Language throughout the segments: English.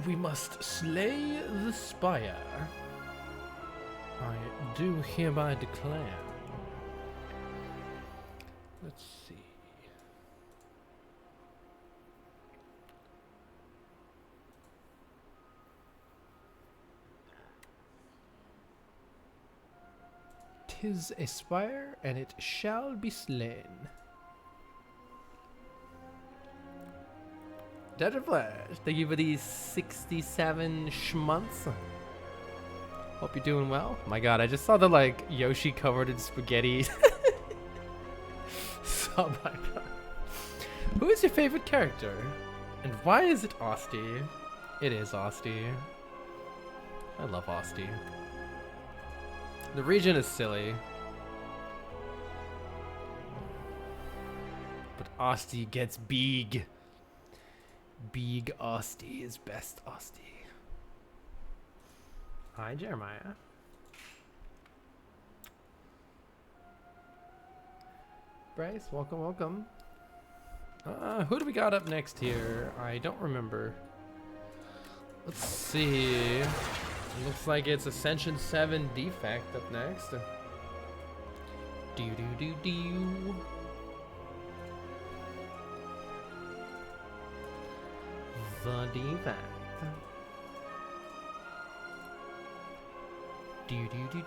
We must slay the spire. I do hereby declare. Let's see. Tis a spire, and it shall be slain. Dead of Flash, thank you for these 67 schmonths. Hope you're doing well. My god, I just saw the like Yoshi covered in spaghetti. Oh my god. Who is your favorite character? And why is it Osti? It is Osti. I love Osti. The region is silly. But Osti gets big. Big Osti is best Osti. Hi, Jeremiah. Bryce, welcome, welcome. Who do we got up next here? I don't remember. Let's see. It looks like it's Ascension 7 Defect up next. Do. The Defect.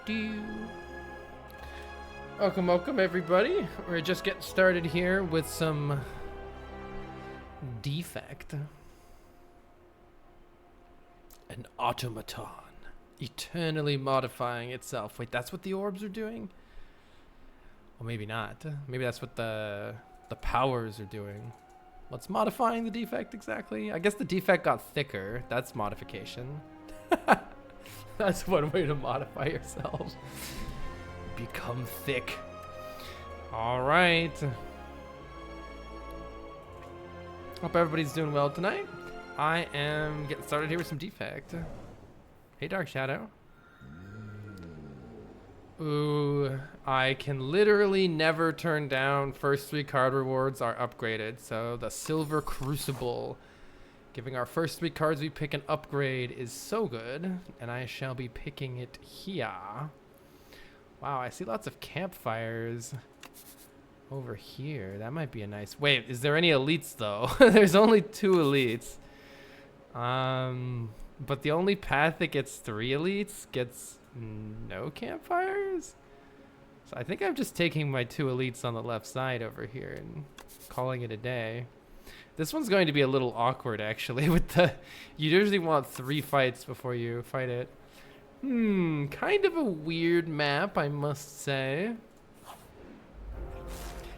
Do. Welcome everybody. We're just getting started here with some Defect. An automaton, eternally modifying itself. Wait, that's what the orbs are doing? Well, maybe not. Maybe that's what the powers are doing. What's modifying the Defect exactly? I guess the Defect got thicker. That's modification. That's one way to modify yourself. Become thick. All right. Hope everybody's doing well tonight. I am getting started here with some Defect. Hey, Dark Shadow. Ooh, I can literally never turn down first 3 card rewards are upgraded. So the Silver Crucible, giving our first 3 cards we pick an upgrade, is so good. And I shall be picking it here. Wow, I see lots of campfires over here. That might be a nice... Wait, is there any elites though? There's only 2 elites. But the only path that gets 3 elites gets no campfires? So I think I'm just taking my 2 elites on the left side over here and calling it a day. This one's going to be a little awkward actually with the... You usually want 3 fights before you fight it. Kind of a weird map, I must say.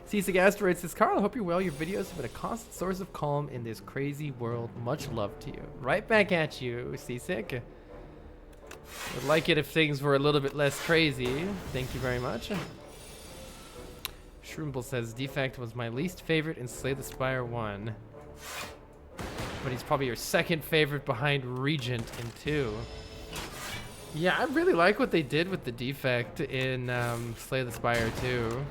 Seasick Asteroid says, Carl, I hope you're well. Your videos have been a constant source of calm in this crazy world. Much love to you. Right back at you, Seasick. Would like it if things were a little bit less crazy. Thank you very much. Shroomble says, Defect was my least favorite in Slay the Spire 1. But he's probably your second favorite behind Regent in 2. Yeah, I really like what they did with the Defect in Slay the Spire 2.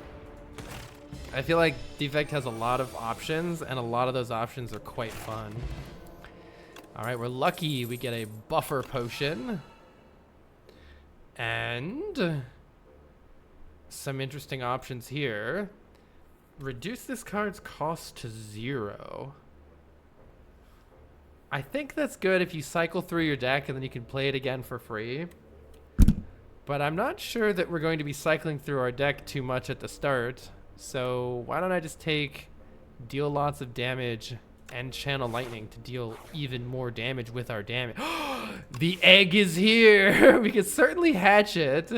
I feel like Defect has a lot of options, and a lot of those options are quite fun. All right, we're lucky we get a buffer potion. And some interesting options here. Reduce this card's cost to 0. I think that's good if you cycle through your deck and then you can play it again for free. But I'm not sure that we're going to be cycling through our deck too much at the start. So why don't I just take deal lots of damage and channel lightning to deal even more damage with our damage. The egg is here. We can certainly hatch it.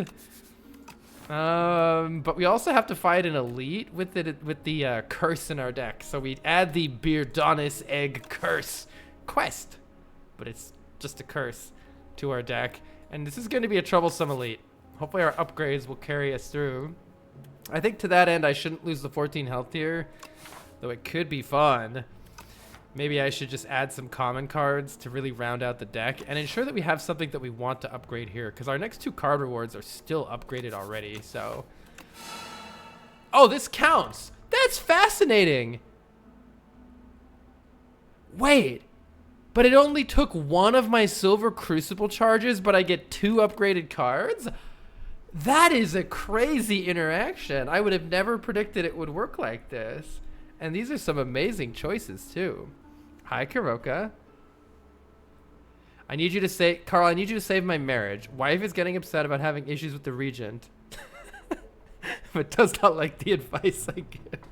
But we also have to fight an elite with the curse in our deck. So we add the Beardonis Egg Curse quest, but it's just a curse to our deck, and this is going to be a troublesome elite. Hopefully our upgrades will carry us through. I think to that end I shouldn't lose the 14 health here, though it could be fun. Maybe I should just add some common cards to really round out the deck and ensure that we have something that we want to upgrade here, because our next 2 card rewards are still upgraded already. So oh, this counts. That's fascinating. Wait, But it only took one of my silver crucible charges, but I get 2 upgraded cards? That is a crazy interaction. I would have never predicted it would work like this. And these are some amazing choices too. Hi, Kuroka. I need you to say, Carl, I need you to save my marriage. Wife is getting upset about having issues with the regent. But does not like the advice I give.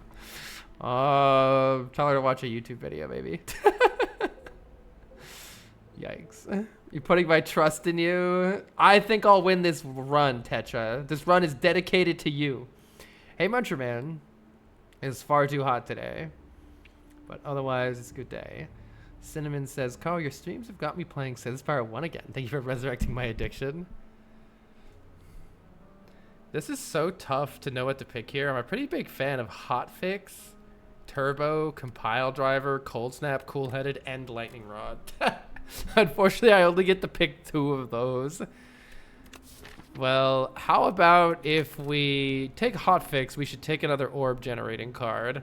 Tell her to watch a YouTube video, maybe. Yikes. You're putting my trust in you. I think I'll win this run, Tetra. This run is dedicated to you. Hey, Muncher Man. It's far too hot today. But otherwise, it's a good day. Cinnamon says, Carl, your streams have got me playing Civ Spire 1 again. Thank you for resurrecting my addiction. This is so tough to know what to pick here. I'm a pretty big fan of Hotfix, Turbo, Compile Driver, Cold Snap, Cool Headed, and Lightning Rod. Unfortunately, I only get to pick 2 of those. Well, how about if we take Hotfix, we should take another orb generating card,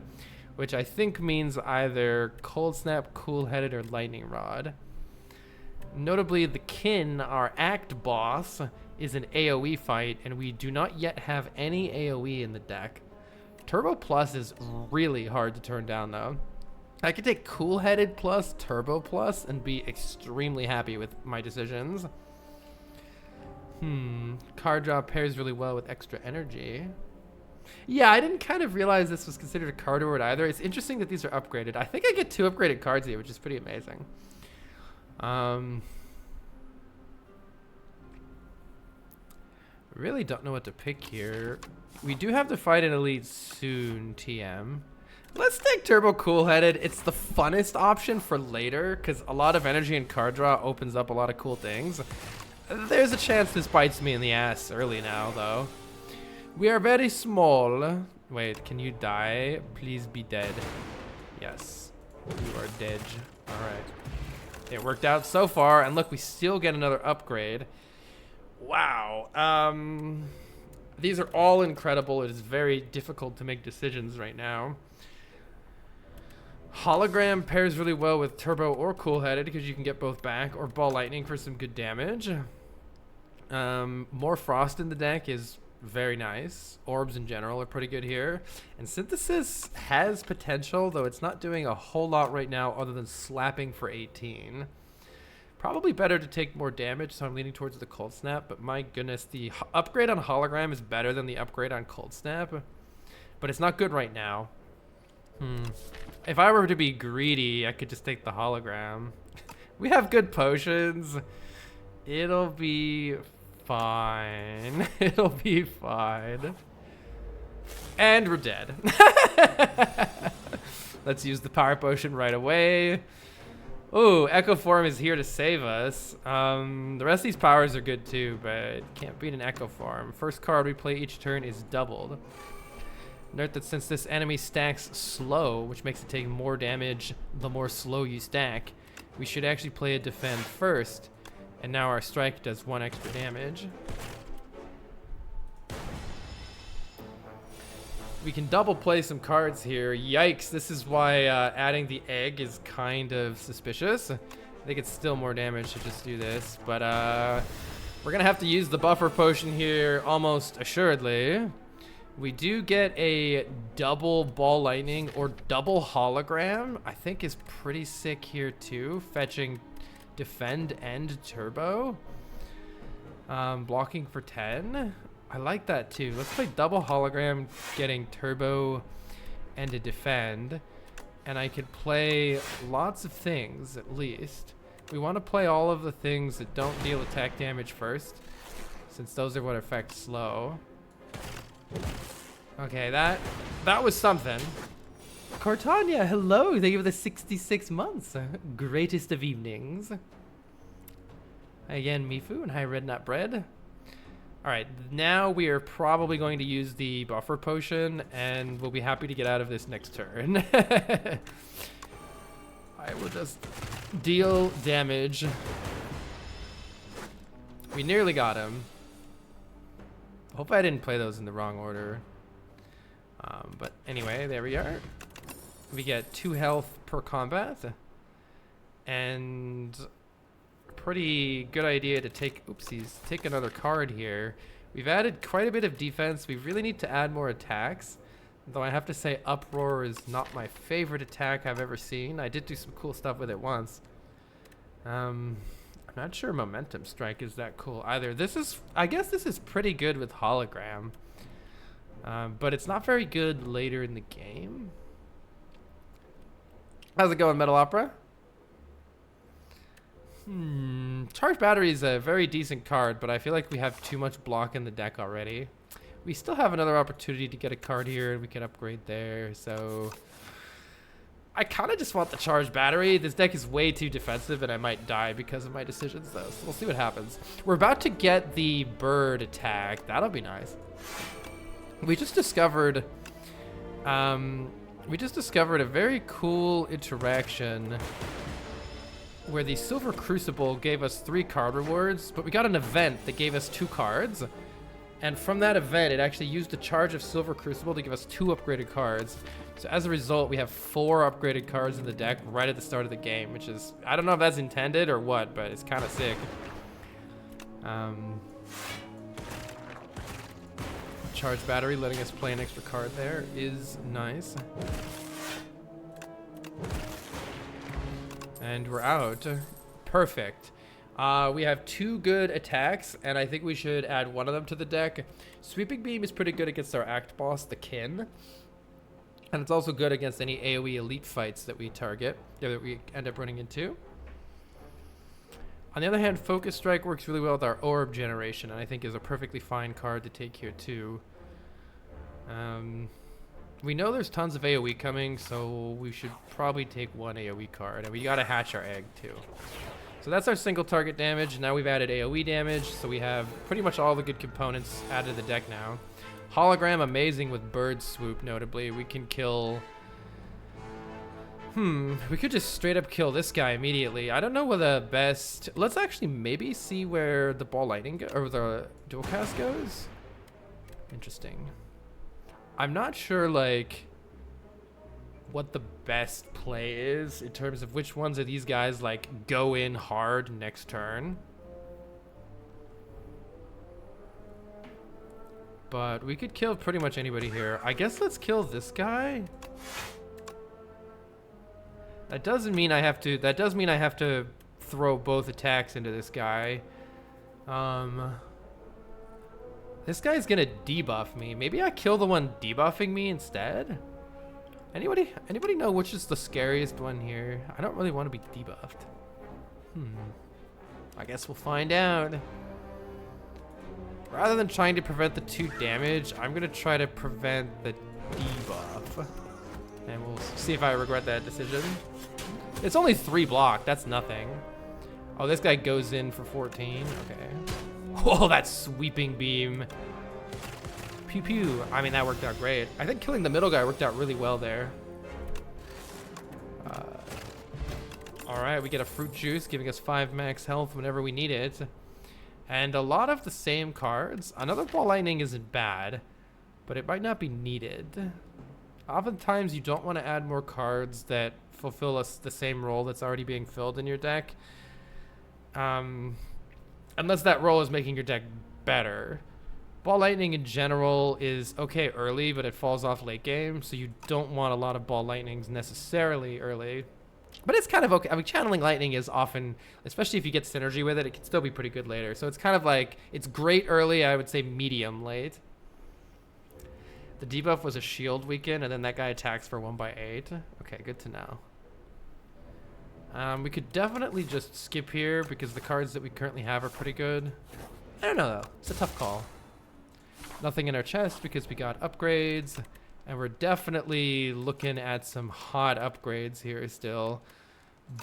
which I think means either Cold Snap, Cool Headed, or Lightning Rod. Notably, the Kin, our Act boss, is an AoE fight, and we do not yet have any AoE in the deck. Turbo Plus is really hard to turn down, though. I could take Cool Headed plus Turbo Plus and be extremely happy with my decisions. Card draw pairs really well with extra energy. Yeah, I didn't kind of realize this was considered a card word either. It's interesting that these are upgraded. I think I get 2 upgraded cards here, which is pretty amazing. Really don't know what to pick here. We do have to fight an elite soon, TM. Let's take Turbo Cool Headed. It's the funnest option for later because a lot of energy and card draw opens up a lot of cool things. There's a chance this bites me in the ass early now, though. We are very small. Wait, can you die? Please be dead. Yes, you are dead. All right. It worked out so far, and look, we still get another upgrade. Wow. These are all incredible. It is very difficult to make decisions right now. Hologram pairs really well with Turbo or Cool Headed because you can get both back, or Ball Lightning for some good damage. More Frost in the deck is very nice. Orbs in general are pretty good here. And Synthesis has potential, though it's not doing a whole lot right now other than slapping for 18. Probably better to take more damage, so I'm leaning towards the Cold Snap, but my goodness, the upgrade on Hologram is better than the upgrade on Cold Snap, but it's not good right now. If I were to be greedy, I could just take the Hologram. We have good potions. It'll be fine. It'll be fine. And we're dead. Let's use the Power Potion right away. Oh, Echo Form is here to save us. The rest of these powers are good too, but can't beat an Echo Form. First card we play each turn is doubled. Note that since this enemy stacks slow, which makes it take more damage the more slow you stack, we should actually play a defend first, and now our strike does 1 extra damage. We can double play some cards here. Yikes, this is why adding the egg is kind of suspicious. I think it's still more damage to just do this, but we're gonna have to use the buffer potion here almost assuredly. We do get a double Ball Lightning or double Hologram. I think is pretty sick here too, fetching defend and turbo. Blocking for 10. I like that too. Let's play double Hologram, getting turbo and a defend. And I could play lots of things at least. We want to play all of the things that don't deal attack damage first, since those are what affect slow. Okay, that was something. Cortania, hello. Thank you for the 66 months. Greatest of evenings. Hi again, Mifu, and hi, Red Nut Bread. Alright, now we are probably going to use the buffer potion, and we'll be happy to get out of this next turn. I will just deal damage. We nearly got him. Hope I didn't play those in the wrong order. But anyway, there we are. We get 2 health per combat. And pretty good idea to take, oopsies, take another card here. We've added quite a bit of defense. We really need to add more attacks. Though I have to say Uproar is not my favorite attack I've ever seen. I did do some cool stuff with it once. I'm not sure Momentum Strike is that cool either. I guess this is pretty good with Hologram. But it's not very good later in the game. How's it going, Metal Opera? Charge Battery is a very decent card, but I feel like we have too much block in the deck already. We still have another opportunity to get a card here, and we can upgrade there, so... I kind of just want the Charge Battery. This deck is way too defensive, and I might die because of my decisions, though, so we'll see what happens. We're about to get the Bird attack. That'll be nice. We just discovered... a very cool interaction where the Silver Crucible gave us 3 card rewards, but we got an event that gave us 2 cards. And from that event, it actually used a charge of Silver Crucible to give us 2 upgraded cards. So as a result, we have 4 upgraded cards in the deck right at the start of the game, which is, I don't know if that's intended or what, but it's kind of sick. Charge Battery letting us play an extra card there is nice. And we're out. Perfect. We have 2 good attacks, and I think we should add one of them to the deck. Sweeping Beam is pretty good against our Act Boss, the Kin. And it's also good against any AoE elite fights that we target, that we end up running into. On the other hand, Focus Strike works really well with our Orb generation, and I think is a perfectly fine card to take here too. We know there's tons of AoE coming, so we should probably take 1 AoE card, and we gotta hatch our egg too. So that's our single target damage. Now we've added AoE damage, so we have pretty much all the good components added to the deck now. Hologram, amazing with Bird Swoop, notably. We can kill... we could just straight up kill this guy immediately. I don't know what the best... Let's actually maybe see where the Ball Lightning or the Dual Cast goes. Interesting. I'm not sure, like, what the best play is in terms of which ones of these guys, like, go in hard next turn. But we could kill pretty much anybody here. I guess let's kill this guy. That doesn't mean I have to... That does mean I have to throw both attacks into this guy. This guy's gonna debuff me. Maybe I kill the one debuffing me instead? Anybody know which is the scariest one here? I don't really want to be debuffed. I guess we'll find out. Rather than trying to prevent the 2 damage, I'm gonna try to prevent the debuff. And we'll see if I regret that decision. It's only 3 block, that's nothing. Oh, this guy goes in for 14, okay. Oh, that Sweeping Beam. Pew pew. I mean, that worked out great. I think killing the middle guy worked out really well there. Alright, we get a Fruit Juice, giving us 5 max health whenever we need it. And a lot of the same cards. Another Ball Lightning isn't bad, but it might not be needed. Oftentimes, you don't want to add more cards that fulfill the same role that's already being filled in your deck. Unless that role is making your deck better. Ball Lightning in general is okay early, but it falls off late game, so you don't want a lot of Ball Lightnings necessarily early. But it's kind of okay. I mean, Channeling Lightning is often, especially if you get synergy with it, it can still be pretty good later. So it's kind of like, it's great early, I would say medium late. The debuff was a shield weaken, and then that guy attacks for 1/8. Okay, good to know. We could definitely just skip here because the cards that we currently have are pretty good. I don't know though, it's a tough call. Nothing in our chest because we got upgrades, and we're definitely looking at some hot upgrades here still.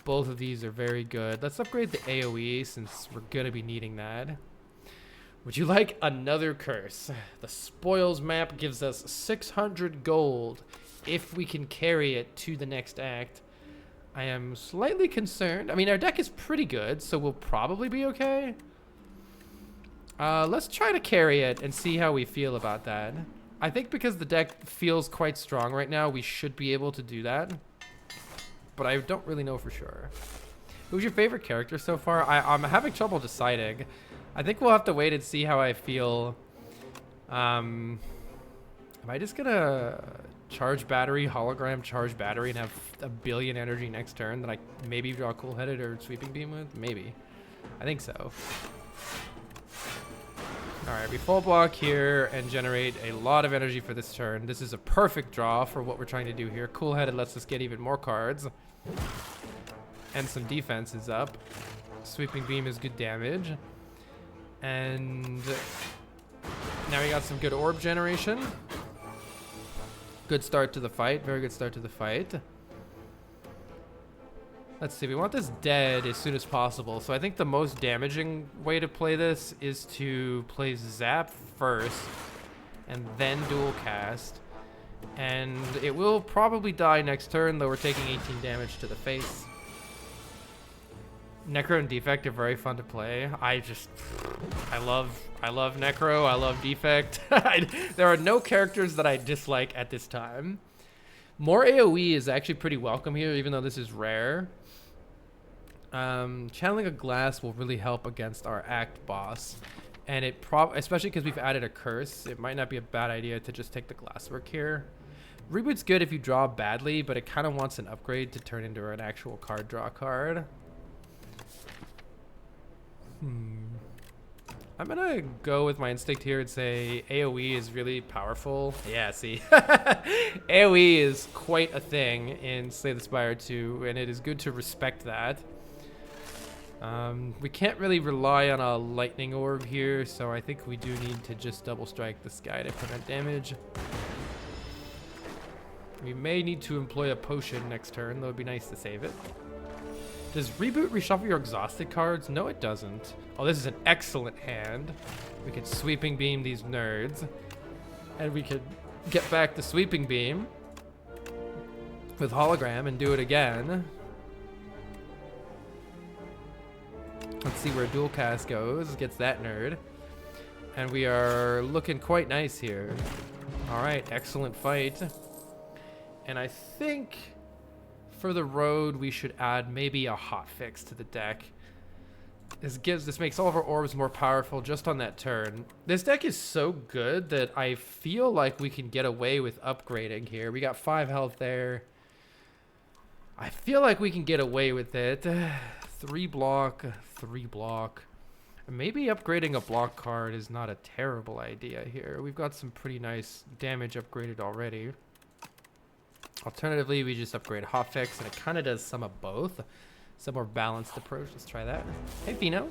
Both of these are very good. Let's upgrade the AoE since we're gonna be needing that. Would you like another curse? The spoils map gives us 600 gold if we can carry it to the next act. I am slightly concerned. I mean, our deck is pretty good, so we'll probably be okay. Let's try to carry it and see how we feel about that. I think because the deck feels quite strong right now, we should be able to do that. But I don't really know for sure. Who's your favorite character so far? I'm having trouble deciding. I think we'll have to wait and see how I feel. Am I just gonna charge battery, hologram charge battery, and have a billion energy next turn that I maybe draw cool-headed or sweeping beam with? Maybe. I think so. Alright, we full block here and generate a lot of energy for this turn. This is a perfect draw for what we're trying to do here. Cool-headed lets us get even more cards. And some defense is up. Sweeping beam is good damage. And now we got some good orb generation. Good start to the fight. Very good start to the fight. Let's see. We want this dead as soon as possible. So I think the most damaging way to play this is to play Zap first and then dual cast. And it will probably die next turn, though we're taking 18 damage to the face. Necro and Defect are very fun to play. I love Necro. I love Defect. There are no characters that I dislike at this time. More AoE is actually pretty welcome here, even though this is rare. Channeling a glass will really help against our act boss, and it especially because we've added a curse, it might not be a bad idea to just take the glasswork here. Reboot's good if you draw badly, but it kind of wants an upgrade to turn into an actual card draw card. I'm gonna go with my instinct here and say AoE is really powerful. Yeah, see. AoE is quite a thing in Slay the Spire 2, and it is good to respect that. We can't really rely on a lightning orb here, so I think we do need to just double strike this guy to prevent damage. We may need to employ a potion next turn, though it'd be nice to save it. Does Reboot reshuffle your exhausted cards? No, it doesn't. Oh, this is an excellent hand. We could Sweeping Beam these nerds. And we could get back the Sweeping Beam with Hologram and do it again. Let's see where Dual Cast goes. Gets that nerd. And we are looking quite nice here. Alright, excellent fight. And I think for the road we should add maybe a hotfix to the deck. This makes all of our orbs more powerful just on that turn. This deck is so good that I feel like we can get away with upgrading here. We got 5 health there. I feel like we can get away with it. 3 block, 3 block. Maybe upgrading a block card is not a terrible idea here. We've got some pretty nice damage upgraded already. Alternatively, we just upgrade hotfix, and it kind of does some of both. Some more balanced approach. Let's try that. Hey, Fino.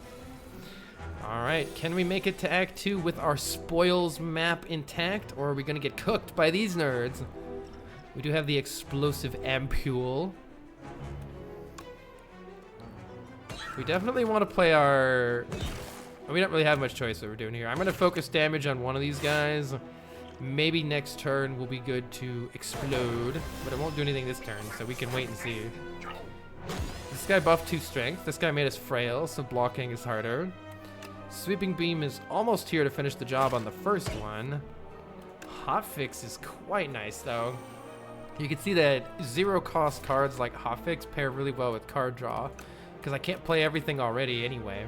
All right, can we make it to Act 2 with our spoils map intact, or are we gonna get cooked by these nerds? We do have the explosive ampule. We definitely want to play our... We don't really have much choice what we're doing here. I'm gonna focus damage on one of these guys. Maybe next turn will be good to explode, but it won't do anything this turn, so we can wait and see. This guy buffed 2 strength. This guy made us frail, so blocking is harder. Sweeping Beam is almost here to finish the job on the first one. Hotfix is quite nice, though. You can see that 0-cost cards like Hotfix pair really well with card draw, because I can't play everything already anyway.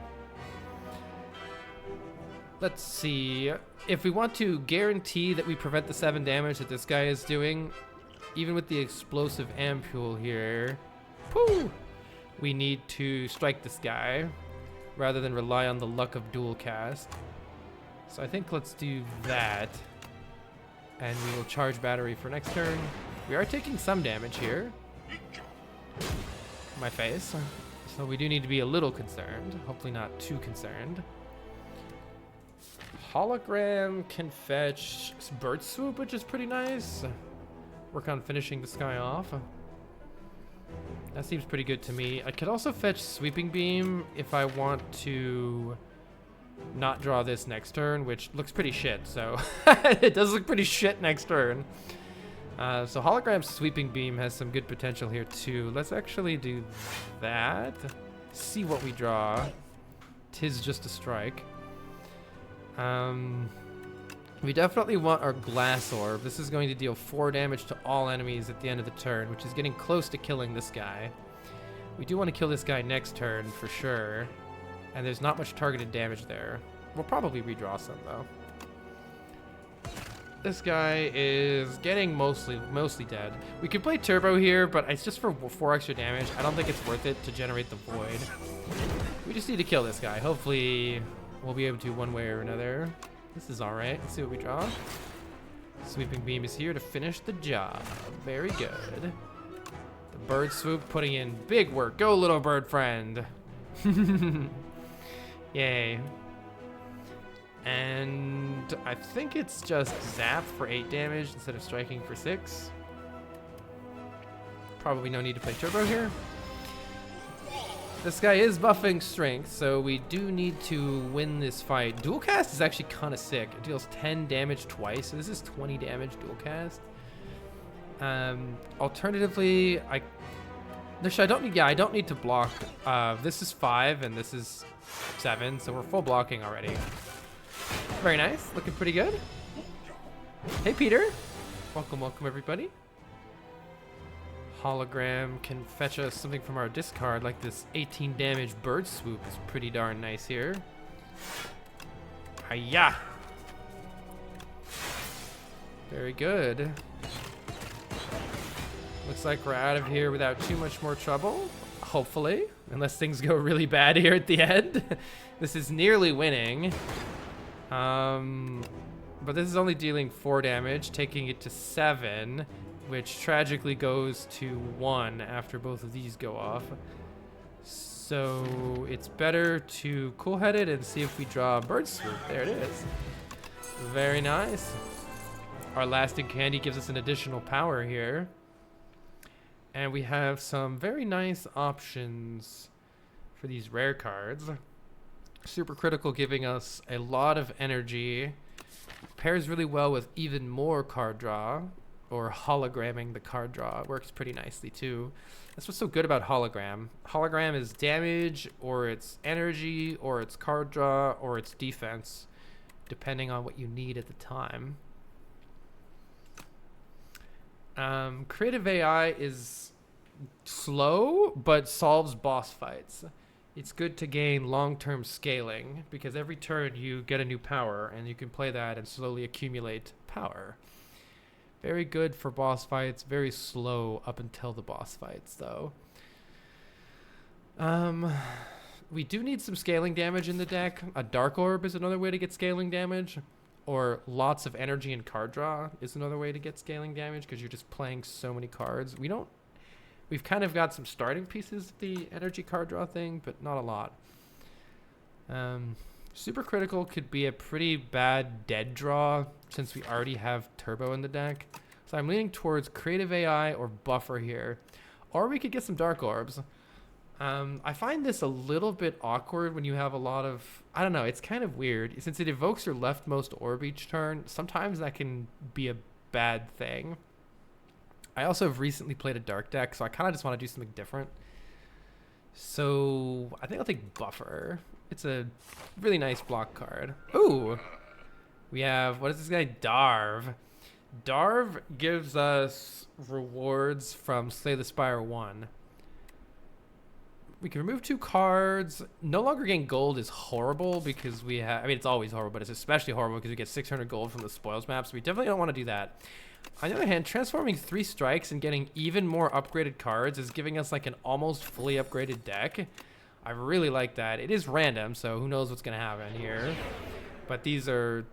Let's see. If we want to guarantee that we prevent the 7 damage that this guy is doing, even with the explosive ampule here, pooh, we need to strike this guy rather than rely on the luck of dual cast. So I think let's do that. And we will charge battery for next turn. We are taking some damage here. My face. So we do need to be a little concerned. Hopefully not too concerned. Hologram can fetch Bird Swoop, which is pretty nice. Work on finishing this guy off. That seems pretty good to me. I could also fetch Sweeping Beam if I want to not draw this next turn, which looks pretty shit, so it does look pretty shit next turn. So Hologram's Sweeping Beam has some good potential here too. Let's actually do that. See what we draw. 'Tis just a strike. We definitely want our Glass Orb. This is going to deal 4 damage to all enemies at the end of the turn, which is getting close to killing this guy. We do want to kill this guy next turn for sure. And there's not much targeted damage there. We'll probably redraw some though. This guy is getting mostly dead. We could play turbo here, but it's just for 4 extra damage. I don't think it's worth it to generate the void. We just need to kill this guy. Hopefully we'll be able to one way or another. This is all right. Let's see what we draw. Sweeping beam is here to finish the job. Very good. The bird swoop putting in big work. Go, little bird friend. Yay. And I think it's just zap for 8 damage instead of striking for 6. Probably no need to play turbo here. This guy is buffing strength, so we do need to win this fight. Dual cast is actually kind of sick. It deals 10 damage twice, so this is 20 damage dual cast. Alternatively, I don't need to block. This is 5 and this is 7, so we're full blocking already. Very nice, looking pretty good. Hey Peter, welcome everybody. Hologram can fetch us something from our discard, like this 18 damage bird swoop is pretty darn nice here. Hiya! Very good. Looks like we're out of here without too much more trouble, hopefully, unless things go really bad here at the end. This is nearly winning. But this is only dealing 4 damage, taking it to 7, which tragically goes to 1 after both of these go off. So it's better to cool-head it and see if we draw a bird swoop. There it is. Very nice. Our lasting candy gives us an additional power here. And we have some very nice options for these rare cards. Super critical, giving us a lot of energy. Pairs really well with even more card draw, or hologramming the card draw. It works pretty nicely too. That's what's so good about hologram. Hologram is damage, or it's energy, or it's card draw, or it's defense, depending on what you need at the time. Creative AI is slow, but solves boss fights. It's good to gain long-term scaling, because every turn you get a new power, and you can play that and slowly accumulate power. Very good for boss fights, very slow up until the boss fights, though. We do need some scaling damage in the deck. A Dark Orb is another way to get scaling damage, or lots of energy and card draw is another way to get scaling damage, because you're just playing so many cards. We've kind of got some starting pieces of the energy card draw thing, but not a lot. Super critical could be a pretty bad dead draw, since we already have turbo in the deck. So I'm leaning towards creative AI or buffer here. Or we could get some dark orbs. I find this a little bit awkward when you have a lot of, I don't know, it's kind of weird. Since it evokes your leftmost orb each turn, sometimes that can be a bad thing. I also have recently played a dark deck, so I kind of just want to do something different. So I think I'll take buffer. It's a really nice block card. Ooh, we have, what is this guy? Darv. Darv gives us rewards from Slay the Spire 1. We can remove 2 cards. No longer gain gold is horrible because we have, I mean, it's always horrible, but it's especially horrible because we get 600 gold from the spoils map, so we definitely don't want to do that. On the other hand, transforming 3 strikes and getting even more upgraded cards is giving us like an almost fully upgraded deck. I really like that. It is random, so who knows what's going to happen here. But these are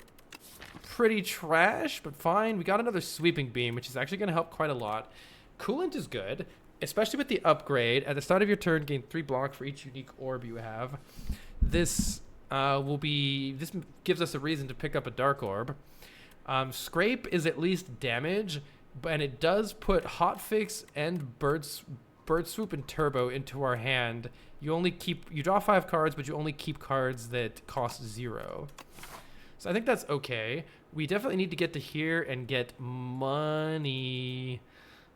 pretty trash, but fine. We got another sweeping beam, which is actually going to help quite a lot. Coolant is good, especially with the upgrade. At the start of your turn, gain 3 block for each unique orb you have. This gives us a reason to pick up a dark orb. Scrape is at least damage, and it does put hotfix and bird swoop and turbo into our hand. You draw 5 cards, but you only keep cards that cost 0. So I think that's okay. We definitely need to get to here and get money.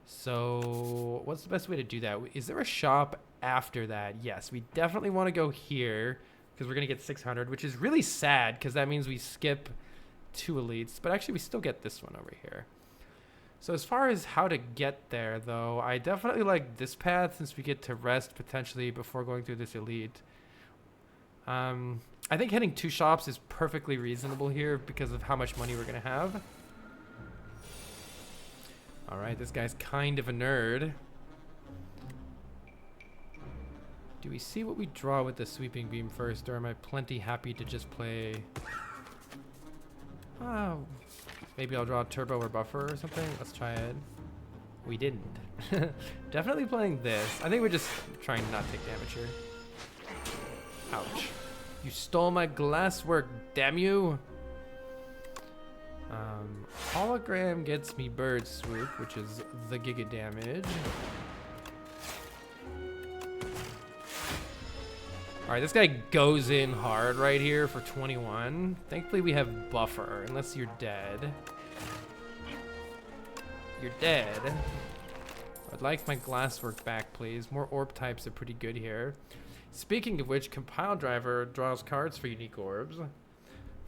So what's the best way to do that? Is there a shop after that? Yes, we definitely want to go here because we're going to get 600, which is really sad because that means we skip 2 elites. But actually, we still get this one over here. So as far as how to get there, though, I definitely like this path since we get to rest potentially before going through this elite. I think hitting 2 shops is perfectly reasonable here because of how much money we're going to have. All right, this guy's kind of a nerd. Do we see what we draw with the sweeping beam first, or am I plenty happy to just play... Oh, maybe I'll draw a turbo or buffer or something. Let's try it. We didn't. Definitely playing this. I think we're just trying to not take damage here. Ouch. You stole my glasswork, damn you. Hologram gets me bird swoop, which is the giga damage. Alright, this guy goes in hard right here for 21. Thankfully we have buffer, unless you're dead. You're dead. I'd like my glasswork back, please. More orb types are pretty good here. Speaking of which, Compile Driver draws cards for unique orbs,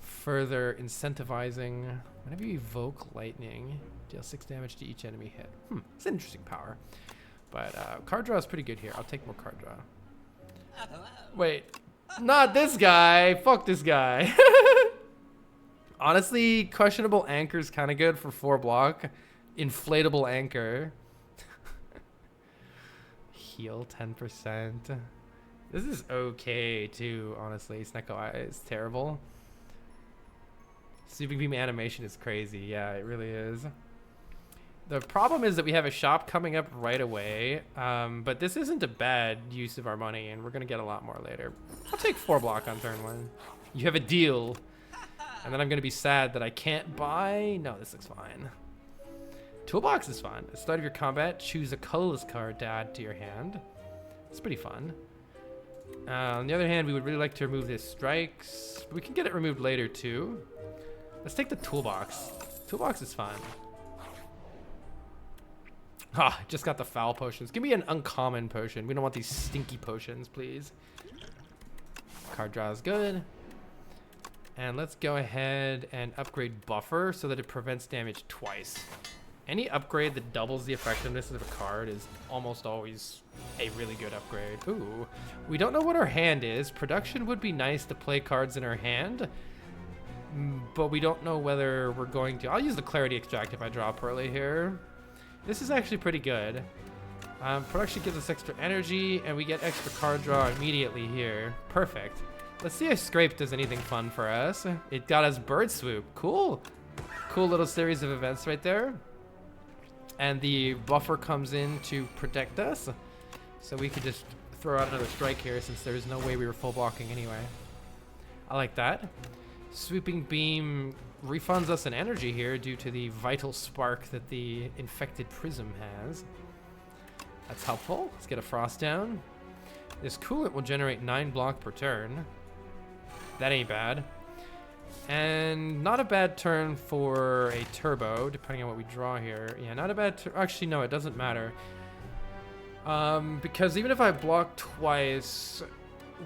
further incentivizing whenever you evoke lightning, deal 6 damage to each enemy hit. It's an interesting power. But card draw is pretty good here. I'll take more card draw. Wait, not this guy. Fuck this guy. Honestly, questionable anchor is kind of good for 4 block. Inflatable anchor. Heal 10%. This is okay too, honestly. Snecko Eye is terrible. Sweeping beam animation is crazy. Yeah, it really is. The problem is that we have a shop coming up right away, but this isn't a bad use of our money, and we're gonna get a lot more later. I'll take 4 block on turn 1. You have a deal, and then I'm gonna be sad that I can't buy. No, this looks fine. Toolbox is fun. At the start of your combat, choose a colorless card to add to your hand. It's pretty fun. On the other hand, we would really like to remove this strikes. We can get it removed later too. Let's take the toolbox. Toolbox is fun. Ah, just got the foul potions. Give me an uncommon potion. We don't want these stinky potions, please. Card draw is good. And let's go ahead and upgrade buffer so that it prevents damage twice. Any upgrade that doubles the effectiveness of a card is almost always a really good upgrade. Ooh, we don't know what our hand is. Production would be nice to play cards in our hand, but we don't know whether we're going to. I'll use the Clarity Extract if I draw poorly here. This is actually pretty good. Production gives us extra energy, and we get extra card draw immediately here. Perfect. Let's see if Scrape does anything fun for us. It got us Bird Swoop. Cool. Cool little series of events right there. And the buffer comes in to protect us. So we could just throw out another strike here since there's no way we were full blocking anyway. I like that. Sweeping Beam refunds us an energy here due to the vital spark that the infected prism has. That's helpful. Let's get a frost down. This coolant will generate 9 block per turn. That ain't bad. And not a bad turn for a turbo, depending on what we draw here. Yeah, not a bad actually, no, it doesn't matter. Because even if I block twice,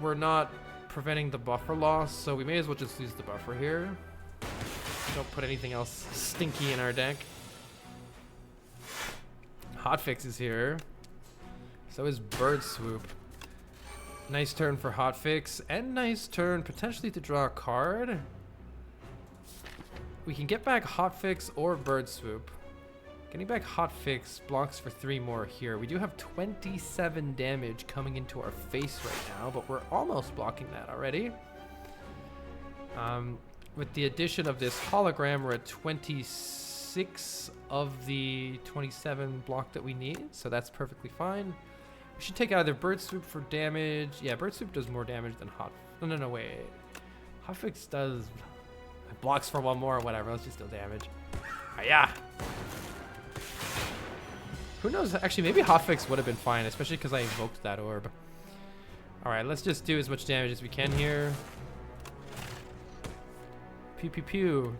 we're not preventing the buffer loss, so we may as well just use the buffer here. Don't put anything else stinky in our deck. Hotfix is here. So is Bird Swoop. Nice turn for Hotfix, and nice turn potentially to draw a card. We can get back Hotfix or Bird Swoop. Getting back Hotfix blocks for 3 more here. We do have 27 damage coming into our face right now, but we're almost blocking that already. With the addition of this hologram, we're at 26 of the 27 block that we need, so that's perfectly fine. We should take either Bird Swoop for damage. Yeah, Bird Swoop does more damage than Hot. No, wait. Hotfix does. It blocks for 1 more, whatever. Let's just deal damage. Yeah. Who knows? Actually, maybe Hotfix would have been fine, especially because I evoked that orb. All right, let's just do as much damage as we can here. Pew pew pew.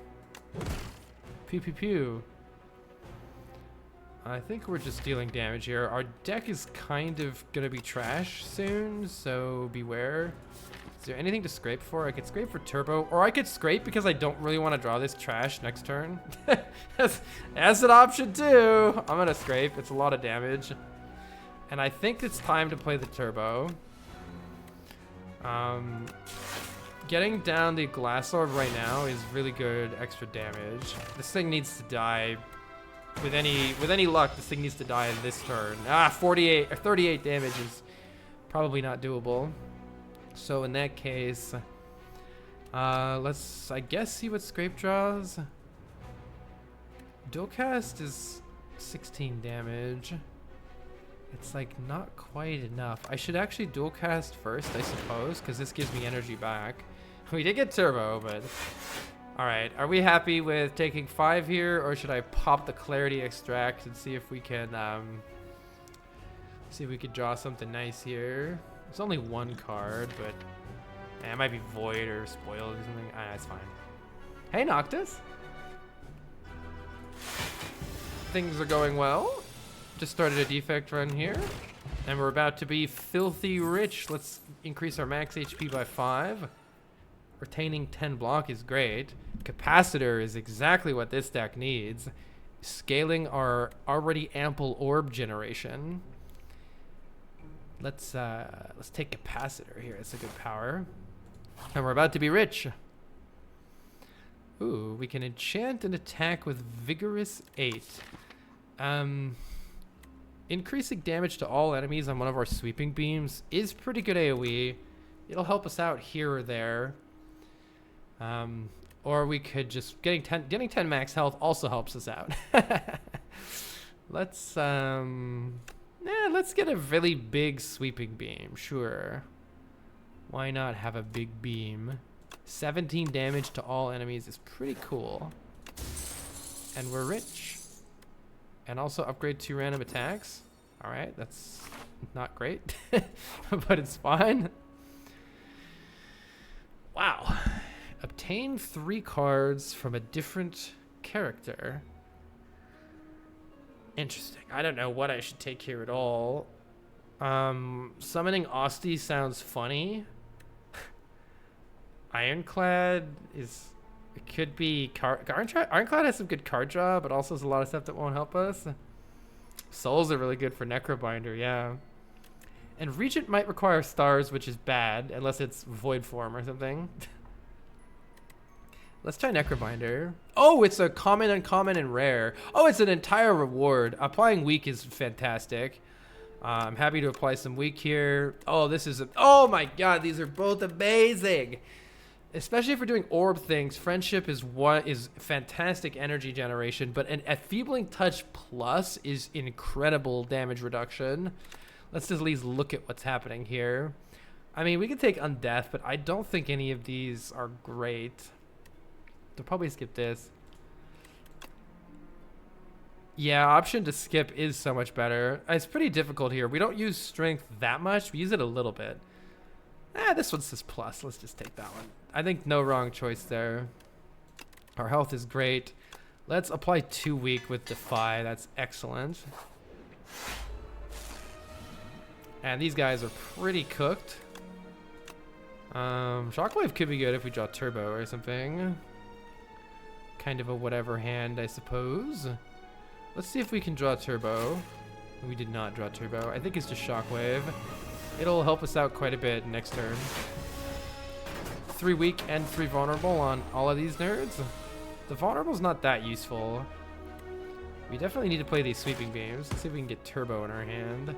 Pew pew pew. I think we're just dealing damage here. Our deck is kind of gonna be trash soon, so beware. there anything to scrape for? I could scrape for turbo, or I could scrape because I don't really want to draw this trash next turn. That's an option too. I'm gonna scrape. It's a lot of damage. And I think it's time to play the turbo. Getting down the glass orb right now is really good extra damage. This thing needs to die. With any luck, this thing needs to die this turn. 48 or 38 damage is probably not doable. So in that case, let's I guess see what scrape draws. Dual cast is 16 damage. It's like not quite enough. I should actually dual cast first, I suppose, because this gives me energy back. We did get turbo, but all right. Are we happy with taking 5 here, or should I pop the clarity extract and see if we can draw something nice here? It's only 1 card, but it might be void or spoiled or something. That's fine. Hey, Noctis. Things are going well. Just started a defect run here, and we're about to be filthy rich. Let's increase our max HP by 5. Retaining 10 block is great. Capacitor is exactly what this deck needs. Scaling our already ample orb generation. Let's take capacitor here. It's a good power. And we're about to be rich. Ooh, we can enchant an attack with vigorous 8. Increasing damage to all enemies on one of our sweeping beams is pretty good AoE. It'll help us out here or there. Or we could just getting 10 max health also helps us out. Let's get a really big sweeping beam. Sure. Why not have a big beam? 17 damage to all enemies is pretty cool. And we're rich. And also upgrade 2 random attacks. All right, that's not great, but it's fine. Wow. Obtain 3 cards from a different character. Interesting. I don't know what I should take here at all. Summoning Osti sounds funny. Ironclad is... It could be... Ironclad has some good card draw, but also has a lot of stuff that won't help us. Souls are really good for Necrobinder, yeah. And Regent might require stars, which is bad, unless it's Void Form or something. Let's try Necrobinder. Oh, it's a common, uncommon, and rare. Oh, it's an entire reward. Applying weak is fantastic. I'm happy to apply some weak here. Oh, this is... Oh my god, these are both amazing! Especially if we're doing orb things, friendship is fantastic energy generation, but an Enfeebling Touch Plus is incredible damage reduction. Let's just at least look at what's happening here. I mean, we can take Undeath, but I don't think any of these are great. They'll probably skip this. Yeah, option to skip is so much better. It's pretty difficult here. We don't use strength that much. We use it a little bit. This one says plus. Let's just take that one. I think no wrong choice there. Our health is great. Let's apply 2 weak with Defy. That's excellent. And these guys are pretty cooked. Shockwave could be good if we draw Turbo or something. Kind of a whatever hand, I suppose. Let's see if we can draw Turbo. We did not draw Turbo. I think it's just Shockwave. It'll help us out quite a bit next turn. 3 weak and 3 vulnerable on all of these nerds. The vulnerable's not that useful. We definitely need to play these sweeping beams. Let's see if we can get Turbo in our hand.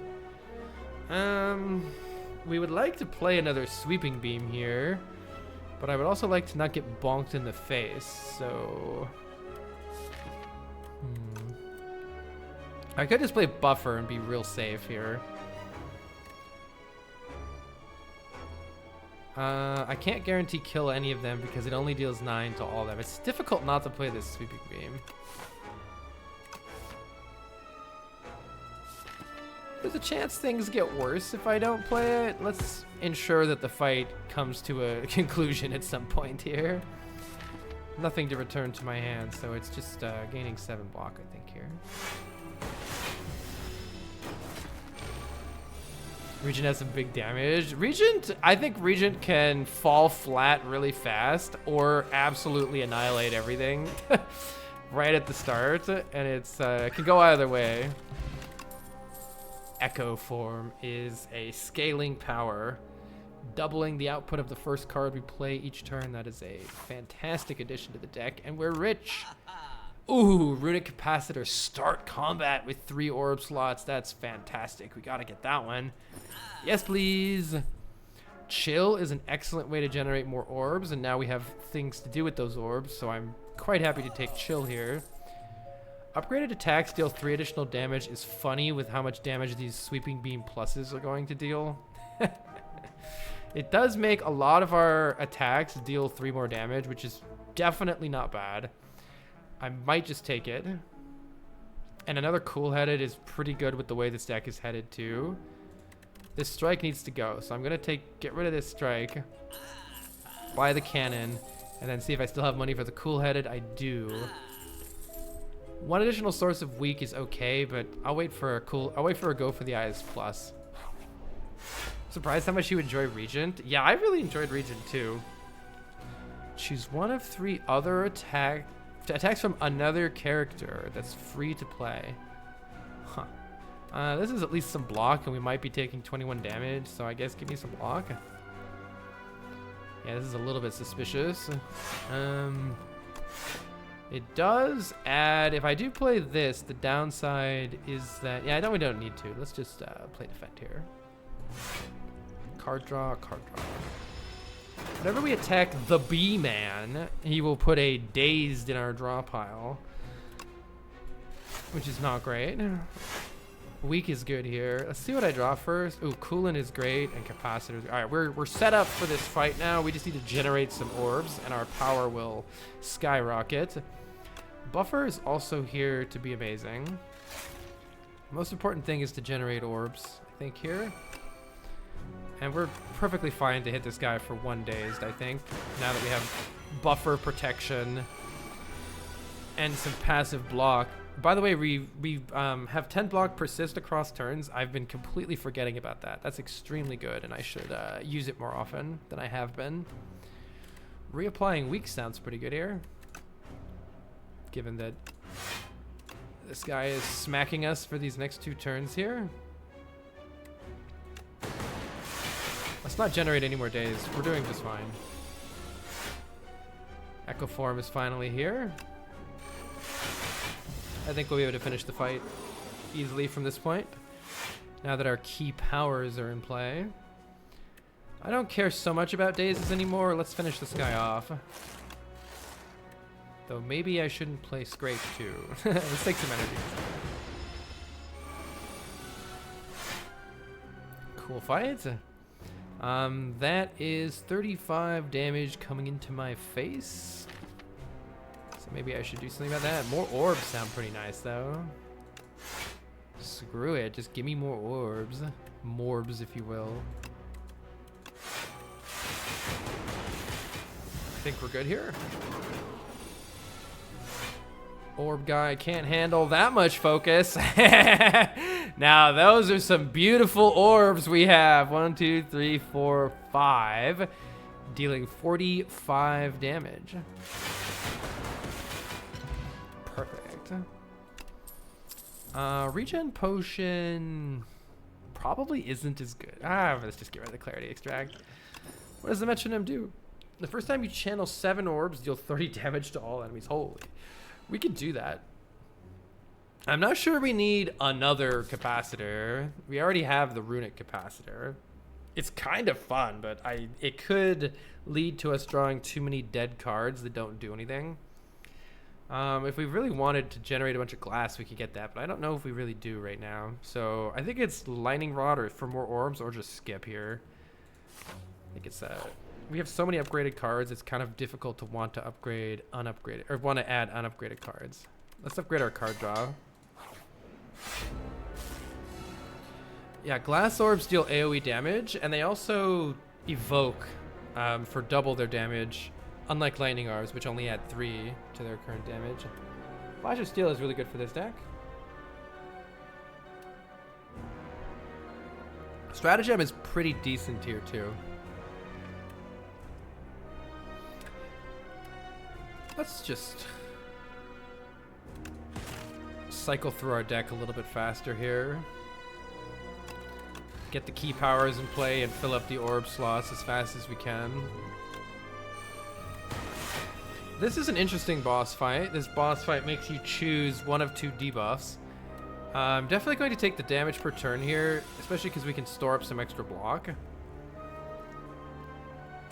We would like to play another sweeping beam here, but I would also like to not get bonked in the face, so... I could just play Buffer and be real safe here. I can't guarantee kill any of them because it only deals 9 to all of them. It's difficult not to play this sweeping beam. There's a chance things get worse if I don't play it. Let's ensure that the fight comes to a conclusion at some point here. Nothing to return to my hand, so it's just gaining 7 block, I think, here. Regent has some big damage. Regent, I think Regent can fall flat really fast or absolutely annihilate everything right at the start, and it's it can go either way. Echo form is a scaling power, doubling the output of the first card we play each turn. That is a fantastic addition to the deck, and we're rich. Ooh, Runic Capacitor, start combat with 3 orb slots. That's fantastic. We gotta get that one. Yes, please. Chill is an excellent way to generate more orbs, and now we have things to do with those orbs, so I'm quite happy to take Chill here. Upgraded attacks deal 3 additional damage is funny with how much damage these Sweeping Beam pluses are going to deal. It does make a lot of our attacks deal 3 more damage, which is definitely not bad. I might just take it. And another cool-headed is pretty good with the way this deck is headed too. This strike needs to go, so I'm gonna get rid of this strike, buy the cannon, and then see if I still have money for the cool-headed. I do. One additional source of weak is okay, but I'll wait for a go for the eyes plus. Surprised how much you enjoy Regent. Yeah, I really enjoyed Regent too. Choose one of 3 other attacks from another character that's free to play. Huh. This is at least some block, and we might be taking 21 damage, so I guess give me some block. Yeah, this is a little bit suspicious. It does add, if I do play this, the downside is that, yeah, we don't need to. Let's just play defend here. Card draw, card draw. Whenever we attack the B-Man, he will put a dazed in our draw pile, which is not great. Weak is good here. Let's see what I draw first. Ooh, Coolant is great, and Capacitors. All right, we're set up for this fight now. We just need to generate some orbs, and our power will skyrocket. Buffer is also here to be amazing. The most important thing is to generate orbs, I think, here. And we're perfectly fine to hit this guy for 1 dazed, I think, now that we have buffer protection and some passive block. By the way, we have 10 block persist across turns. I've been completely forgetting about that. That's extremely good, and I should use it more often than I have been. Reapplying weak sounds pretty good here, given that this guy is smacking us for these next 2 turns here. Let's not generate any more days. We're doing just fine. Echo form is finally here. I think we'll be able to finish the fight easily from this point, now that our key powers are in play. I don't care so much about dazes anymore. Let's finish this guy off. Though maybe I shouldn't play Scrape too. Let's take some energy. Cool fight. That is 35 damage coming into my face. So maybe I should do something about that. More orbs sound pretty nice though. Screw it, just give me more orbs. Morbs, if you will. I think we're good here. Orb guy can't handle that much focus. Now those are some beautiful orbs we have. 1, 2, 3, 4, 5. Dealing 45 damage. Perfect. Regen potion probably isn't as good. Let's just get rid of the clarity extract. What does the metronome do? The first time you channel 7 orbs, deal 30 damage to all enemies. Holy. We could do that. I'm not sure we need another capacitor. We already have the runic capacitor. It's kind of fun, but it could lead to us drawing too many dead cards that don't do anything. If we really wanted to generate a bunch of glass, we could get that, but I don't know if we really do right now. So I think it's lightning rod or for more orbs, or just skip here. I think it's we have so many upgraded cards, it's kind of difficult to want to upgrade unupgraded, or want to add unupgraded cards. Let's upgrade our card draw. Yeah, glass orbs deal AoE damage, and they also evoke for double their damage, unlike lightning orbs, which only add 3 to their current damage. Flash of Steel is really good for this deck. Stratagem is pretty decent here too. Let's just cycle through our deck a little bit faster here. Get the key powers in play and fill up the orb slots as fast as we can. This is an interesting boss fight. This boss fight makes you choose one of 2 debuffs. I'm definitely going to take the damage per turn here, especially because we can store up some extra block.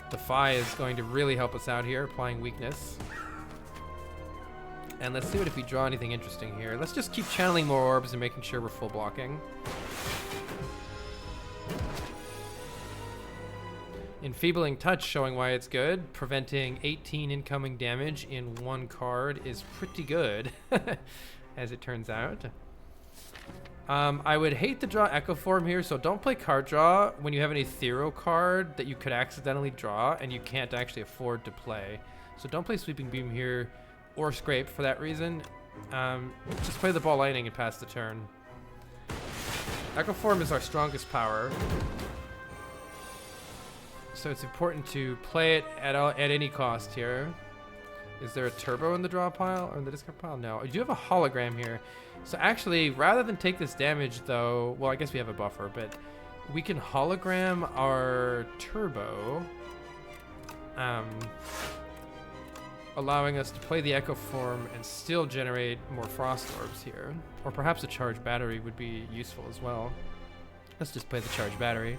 Defy is going to really help us out here, applying weakness. And let's see what if we draw anything interesting here. Let's just keep channeling more orbs and making sure we're full blocking. Enfeebling Touch showing why it's good. Preventing 18 incoming damage in 1 card is pretty good, as it turns out. I would hate to draw Echo Form here, so don't play card draw when you have an Ethereal card that you could accidentally draw and you can't actually afford to play. So don't play Sweeping Beam here or Scrape for that reason. Just play the Ball Lightning and pass the turn. Echo Form is our strongest power, so it's important to play it at any cost here. Is there a turbo in the draw pile or in the discard pile? No. You do have a hologram here. So actually, rather than take this damage though, well, I guess we have a buffer, but we can hologram our turbo, allowing us to play the Echo Form and still generate more Frost Orbs here. Or perhaps a Charged Battery would be useful as well. Let's just play the Charged Battery.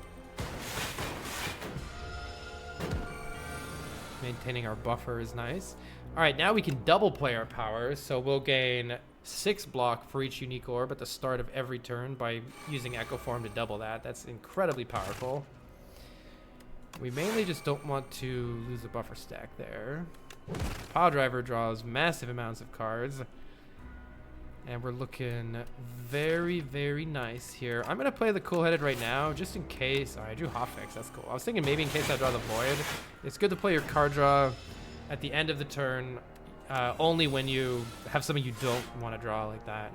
Maintaining our buffer is nice. All right, now we can double play our powers, so we'll gain 6 block for each unique orb at the start of every turn by using Echo Form to double that. That's incredibly powerful. We mainly just don't want to lose a buffer stack there. Pile Driver draws massive amounts of cards, and we're looking very, very nice here. I'm gonna play the Cool Headed right now, just in case. Oh, I drew Hotfix, that's cool. I was thinking maybe in case I draw the Void. It's good to play your card draw at the end of the turn, only when you have something you don't want to draw like that.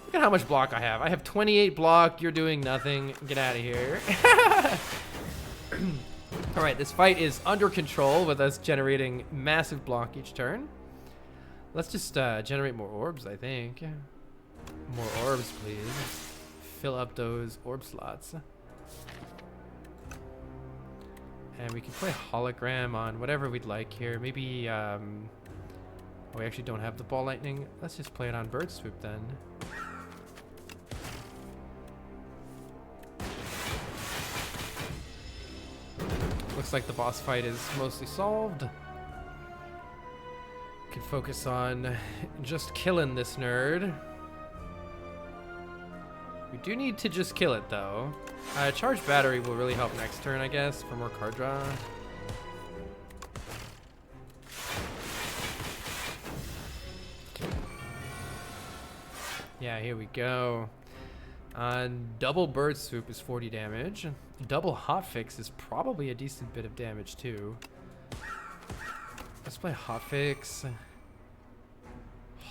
Look at how much block I have. I have 28 block. You're doing nothing. Get out of here. All right, this fight is under control with us generating massive block each turn. Let's just generate more orbs, I think. More orbs, please. Fill up those orb slots. And we can play hologram on whatever we'd like here. Maybe, oh, we actually don't have the Ball Lightning. Let's just play it on Bird Swoop then. Looks like the boss fight is mostly solved. Can focus on just killing this nerd. We do need to just kill it though. Charged Battery will really help next turn, I guess, for more card draw. Yeah, here we go. Double Bird Swoop is 40 damage. Double Hotfix is probably a decent bit of damage too. Let's play Hotfix.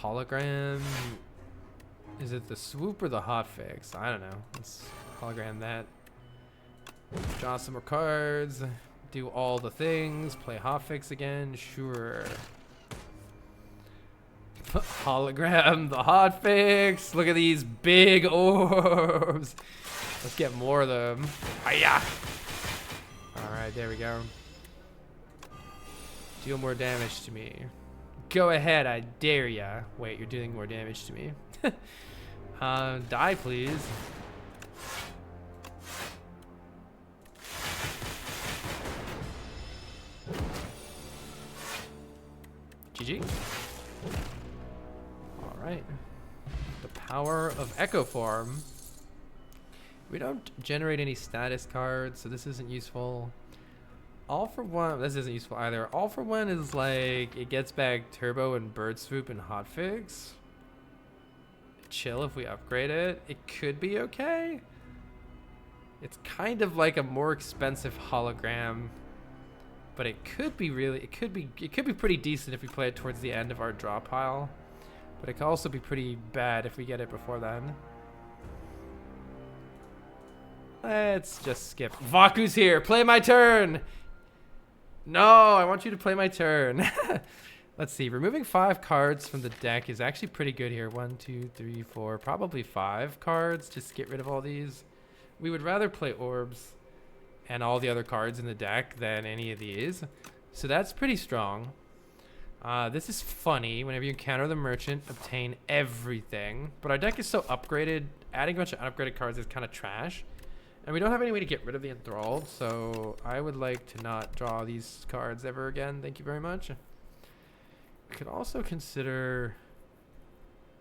Hologram. Is it the swoop or the hotfix? I don't know. Let's hologram that. Draw some more cards. Do all the things. Play hotfix again. Sure. Hologram the hotfix. Look at these big orbs. Let's get more of them. Hiya! Alright, there we go. Deal more damage to me. Go ahead, I dare ya. Wait, you're doing more damage to me. Die, please. GG. All right. The power of Echo Form. We don't generate any status cards, so this isn't useful. All for One, this isn't useful either. All for One is like, it gets back Turbo and Bird Swoop and Hotfix. Chill if we upgrade it. It could be okay. It's kind of like a more expensive hologram, but it could be really, it could be pretty decent if we play it towards the end of our draw pile, but it could also be pretty bad if we get it before then. Let's just skip. Vaku's here. Play my turn. No, I want you to play my turn. Let's see. Removing 5 cards from the deck is actually pretty good here. 1, 2, 3, 4, probably 5 cards. Just get rid of all these. We would rather play orbs and all the other cards in the deck than any of these. So that's pretty strong. This is funny. Whenever you encounter the merchant, obtain everything. But our deck is so upgraded. Adding a bunch of unupgraded cards is kind of trash. And we don't have any way to get rid of the enthralled. So I would like to not draw these cards ever again. Thank you very much. We could also consider...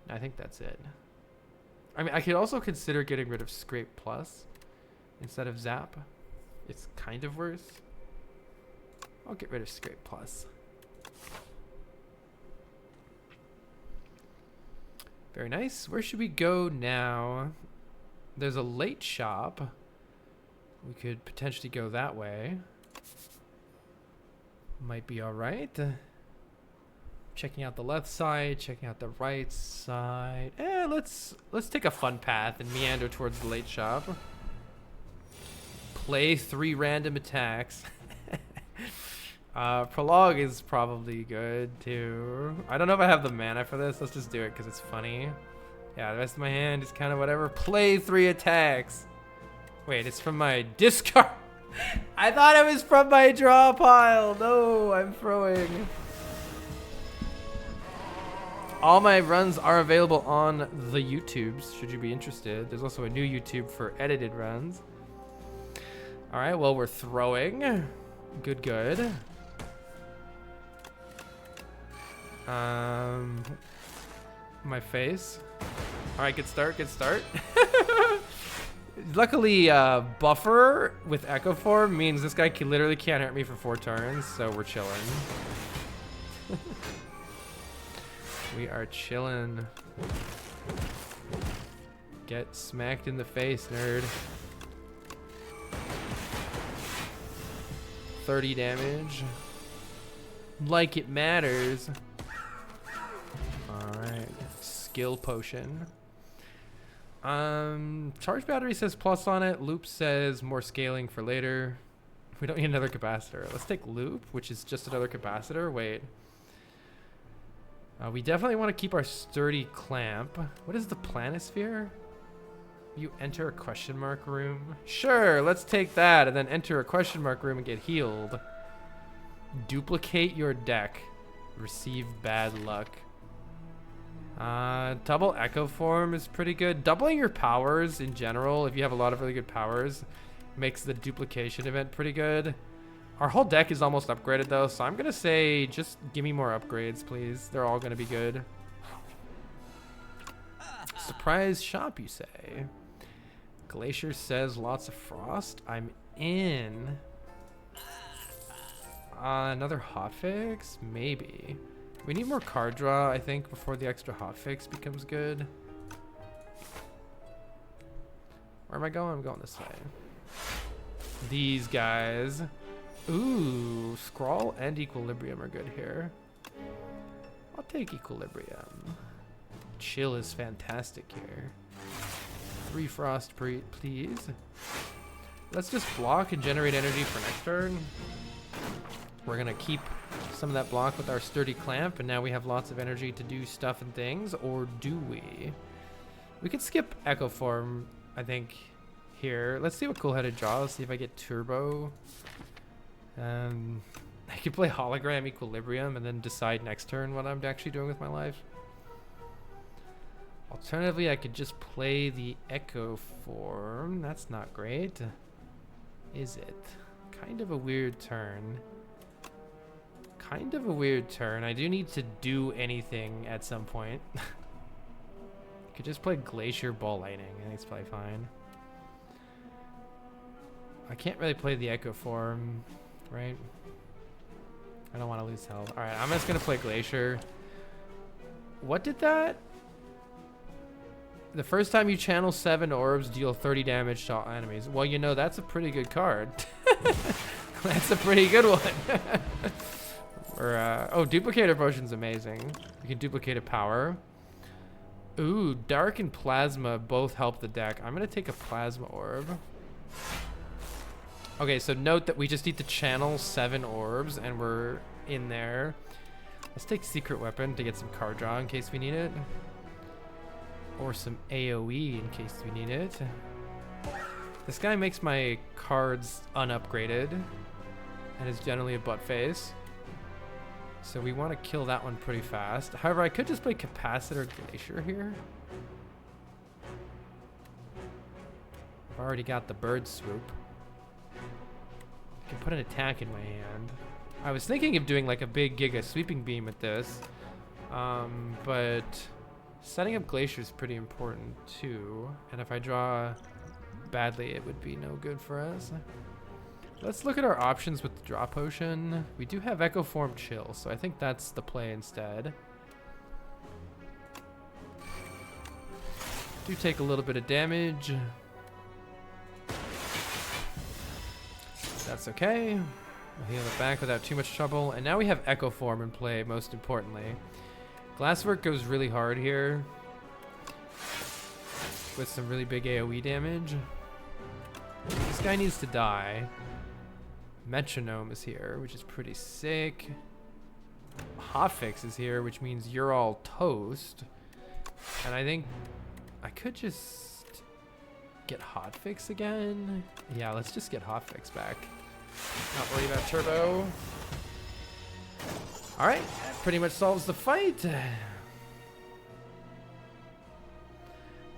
I think that's it. I mean, I could also consider getting rid of Scrape Plus instead of Zap. It's kind of worse. I'll get rid of Scrape Plus. Very nice. Where should we go now? There's a late shop. We could potentially go that way. Might be all right. Checking out the left side, checking out the right side. Let's take a fun path and meander towards the late shop. Play 3 random attacks. Prologue is probably good too. I don't know if I have the mana for this. Let's just do it because it's funny. Yeah, the rest of my hand is kind of whatever. Play 3 attacks. Wait, it's from my discard. I thought it was from my draw pile. No, I'm throwing. All my runs are available on the YouTubes, should you be interested. There's also a new YouTube for edited runs. All right, well, we're throwing. Good, good. My face. All right, good start, good start. Luckily, buffer with Echo Form means this guy literally can't hurt me for 4 turns, so we're chilling. We are chilling. Get smacked in the face, nerd. 30 damage. Like it matters. Alright. Skill potion. Charge battery says plus on it. Loop says more scaling for later. We don't need another capacitor. Let's take loop, which is just another capacitor. Wait. We definitely want to keep our sturdy clamp. What is the planisphere? You enter a question mark room. Sure, let's take that and then enter a question mark room and get healed. Duplicate your deck. Receive bad luck. Double Echo Form is pretty good. Doubling your powers in general, if you have a lot of really good powers, makes the duplication event pretty good. Our whole deck is almost upgraded though, so I'm gonna say just give me more upgrades, please. They're all gonna be good. Surprise shop, you say? Glacier says lots of frost. I'm in. Another hotfix? Maybe. We need more card draw, I think, before the extra hotfix becomes good. Where am I going? I'm going this way. These guys. Ooh, Scrawl and Equilibrium are good here. I'll take Equilibrium. Chill is fantastic here. 3 frost, please. Let's just block and generate energy for next turn. We're gonna keep some of that block with our sturdy clamp, and now we have lots of energy to do stuff and things, or do we? We could skip Echo Form, I think, here. Let's see what Cool-Headed draws, see if I get Turbo. I could play Hologram Equilibrium and then decide next turn what I'm actually doing with my life. Alternatively, I could just play the Echo Form. That's not great. Is it? Kind of a weird turn. Kind of a weird turn. I do need to do anything at some point. Could just play Glacier Ball Lightning. I think it's probably fine. I can't really play the Echo Form, right? I don't want to lose health. Alright, I'm just going to play Glacier. What did that? The first time you channel 7 orbs, deal 30 damage to all enemies. Well, you know, that's a pretty good card. That's a pretty good one. Or, oh, Duplicator Potion's amazing. You can duplicate a power. Ooh, Dark and Plasma both help the deck. I'm going to take a Plasma Orb. Okay, so note that we just need to channel 7 orbs, and we're in there. Let's take secret weapon to get some card draw in case we need it. Or some AoE in case we need it. This guy makes my cards unupgraded and is generally a butt face. So we want to kill that one pretty fast. However, I could just play Capacitor Glacier here. I've already got the bird swoop. I can put an attack in my hand. I was thinking of doing like a big Giga Sweeping Beam with this. But setting up Glacier is pretty important too. And if I draw badly, it would be no good for us. Let's look at our options with the Draw Potion. We do have Echo Form Chill, so I think that's the play instead. Do take a little bit of damage. That's okay. We'll heal it back without too much trouble. And now we have Echo Form in play, most importantly. Glasswork goes really hard here with some really big AoE damage. This guy needs to die. Metronome is here, which is pretty sick. Hotfix is here, which means you're all toast. And I think I could just get Hotfix again. Yeah, let's just get Hotfix back. Not worry about Turbo. All right, that pretty much solves the fight. You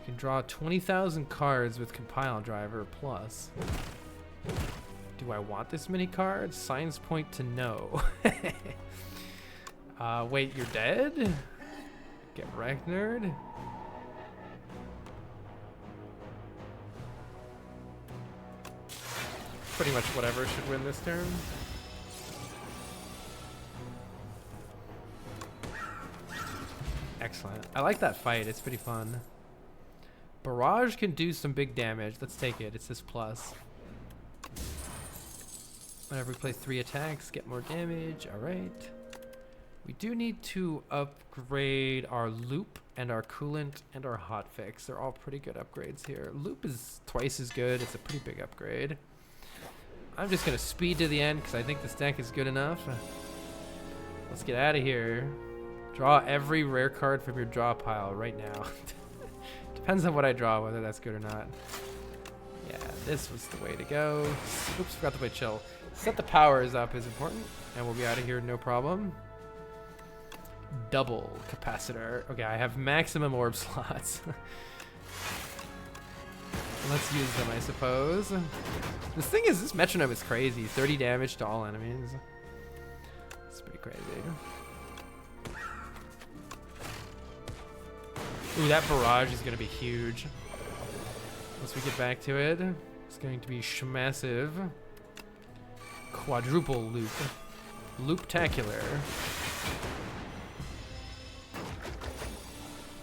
can draw 20,000 cards with Compile Driver plus. Do I want this many cards? Signs point to no. Wait, you're dead? Get wrecked, nerd. Pretty much whatever should win this turn. Excellent. I like that fight. It's pretty fun. Barrage can do some big damage. Let's take it. It's this plus. Whenever we play 3 attacks, get more damage. All right. We do need to upgrade our loop and our coolant and our hotfix. They're all pretty good upgrades here. Loop is twice as good. It's a pretty big upgrade. I'm just going to speed to the end because I think this deck is good enough. Let's get out of here. Draw every rare card from your draw pile right now. Depends on what I draw, whether that's good or not. Yeah, this was the way to go. Oops, forgot to play chill. Set the powers up is important, and we'll be out of here no problem. Double capacitor. Okay, I have maximum orb slots. Let's use them, I suppose. This thing is, this metronome is crazy. 30 damage to all enemies. It's pretty crazy. Ooh, that barrage is gonna be huge. Once we get back to it, it's going to be massive. Quadruple loop. Looptacular.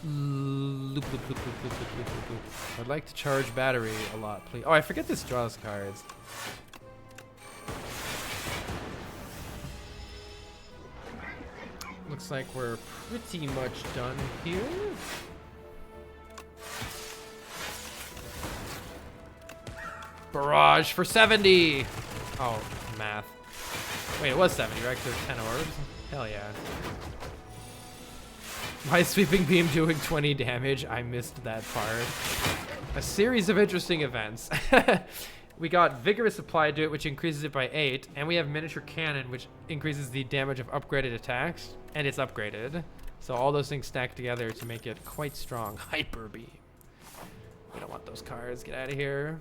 Loop, loop, loop, loop, loop, loop, loop, loop, loop. I'd like to charge battery a lot, please. Oh, I forget this draws cards. Looks like we're pretty much done here. Barrage for 70! Oh, math. Wait, it was 70, right? 'Cause there's 10 orbs? Hell yeah. Why is Sweeping Beam doing 20 damage? I missed that part. A series of interesting events. We got Vigorous applied to it, which increases it by 8, and we have Miniature Cannon, which increases the damage of upgraded attacks, and it's upgraded. So all those things stack together to make it quite strong. Hyper Beam. We don't want those cards. Get out of here.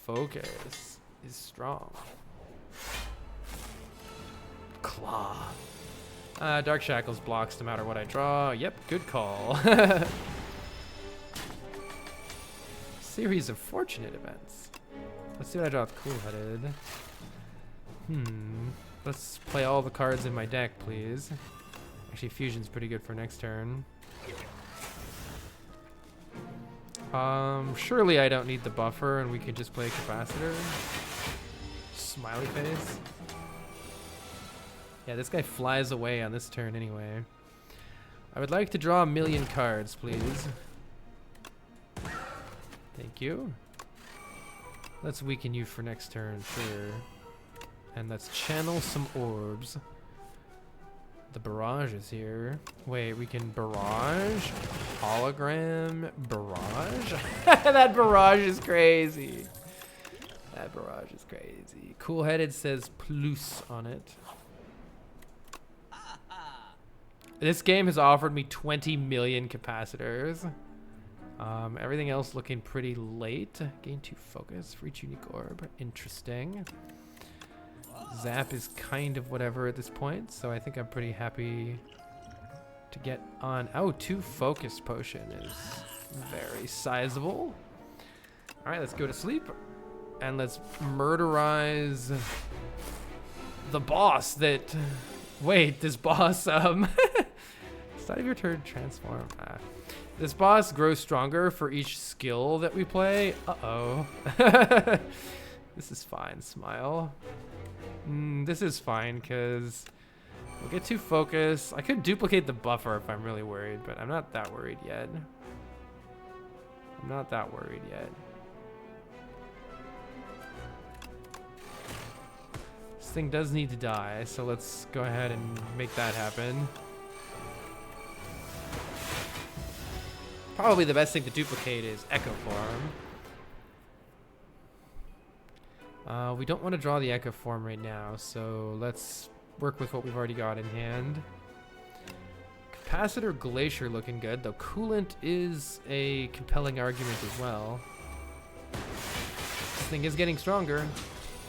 Focus is strong. Claw. Dark Shackles blocks no matter what I draw. Yep, good call. Series of fortunate events. Let's see what I draw with Cool-Headed. Let's play all the cards in my deck, please. Actually, Fusion's pretty good for next turn. Surely I don't need the buffer and we can just play Capacitor. Smiley face. Yeah, this guy flies away on this turn anyway. I would like to draw 1,000,000 cards, please. Thank you. Let's weaken you for next turn, sure. And let's channel some orbs. The barrage is here. Wait, we can barrage? Hologram barrage? That barrage is crazy. That barrage is crazy. Cool Headed says plus on it. This game has offered me 20 million capacitors. Everything else looking pretty late. Gain 2 focus for each unique orb. Interesting. Zap is kind of whatever at this point, so I think I'm pretty happy to get on. Oh, 2 focus potion is very sizable. All right, let's go to sleep and let's murderize the boss that, wait, this boss, start of your turn, transform. This boss grows stronger for each skill that we play. Uh-oh. This is fine, smile. This is fine, because we'll get 2 focus. I could duplicate the buffer if I'm really worried, but I'm not that worried yet. I'm not that worried yet. This thing does need to die, so let's go ahead and make that happen. Probably the best thing to duplicate is Echo Form. We don't want to draw the Echo Form right now, so let's work with what we've already got in hand. Capacitor Glacier looking good, though Coolant is a compelling argument as well. This thing is getting stronger.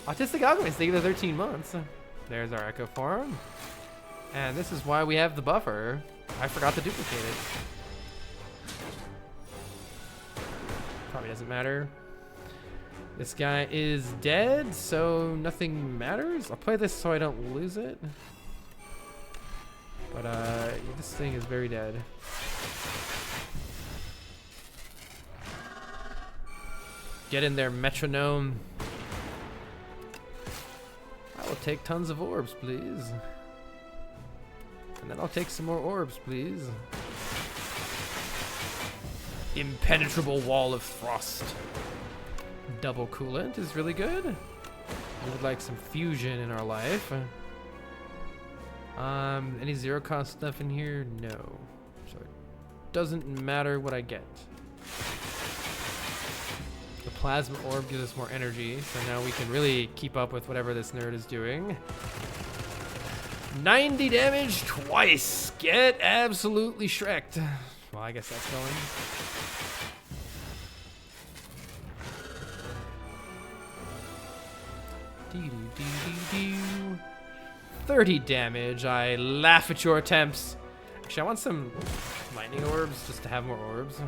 Autistic Alchemist, they give it 13 months. There's our Echo Form. And this is why we have the buffer. I forgot to duplicate it. Probably doesn't matter. This guy is dead, so nothing matters. I'll play this so I don't lose it. But this thing is very dead. Get in there, metronome. I will take tons of orbs, please. And then I'll take some more orbs, please. Impenetrable wall of frost. Double Coolant is really good. We would like some fusion in our life. Any zero cost stuff in here? No. So it doesn't matter what I get. The plasma orb gives us more energy, so now we can really keep up with whatever this nerd is doing. 90 damage twice. Get absolutely shreked. Well, I guess that's going. 30 damage. I laugh at your attempts. Actually, I want some lightning orbs just to have more orbs.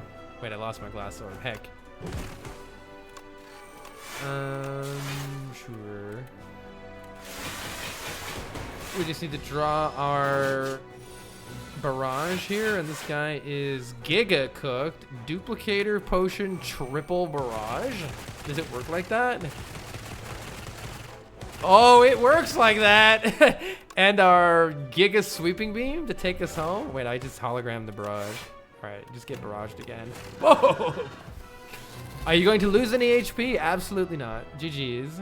Wait, I lost my glass orb. Heck. Sure. We just need to draw our barrage here, and this guy is Giga Cooked. Duplicator Potion Triple Barrage. Does it work like that? Oh, it works like that. And our Giga Sweeping Beam to take us home. Wait, I just hologrammed the barrage. All right, just get barraged again. Whoa! Are you going to lose any HP? Absolutely not. GG's.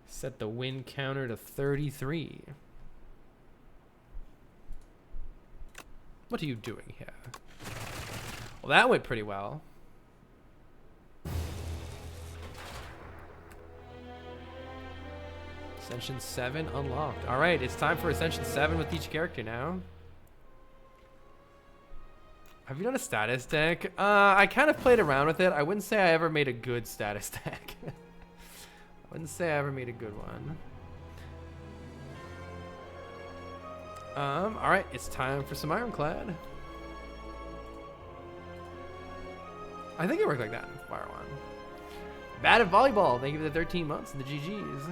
Set the win counter to 33. What are you doing here? Well, that went pretty well. Ascension 7 unlocked. All right, it's time for Ascension 7 with each character now. Have you done a status deck? I kind of played around with it. I wouldn't say I ever made a good status deck. I wouldn't say I ever made a good one. All right, it's time for some Ironclad. I think it worked like that in Fire One. Bad at volleyball. Thank you for the 13 months and the GGs.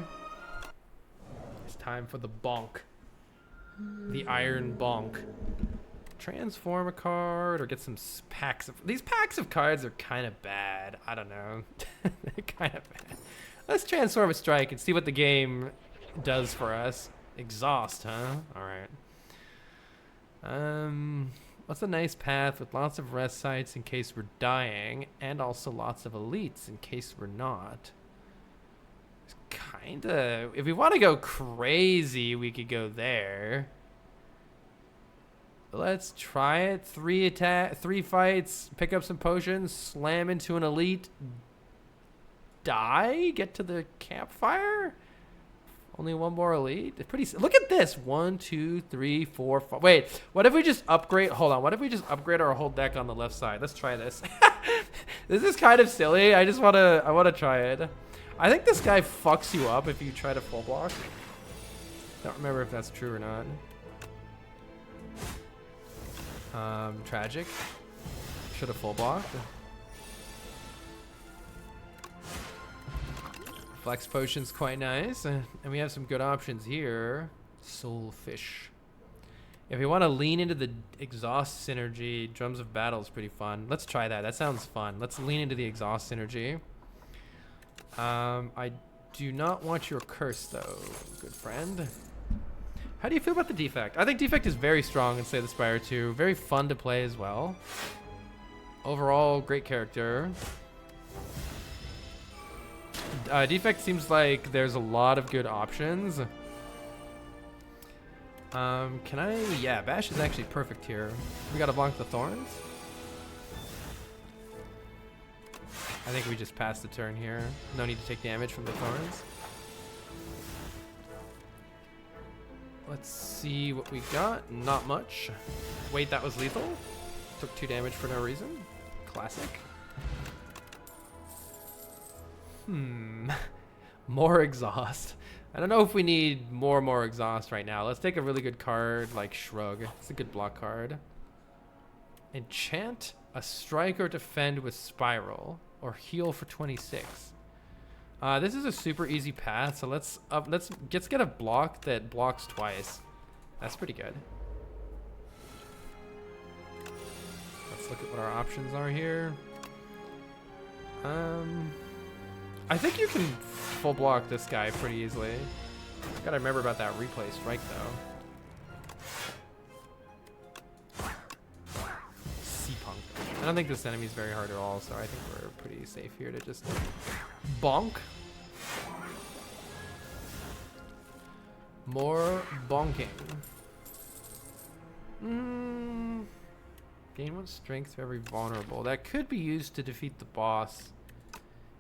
It's time for the bonk. The Iron Bonk. Transform a card or get some packs of... These packs of cards are kind of bad. I don't know. They're kind of bad. Let's transform a strike and see what the game does for us. Exhaust, huh? All right. What's a nice path with lots of rest sites in case we're dying, and also lots of elites in case we're not? It's kinda... If we want to go crazy, we could go there. Let's try it. 3 fights, pick up some potions, slam into an elite, die, get to the campfire. Only 1 more elite. It's pretty. Look at this. 1, 2, 3, 4, 5. Wait. What if we just upgrade? Hold on. What if we just upgrade our whole deck on the left side? Let's try this. This is kind of silly. I wanna try it. I think this guy fucks you up if you try to full block. Don't remember if that's true or not. Tragic. Should have full blocked. Flex potion's quite nice, and we have some good options here. Soulfish. If we want to lean into the exhaust synergy, Drums of Battle is pretty fun. Let's try that. That sounds fun. Let's lean into the exhaust synergy. I do not want your curse though, good friend. How do you feel about the defect? I think defect is very strong in Slay the Spire 2. Very fun to play as well. Overall, great character. Defect seems like there's a lot of good options. Can I? Yeah, Bash is actually perfect here. We gotta block the Thorns. I think we just pass the turn here. No need to take damage from the Thorns. Let's see what we got. Not much. Wait, that was lethal? Took 2 damage for no reason. Classic. More exhaust. I don't know if we need more exhaust right now. Let's take a really good card like Shrug. It's a good block card. Enchant a strike or defend with Spiral or heal for 26. This is a super easy path, so let's get a block that blocks twice. That's pretty good. Let's look at what our options are here. I think you can full block this guy pretty easily. Gotta remember about that replay strike though. Sea Punk. I don't think this enemy is very hard at all, so I think we're pretty safe here to just bonk. More bonking. Gain 1 strength for every vulnerable. That could be used to defeat the boss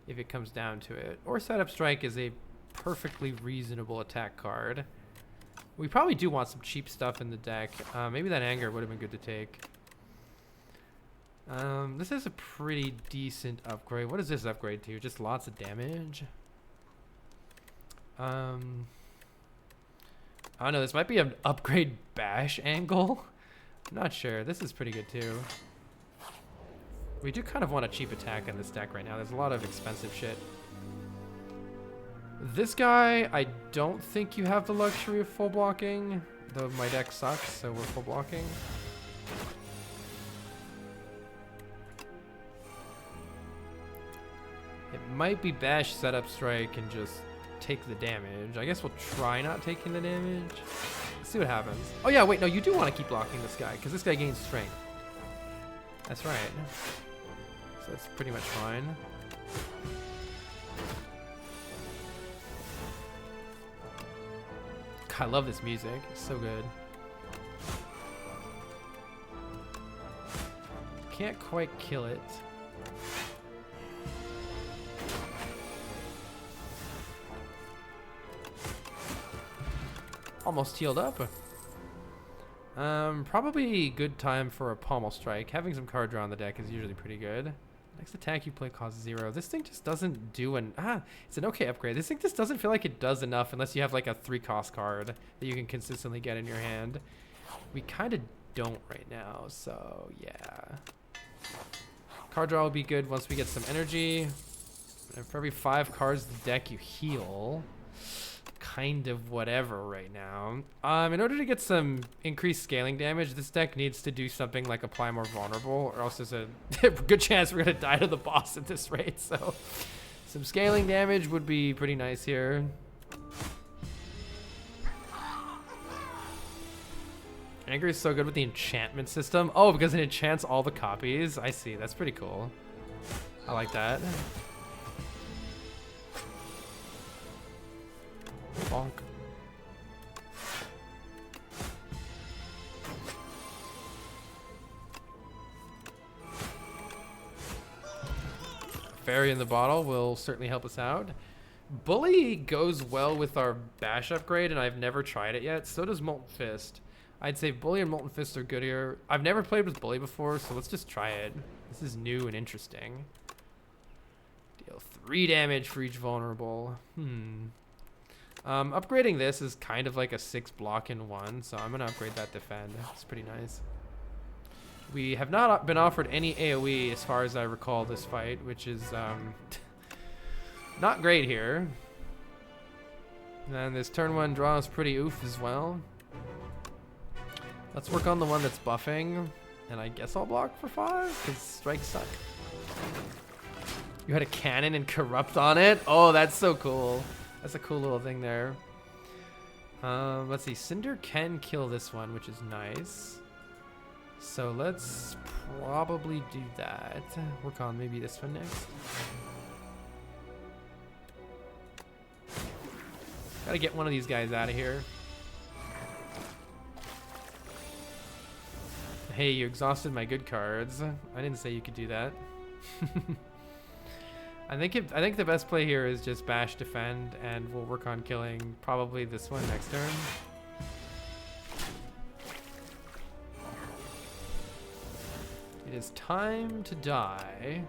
if it comes down to it. Or Setup Strike is a perfectly reasonable attack card. We probably do want some cheap stuff in the deck. Maybe that Anger would have been good to take. This is a pretty decent upgrade. What does this upgrade to? Just lots of damage? I don't know. This might be an upgrade Bash angle. I'm not sure. This is pretty good too. We do kind of want a cheap attack in this deck right now. There's a lot of expensive shit. This guy, I don't think you have the luxury of full blocking, though my deck sucks, so we're full blocking. It might be Bash Setup Strike and just take the damage. I guess we'll try not taking the damage. Let's see what happens. Oh yeah, wait, no, you do want to keep blocking this guy, because this guy gains strength. That's right. So that's pretty much fine. God, I love this music. It's so good. Can't quite kill it. Almost healed up. Probably good time for a Pommel Strike. Having some card draw on the deck is usually pretty good. Next attack you play costs 0. This thing just doesn't do it's an okay upgrade. This thing just doesn't feel like it does enough unless you have like a 3-cost card that you can consistently get in your hand. We kind of don't right now, so yeah. Card draw will be good once we get some energy. And for every 5 cards in the deck you heal. Kind of whatever right now. In order to get some increased scaling damage, this deck needs to do something like apply more vulnerable, or else there's a good chance we're gonna die to the boss at this rate. So some scaling damage would be pretty nice here. Anger is so good with the enchantment system. Oh, because it enchants all the copies. I see. That's pretty cool. I like that. Bonk. Fairy in the bottle will certainly help us out. Bully goes well with our bash upgrade, and I've never tried it yet. So does Molten Fist. I'd say Bully and Molten Fist are good here. I've never played with Bully before, so let's just try it. This is new and interesting. Deal 3 damage for each vulnerable. Upgrading this is kind of like a 6 block in 1, so I'm gonna upgrade that defend. It's pretty nice. We have not been offered any AoE as far as I recall this fight, which is not great here. And this turn 1 draw is pretty oof as well. Let's work on the one that's buffing, and I guess I'll block for 5 because strikes suck. You had a cannon and corrupt on it? Oh, that's so cool. That's a cool little thing there. Let's see. Cinder can kill this one, which is nice. So let's probably do that. Work on maybe this one next. Gotta get one of these guys out of here. Hey, you exhausted my good cards. I didn't say you could do that. I think the best play here is just bash defend, and we'll work on killing probably this one next turn. It is time to die.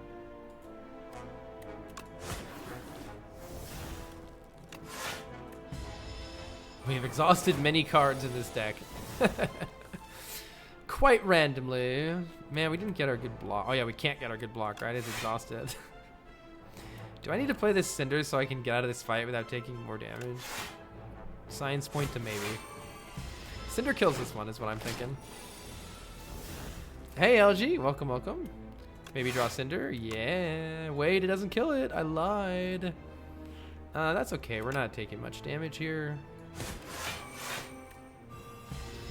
We have exhausted many cards in this deck. Quite randomly. Man, we didn't get our good block. Oh yeah, we can't get our good block, right? It's exhausted. Do I need to play this Cinder so I can get out of this fight without taking more damage? Science point to maybe. Cinder kills this one is what I'm thinking. Hey LG, welcome, welcome. Maybe draw Cinder. Yeah. Wait, it doesn't kill it. I lied. That's okay. We're not taking much damage here.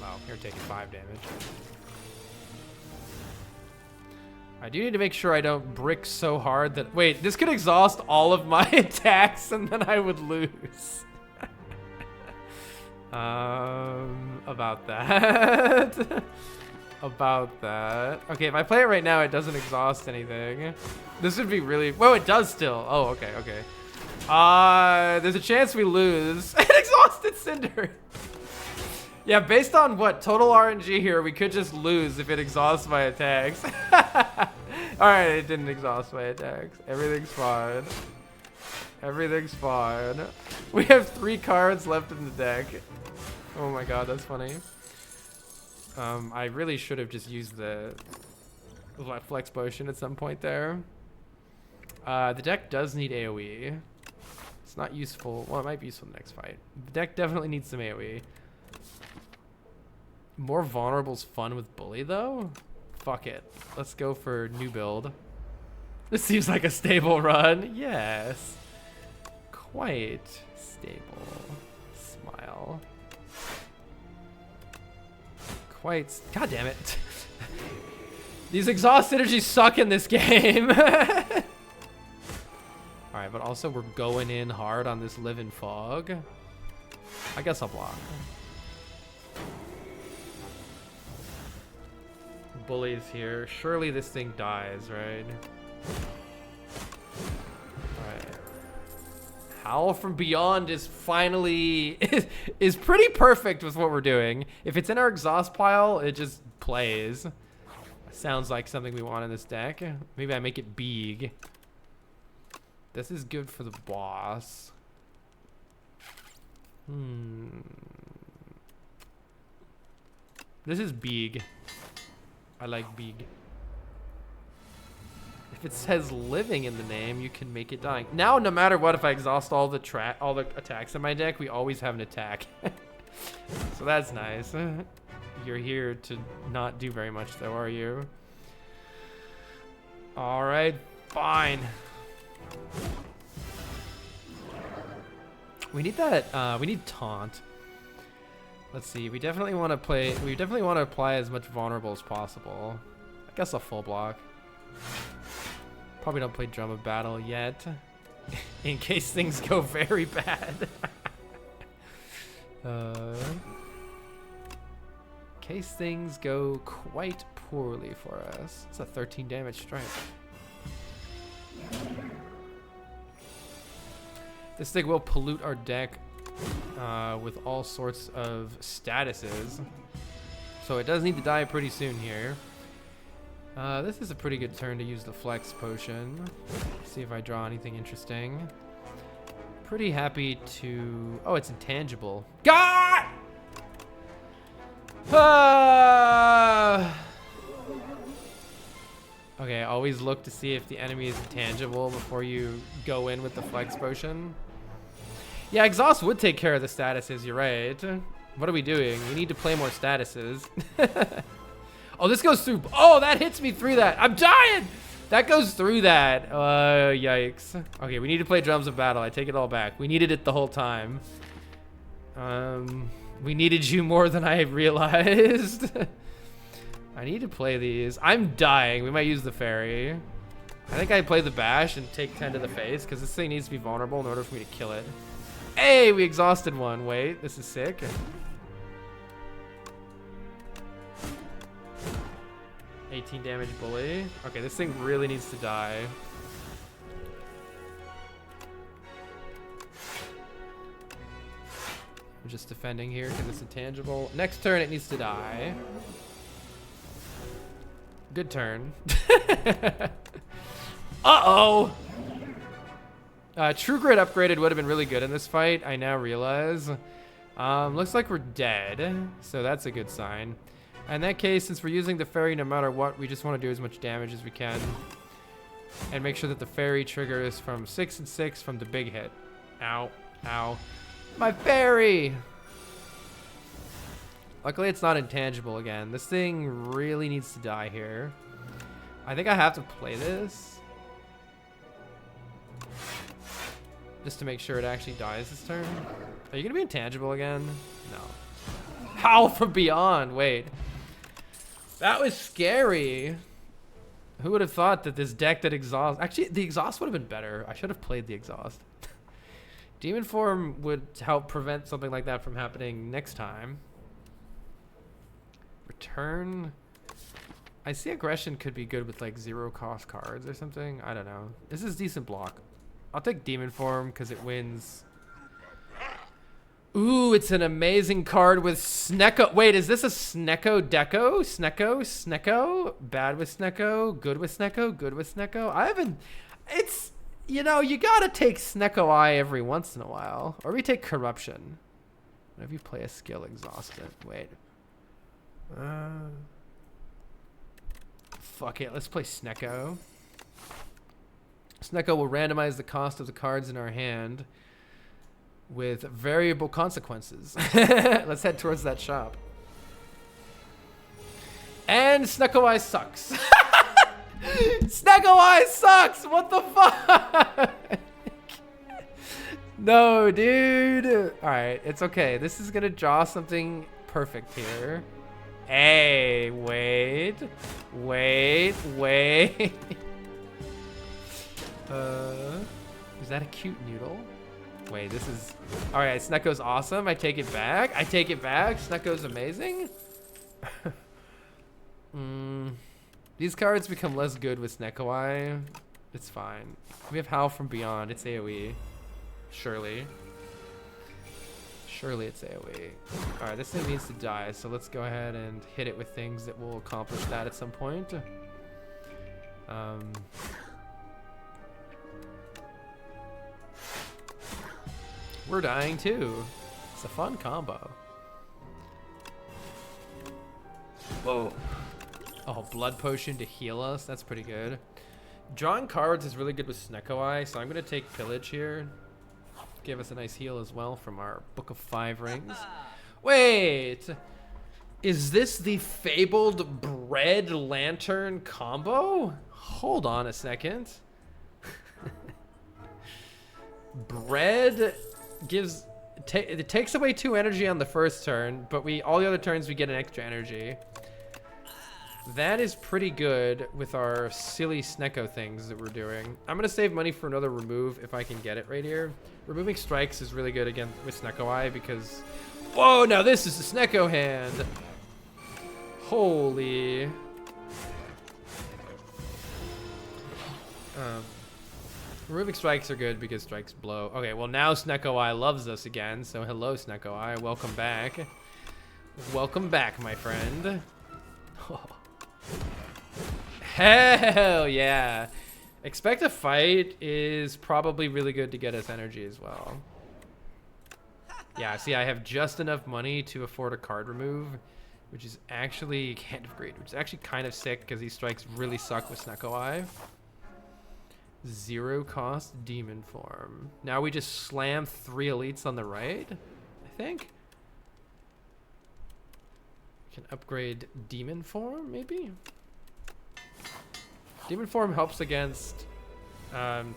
Wow, you're taking 5 damage. I do need to make sure I don't brick so hard that... Wait, this could exhaust all of my attacks and then I would lose. About that. About that. Okay, if I play it right now, it doesn't exhaust anything. This would be really... Whoa, it does still. Oh, okay, okay. There's a chance we lose. It exhausted Cinder. Yeah, based on what total RNG here, we could just lose if it exhausts my attacks. Alright, it didn't exhaust my attacks. Everything's fine. Everything's fine. We have 3 cards left in the deck. Oh my god, that's funny. I really should have just used the flex potion at some point there. The deck does need AoE. It's not useful. Well, it might be useful in the next fight. The deck definitely needs some AoE. More vulnerable's fun with Bully, though? Fuck it. Let's go for new build. This seems like a stable run. Yes. Quite stable. Smile. Quite... God damn it. These exhaust synergies suck in this game. Alright, but also we're going in hard on this Live in Fog. I guess I'll block. Bully's here. Surely this thing dies, right? Alright. Howl from Beyond is finally... is pretty perfect with what we're doing. If it's in our exhaust pile, it just plays. Sounds like something we want in this deck. Maybe I make it big. This is good for the boss. This is big. I like big. If it says living in the name, you can make it dying. Now, no matter what, if I exhaust all the attacks in my deck, we always have an attack. So that's nice. You're here to not do very much, though, are you? All right, fine. We need that. We need taunt. Let's see. We definitely want to play. We definitely want to apply as much vulnerable as possible. I guess a full block. Probably don't play drum of battle yet, in case things go very bad. In case things go quite poorly for us. It's a 13 damage strike. This thing will pollute our deck with all sorts of statuses. So it does need to die pretty soon here. This is a pretty good turn to use the flex potion. See if I draw anything interesting. Pretty happy to... Oh, it's intangible. God! Okay, always look to see if the enemy is intangible before you go in with the flex potion. Yeah, exhaust would take care of the statuses, you're right. What are we doing? We need to play more statuses. Oh, this goes through. Oh, that hits me through that. I'm dying. That goes through that. Yikes. Okay, we need to play drums of battle. I take it all back. We needed it the whole time. We needed you more than I realized. I need to play these. I'm dying. We might use the fairy. I think I play the bash and take 10 to the face because this thing needs to be vulnerable in order for me to kill it. Hey, we exhausted one. Wait, this is sick. 18 damage bully. Okay, this thing really needs to die. I'm just defending here because it's intangible. Next turn, it needs to die. Good turn. Uh-oh! True Grit upgraded would have been really good in this fight, I now realize. Looks like we're dead, so that's a good sign. In that case, since we're using the fairy no matter what, we just want to do as much damage as we can. And make sure that the fairy triggers from 6 and 6 from the big hit. Ow. Ow. My fairy! Luckily, it's not intangible again. This thing really needs to die here. I think I have to play this. Just to make sure it actually dies this turn. Are you going to be intangible again? No. Howl from Beyond. Wait. That was scary. Who would have thought that this deck that exhaust... Actually, the exhaust would have been better. I should have played the exhaust. Demon Form would help prevent something like that from happening next time. Return. I see aggression could be good with like 0 cost cards or something. I don't know. This is decent block. I'll take Demon Form because it wins. Ooh, it's an amazing card with Snecko. Wait, is this a Snecko Deco? Snecko? Bad with Snecko? Good with Snecko? Good with Snecko? I haven't... It's... You know, you gotta take Snecko Eye every once in a while. Or we take Corruption. Whenever you play a skill exhausted. Wait. Fuck it, let's play Snecko. Snecko will randomize the cost of the cards in our hand with variable consequences. Let's head towards that shop. And Snecko Eye sucks. Snecko Eye sucks! What the fuck? No, dude. Alright, it's okay. This is gonna draw something perfect here. Hey, wait. Is that a cute noodle? Wait, this is... Alright, Snecko's awesome. I take it back. Snecko's amazing. These cards become less good with Snecko Eye. It's fine. We have Howl from Beyond. It's AoE. Surely it's AoE. Alright, this thing needs to die, so let's go ahead and hit it with things that will accomplish that at some point. We're dying too. It's a fun combo. Whoa. Oh, blood potion to heal us. That's pretty good. Drawing cards is really good with Snecko Eye, so I'm going to take Pillage here. Give us a nice heal as well from our Book of 5 Rings. Wait! Is this the fabled Bread Lantern combo? Hold on a second. Bread it takes away 2 energy on the first turn, but all the other turns we get an extra energy. That is pretty good with our silly Snecko things that we're doing. I'm gonna save money for another remove if I can get it right here. Removing strikes is really good again with Snecko Eye because... Whoa, now this is a Snecko hand. Holy. Removing strikes are good because strikes blow. Okay, well now Snecko Eye loves us again, so hello Snecko Eye, welcome back. Welcome back, my friend. Hell yeah. Expect a fight is probably really good to get us energy as well. Yeah, see, I have just enough money to afford a card remove, which is actually Hand of Greed, which is actually kind of sick because these strikes really suck with Snecko Eye. 0 cost demon form. Now we just slam 3 elites on the right, I think. Can upgrade demon form, maybe? Demon form helps against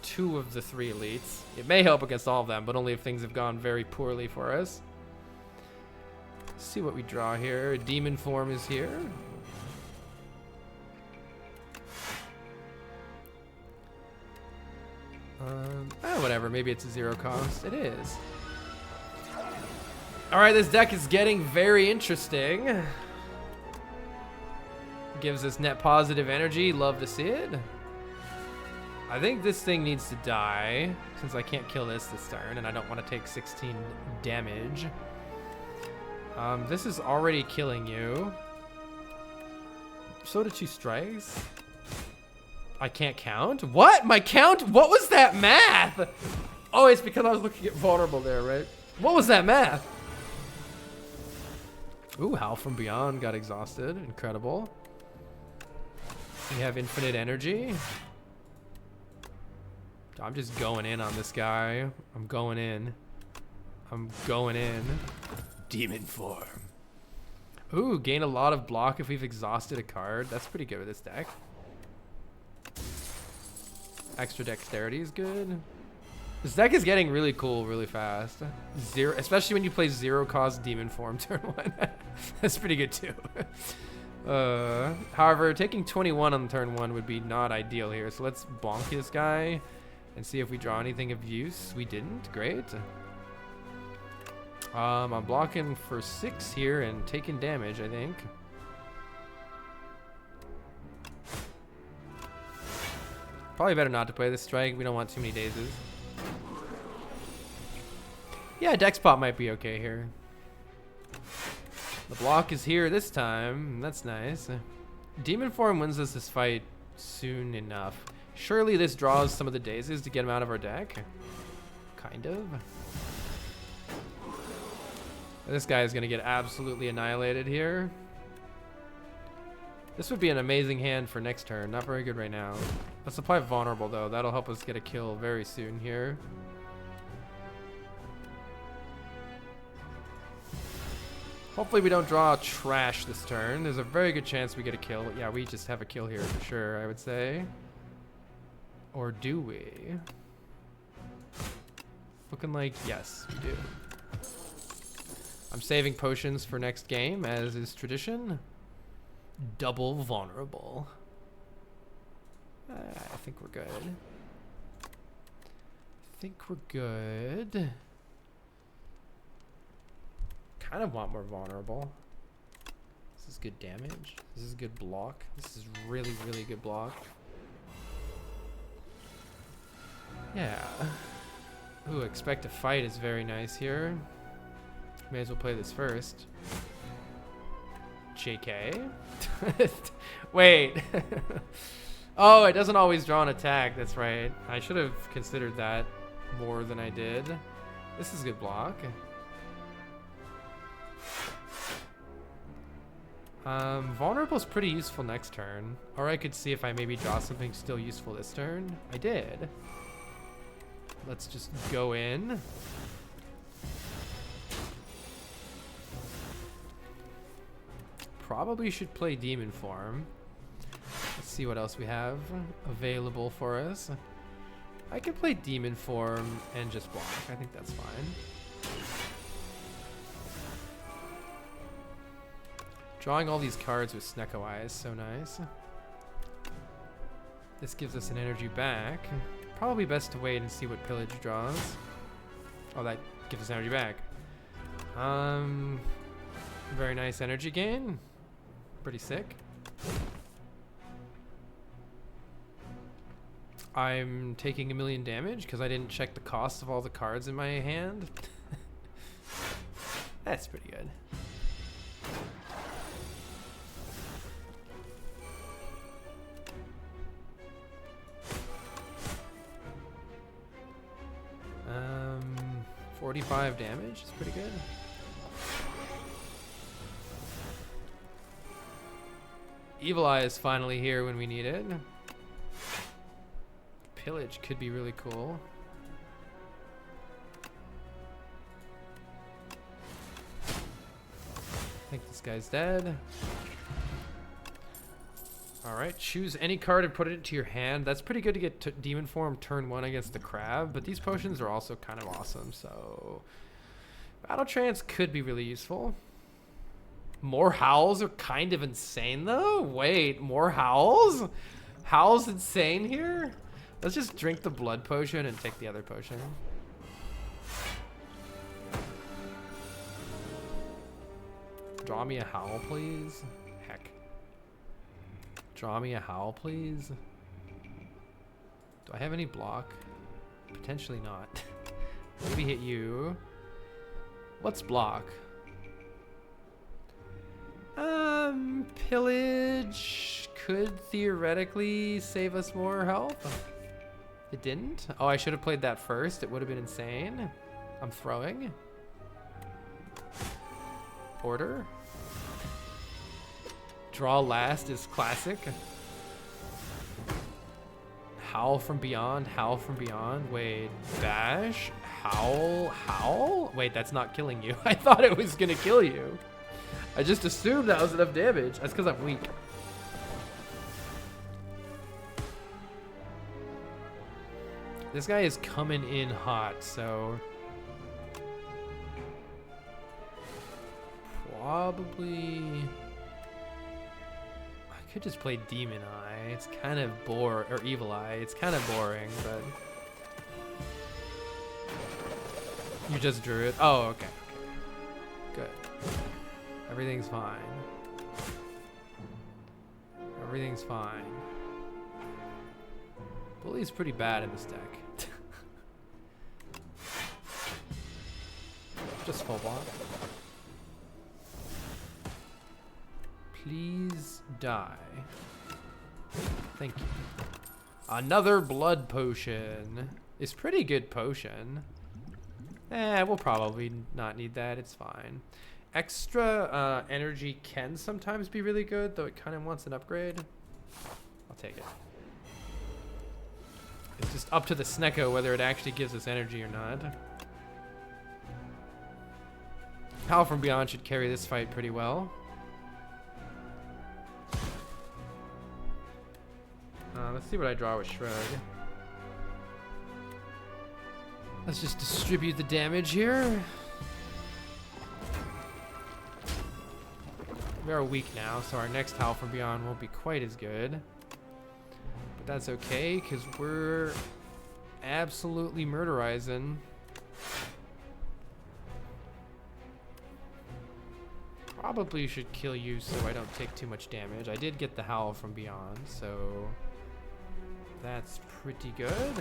2 of the 3 elites. It may help against all of them, but only if things have gone very poorly for us. Let's see what we draw here. Demon form is here. Whatever, maybe it's a 0 cost. It is. Alright, this deck is getting very interesting. Gives us net positive energy. Love to see it. I think this thing needs to die since I can't kill this turn and I don't want to take 16 damage. This is already killing you. So did 2 strikes. I can't count? What? My count? What was that math? Oh, it's because I was looking at vulnerable there, right? What was that math? Ooh, Howl from Beyond got exhausted. Incredible. We have infinite energy. I'm just going in on this guy. I'm going in. I'm going in. Demon form. Ooh, gain a lot of block if we've exhausted a card. That's pretty good with this deck. Extra dexterity is good. This deck is getting really cool really fast. Especially when you play 0 cost demon form turn 1. That's pretty good too. However, taking 21 on turn 1 would be not ideal here. So let's bonk this guy and see if we draw anything of use. We didn't. Great. I'm blocking for 6 here and taking damage, I think. Probably better not to play this strike. We don't want too many dazes. Yeah, Dex Pop might be okay here. The block is here this time. That's nice. Demon form wins us this fight soon enough. Surely this draws some of the dazes to get him out of our deck. Kind of. This guy is going to get absolutely annihilated here. This would be an amazing hand for next turn. Not very good right now. Let's apply vulnerable though. That'll help us get a kill very soon here. Hopefully we don't draw trash this turn. There's a very good chance we get a kill. Yeah, we just have a kill here for sure, I would say. Or do we? Looking like yes, we do. I'm saving potions for next game, as is tradition. Double vulnerable. I think we're good. I think we're good. Kind of want more vulnerable. This is good damage. This is good block. This is really, really good block. Yeah. Ooh, expect a fight is very nice here. May as well play this first. JK? Wait. Oh, it doesn't always draw an attack. That's right. I should have considered that more than I did. This is a good block. Vulnerable is pretty useful next turn. Or I could see if I maybe draw something still useful this turn. I did. Let's just go in. Probably should play demon form. Let's see what else we have available for us. I could play demon form and just block. I think that's fine. Drawing all these cards with Snecko Eye is so nice. This gives us an energy back. Probably best to wait and see what Pillage draws. Oh, that gives us energy back. Very nice energy gain. Pretty sick. I'm taking 1,000,000 damage because I didn't check the cost of all the cards in my hand. That's pretty good. Um, 45 damage is pretty good. Evil Eye is finally here when we need it. Pillage could be really cool. I think this guy's dead. Alright, choose any card and put it into your hand. That's pretty good to get Demon Form turn 1 against the crab, but these potions are also kind of awesome, so... Battle Trance could be really useful. More Howls are kind of insane, though? Wait, more Howls? Howls insane here? Let's just drink the blood potion and take the other potion. Draw me a Howl, please. Heck. Draw me a Howl, please. Do I have any block? Potentially not. Maybe hit you. What's block? Pillage could theoretically save us more health. It didn't? Oh, I should have played that first. It would have been insane. I'm throwing. Order. Draw last is classic. Howl from beyond, howl from beyond. Wait, bash, howl, howl? Wait, that's not killing you. I thought it was gonna kill you. I just assumed that was enough damage. That's because I'm weak. This guy is coming in hot, so... Probably... I could just play Demon Eye. It's kind of or Evil Eye. It's kind of boring, but... You just drew it? Oh, okay. Good. Everything's fine. Everything's fine. Bully's pretty bad in this deck. Just full block. Please die. Thank you. Another blood potion. It's pretty good potion. We'll probably not need that. It's fine. Extra energy can sometimes be really good, though it kind of wants an upgrade. I'll take it. It's just up to the Snecko whether it actually gives us energy or not. Howl from Beyond should carry this fight pretty well. Let's see what I draw with Shrug. Let's just distribute the damage here. We are weak now, so our next Howl from Beyond won't be quite as good. But that's okay, because we're absolutely murderizing. Probably should kill you so I don't take too much damage. I did get the Howl from Beyond, so that's pretty good.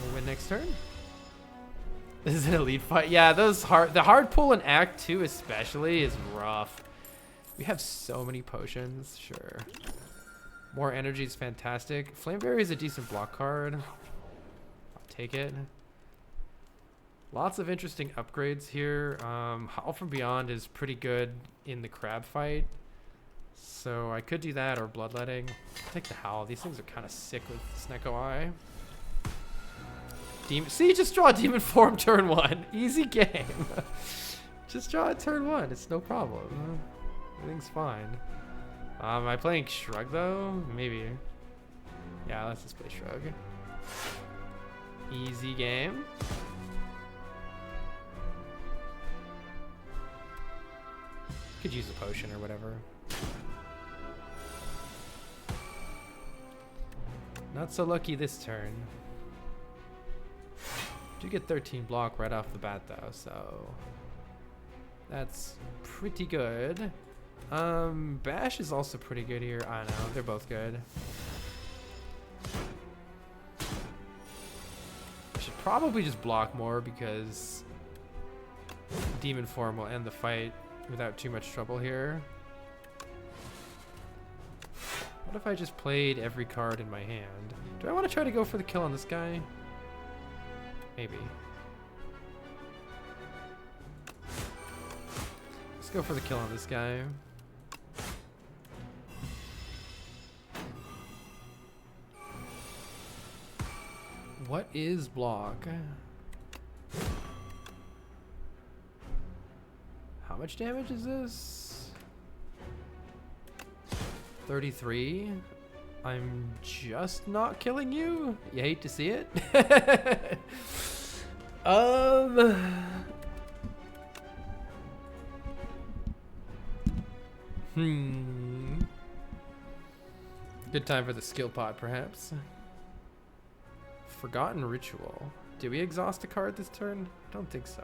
We'll win next turn. This is an elite fight. Yeah, the hard pull in Act 2 especially is rough. We have so many potions, sure. More energy is fantastic. Flameberry is a decent block card. I'll take it. Lots of interesting upgrades here. Howl from Beyond is pretty good in the crab fight. So I could do that or Bloodletting. I'll take the Howl. These things are kind of sick with Snecko Eye. See, just draw a Demon Form turn 1. Easy game. Just draw it turn 1. It's no problem. Everything's fine. Am I playing Shrug though? Maybe. Yeah, let's just play Shrug. Easy game. Could use a potion or whatever. Not so lucky this turn. Do get 13 block right off the bat though, so that's pretty good. Bash is also pretty good here. I don't know, they're both good. I should probably just block more because Demon Form will end the fight without too much trouble here. What if I just played every card in my hand? Do I want to try to go for the kill on this guy? Maybe. Let's go for the kill on this guy. What is block? How much damage is this? 33. I'm just not killing you. You hate to see it. Good time for the skill pot, perhaps. Forgotten Ritual. Did we exhaust a card this turn? Don't think so.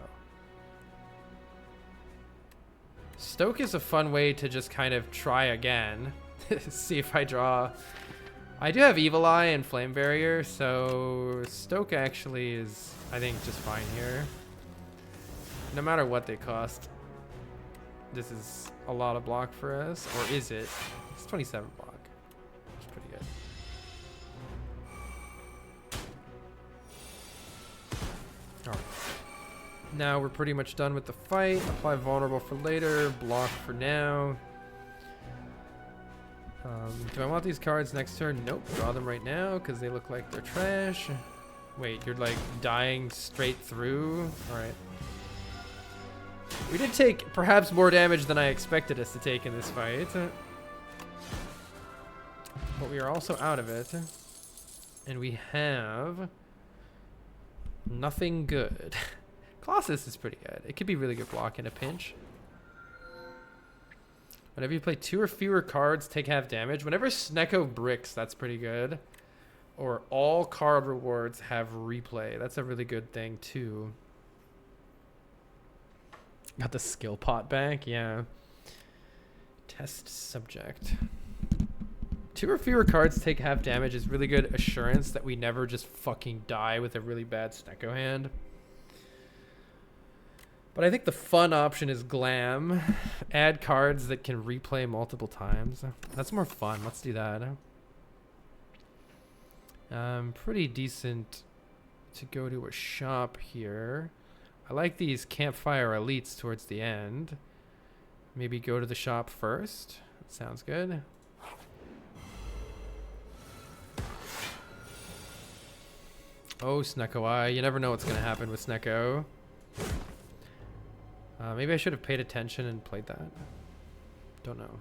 Stoke is a fun way to just kind of try again. See if I draw. I do have Evil Eye and Flame Barrier, so Stoke actually is, I think, just fine here. No matter what they cost. This is a lot of block for us. Or is it? It's 27 block. It's pretty good. Alright. Now we're pretty much done with the fight. Apply Vulnerable for later. Block for now. Do I want these cards next turn? Nope. Draw them right now because they look like they're trash. Wait, you're like dying straight through? Alright. We did take perhaps more damage than I expected us to take in this fight. But we are also out of it. And we have nothing good. Colossus is pretty good. It could be really good block in a pinch. Whenever you play 2 or fewer cards, take half damage. Whenever Snecko bricks, that's pretty good. Or all card rewards have replay. That's a really good thing too. Got the skill pot back, yeah. Test subject. 2 or fewer cards take half damage is really good assurance that we never just fucking die with a really bad Snecko hand. But I think the fun option is Glam. Add cards that can replay multiple times. That's more fun. Let's do that. Pretty decent to go to a shop here. I like these Campfire Elites towards the end. Maybe go to the shop first. That sounds good. Oh, Snecko Eye. You never know what's going to happen with Snecko. Maybe I should have paid attention and played that. Don't know.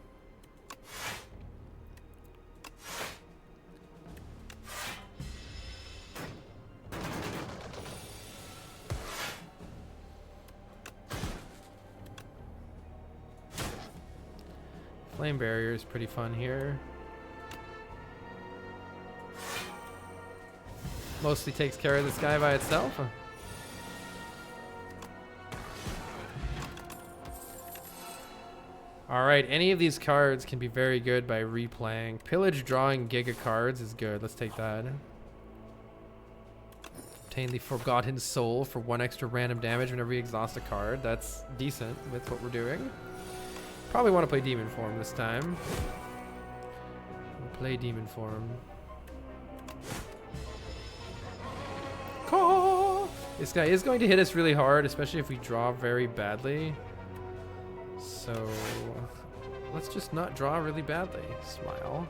Flame Barrier is pretty fun here. Mostly takes care of this guy by itself. Alright, any of these cards can be very good by replaying. Pillage drawing Giga cards is good. Let's take that. Obtain the Forgotten Soul for 1 extra random damage whenever we exhaust a card. That's decent with what we're doing. Probably want to play Demon Form this time. We'll play Demon Form. Call! This guy is going to hit us really hard, especially if we draw very badly. So let's just not draw really badly. Smile.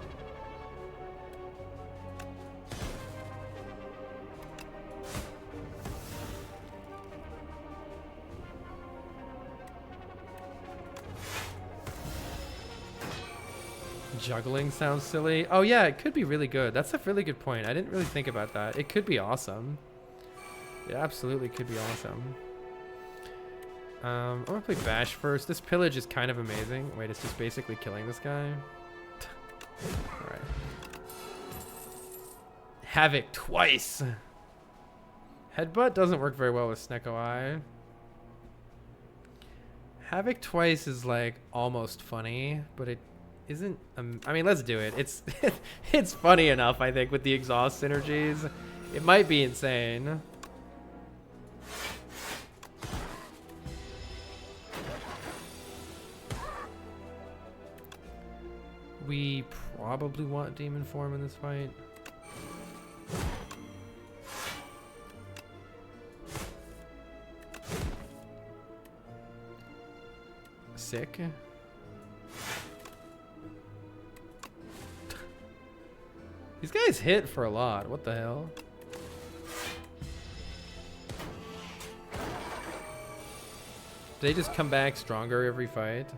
Juggling sounds silly. Oh yeah, it could be really good. That's a really good point. I didn't really think about that. It could be awesome. It absolutely could be awesome. I'm gonna play Bash first. This pillage is kind of amazing. Wait, it's just basically killing this guy. Alright. Havoc twice. Headbutt doesn't work very well with Snecko Eye. Havoc twice is like almost funny, but it isn't. I mean, let's do it. It's it's funny enough, I think, with the exhaust synergies. It might be insane. We probably want Demon Form in this fight. Sick. These guys hit for a lot. What the hell? They just come back stronger every fight.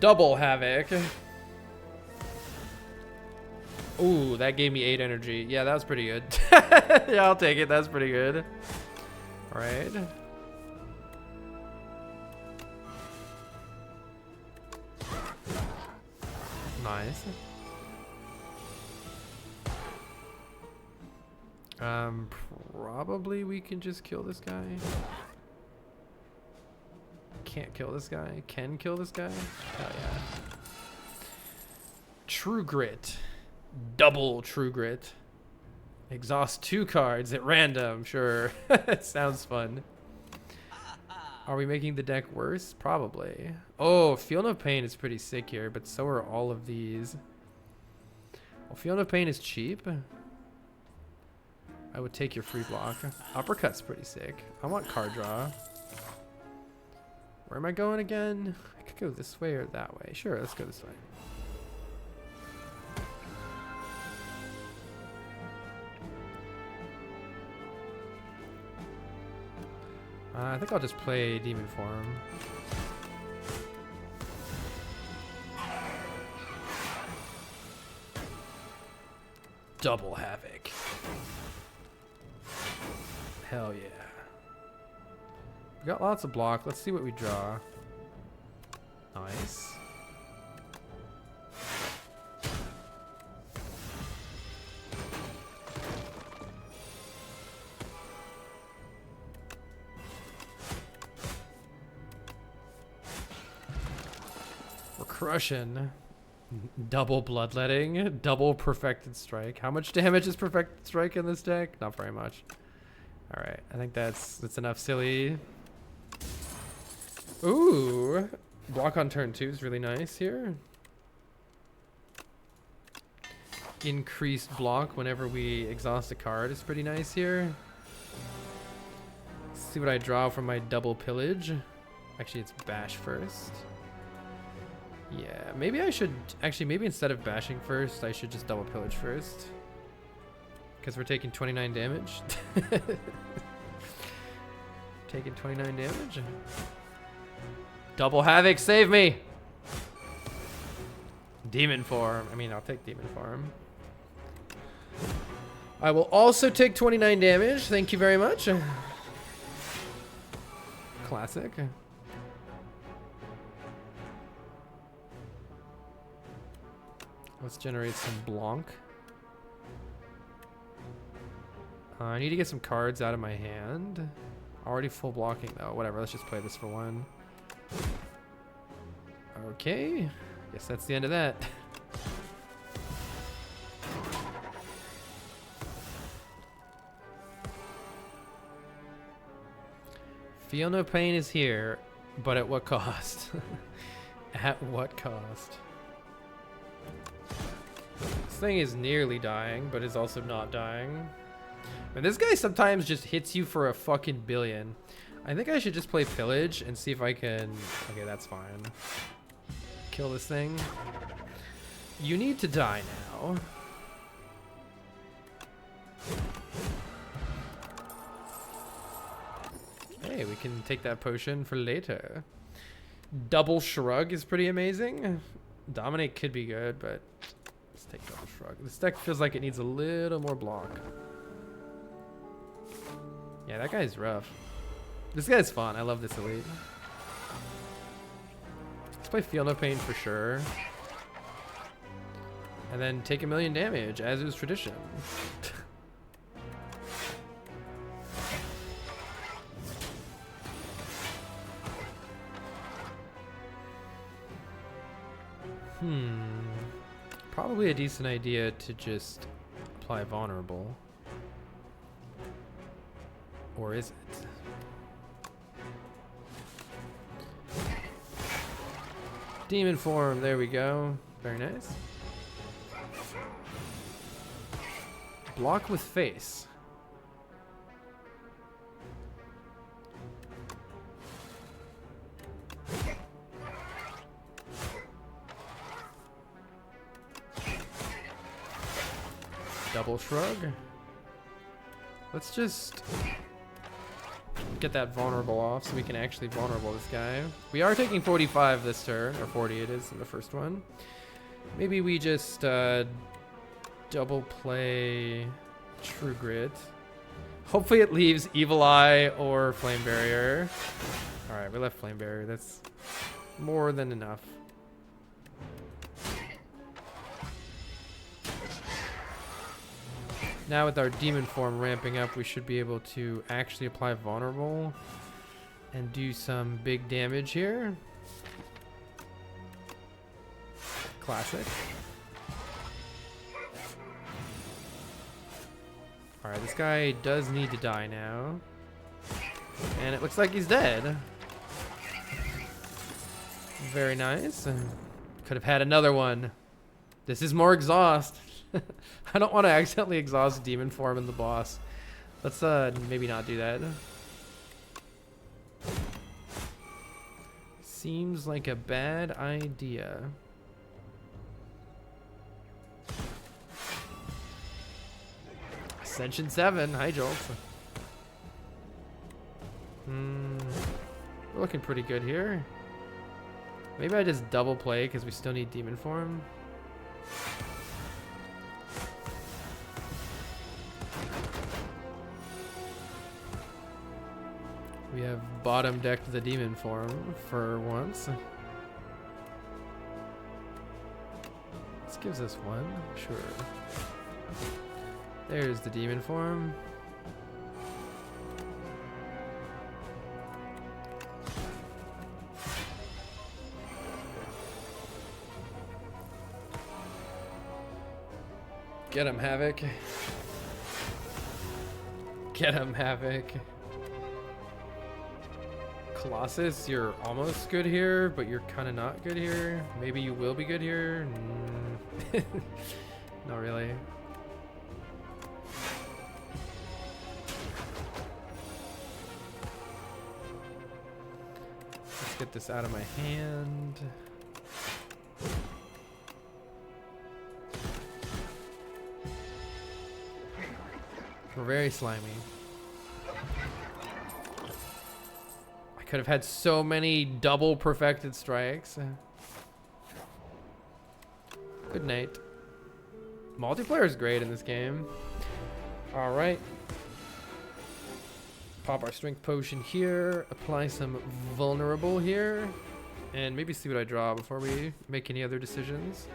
Double Havoc. Ooh, that gave me 8 energy. Yeah, that was pretty good. Yeah, I'll take it. That's pretty good. All right. Nice. Probably we can just kill this guy. Can't kill this guy. Can kill this guy. Hell yeah. True Grit. Double True Grit. Exhaust 2 cards at random. Sure. Sounds fun. Are we making the deck worse? Probably. Oh, Feel No Pain is pretty sick here, but so are all of these. Well, Feel No Pain is cheap. I would take your free block. Uppercut's pretty sick. I want card draw. Where am I going again? I could go this way or that way. Sure, let's go this way. I think I'll just play Demon Form. Double Havoc. Hell yeah. We got lots of block. Let's see what we draw. Nice. We're crushing. Double Bloodletting. Double Perfected Strike. How much damage is Perfected Strike in this deck? Not very much. Alright, I think that's enough silly. Ooh, block on turn 2 is really nice here. Increased block whenever we exhaust a card is pretty nice here. Let's see what I draw from my double pillage. Actually, it's bash first. Yeah, maybe I should, actually maybe instead of bashing first, I should just double pillage first. Because we're taking 29 damage. Taking 29 damage. Double Havoc, save me! Demon Form. I mean, I'll take Demon Form. I will also take 29 damage. Thank you very much. Classic. Let's generate some Blanc. I need to get some cards out of my hand. Already full blocking though. Whatever, let's just play this for one. Okay. Guess that's the end of that. Feel No Pain is here, but at what cost? At what cost? This thing is nearly dying, but is also not dying. And this guy sometimes just hits you for a fucking billion. I think I should just play Pillage and see if I can... Okay, that's fine. Kill this thing. You need to die now. Hey, we can take that potion for later. Double Shrug is pretty amazing. Dominate could be good, but let's take Double Shrug. This deck feels like it needs a little more block. Yeah, that guy's rough. This guy's fun. I love this elite. Let's play Feel No Pain for sure. And then take 1,000,000 damage, as is tradition. Probably a decent idea to just apply vulnerable. Or is it? Demon form, there we go. Very nice. Block with face. Double shrug. Let's just get that vulnerable off so we can actually vulnerable this guy. We are taking 45 this turn, or 40 it is in the first one. Maybe we just double play True Grit. Hopefully it leaves Evil Eye or Flame Barrier. Alright, we left Flame Barrier. That's more than enough. Now with our demon form ramping up, we should be able to actually apply vulnerable and do some big damage here. Classic. Alright, this guy does need to die now. And it looks like he's dead. Very nice. Could have had another one. This is more exhaust. I don't want to accidentally exhaust demon form in the boss. Let's maybe not do that. Seems like a bad idea. Ascension 7, hi Jolt. We're looking pretty good here. Maybe I just double play because we still need demon form. We have bottom decked the demon form for once. This gives us one, sure. There's the demon form. Get him, Havoc. Get him, Havoc. Colossus, you're almost good here, but you're kind of not good here. Maybe you will be good here. Not really. Let's get this out of my hand. We're very slimy. Could have had so many double perfected strikes. Good night. Multiplayer is great in this game. All right. Pop our strength potion here. Apply some vulnerable here. And maybe see what I draw before we make any other decisions.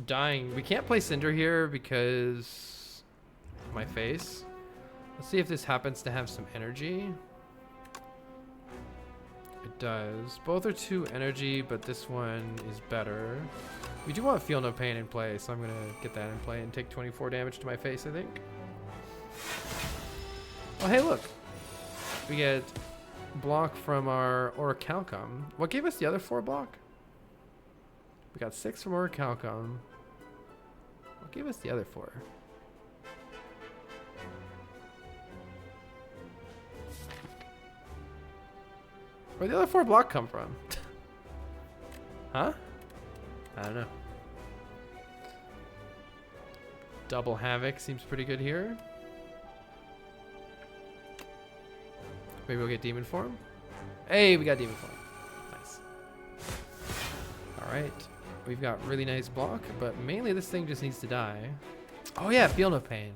Dying. We can't play Cinder here because of my face. Let's see if this happens to have some energy. It does. Both are 2 energy, but this one is better. We do want Feel No Pain in play, so I'm going to get that in play and take 24 damage to my face, I think. Oh, hey, look. We get block from our Orichalcum. What gave us the other 4 block? We got 6 from Orichalcum. What gave us the other 4? Where'd the other 4 block come from? Huh? I don't know. Double Havoc seems pretty good here. Maybe we'll get Demon Form. Hey, we got Demon Form. Nice. Alright. We've got really nice block, but mainly this thing just needs to die. Oh yeah, Feel No Pain.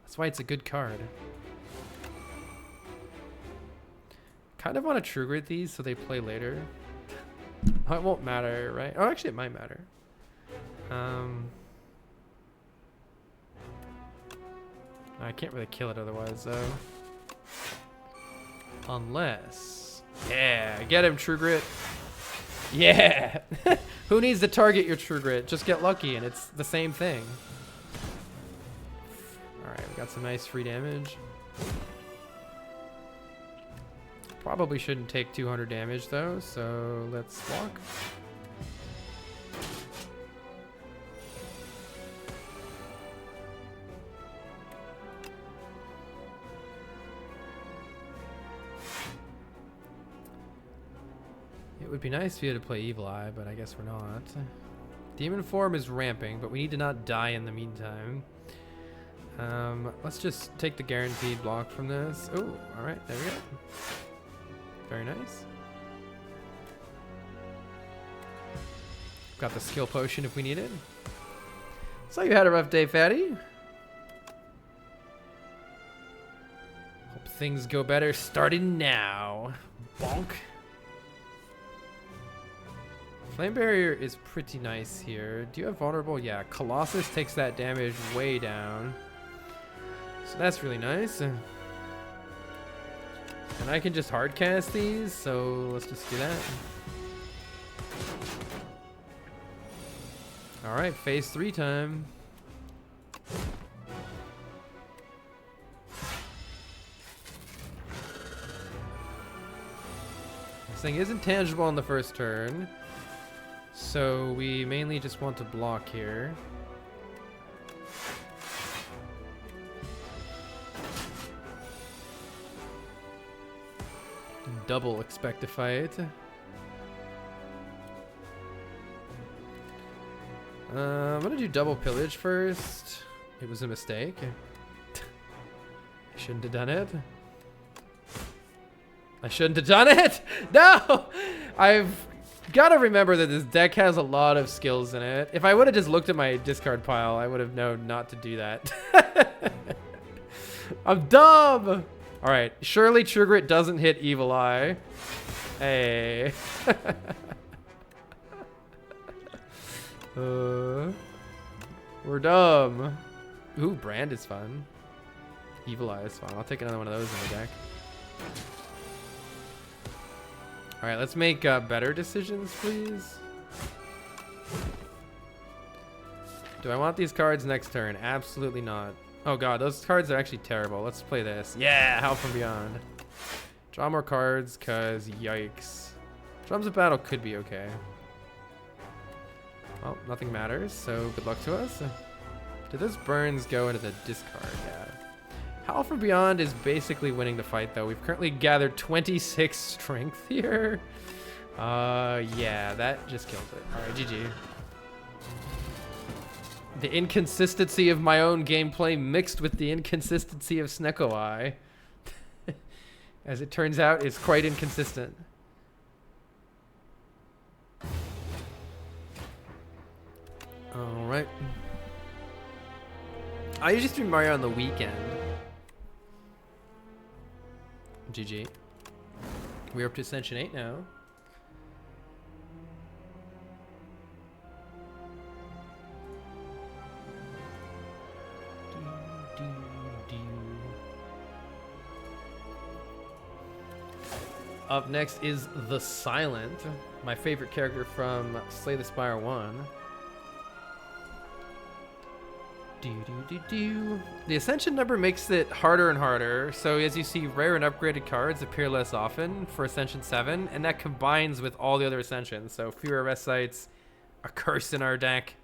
That's why it's a good card. Kind of want to true grit these so they play later. Oh, it won't matter, right? Oh, actually, it might matter. I can't really kill it otherwise, though. Unless... Yeah, get him, True Grit. Yeah! Who needs to target your True Grit? Just get lucky, and it's the same thing. Alright, we got some nice free damage. Probably shouldn't take 200 damage, though, so let's walk. It would be nice for you to play Evil Eye, but I guess we're not. Demon form is ramping, but we need to not die in the meantime. Let's just take the guaranteed block from this. Oh, all right, there we go. Very nice. Got the skill potion if we need it. So you had a rough day, fatty. Hope things go better starting now. Bonk. Flame barrier is pretty nice here. Do you have vulnerable? Yeah, Colossus takes that damage way down. So that's really nice. And I can just hard cast these, so let's just do that. All right, phase 3 time. This thing isn't tangible on the first turn. So we mainly just want to block here. Double expect to fight. I'm gonna do double pillage first. It was a mistake. I shouldn't have done it. I shouldn't have done it! No! I've gotta remember that this deck has a lot of skills in it. If I would have just looked at my discard pile, I would have known not to do that. I'm dumb! Alright, surely True Grit doesn't hit Evil Eye. Hey. We're dumb. Ooh, Brand is fun. Evil Eye is fun. I'll take another one of those in the deck. Alright, let's make better decisions, please. Do I want these cards next turn? Absolutely not. Oh god, those cards are actually terrible. Let's play this. Yeah, Howl from Beyond. Draw more cards, cause yikes. Drums of Battle could be okay. Well, nothing matters, so good luck to us. Did those burns go into the discard? Yeah. Howl from Beyond is basically winning the fight, though. We've currently gathered 26 strength here. Yeah, that just kills it. Alright, GG. The inconsistency of my own gameplay mixed with the inconsistency of Snecko Eye. As it turns out, is quite inconsistent. Alright. I usually stream Mario on the weekend. GG. We're up to Ascension 8 now. Up next is The Silent, my favorite character from Slay the Spire 1. The Ascension number makes it harder and harder, so as you see, rare and upgraded cards appear less often for Ascension 7, and that combines with all the other Ascensions. So fewer rest sites, a curse in our deck,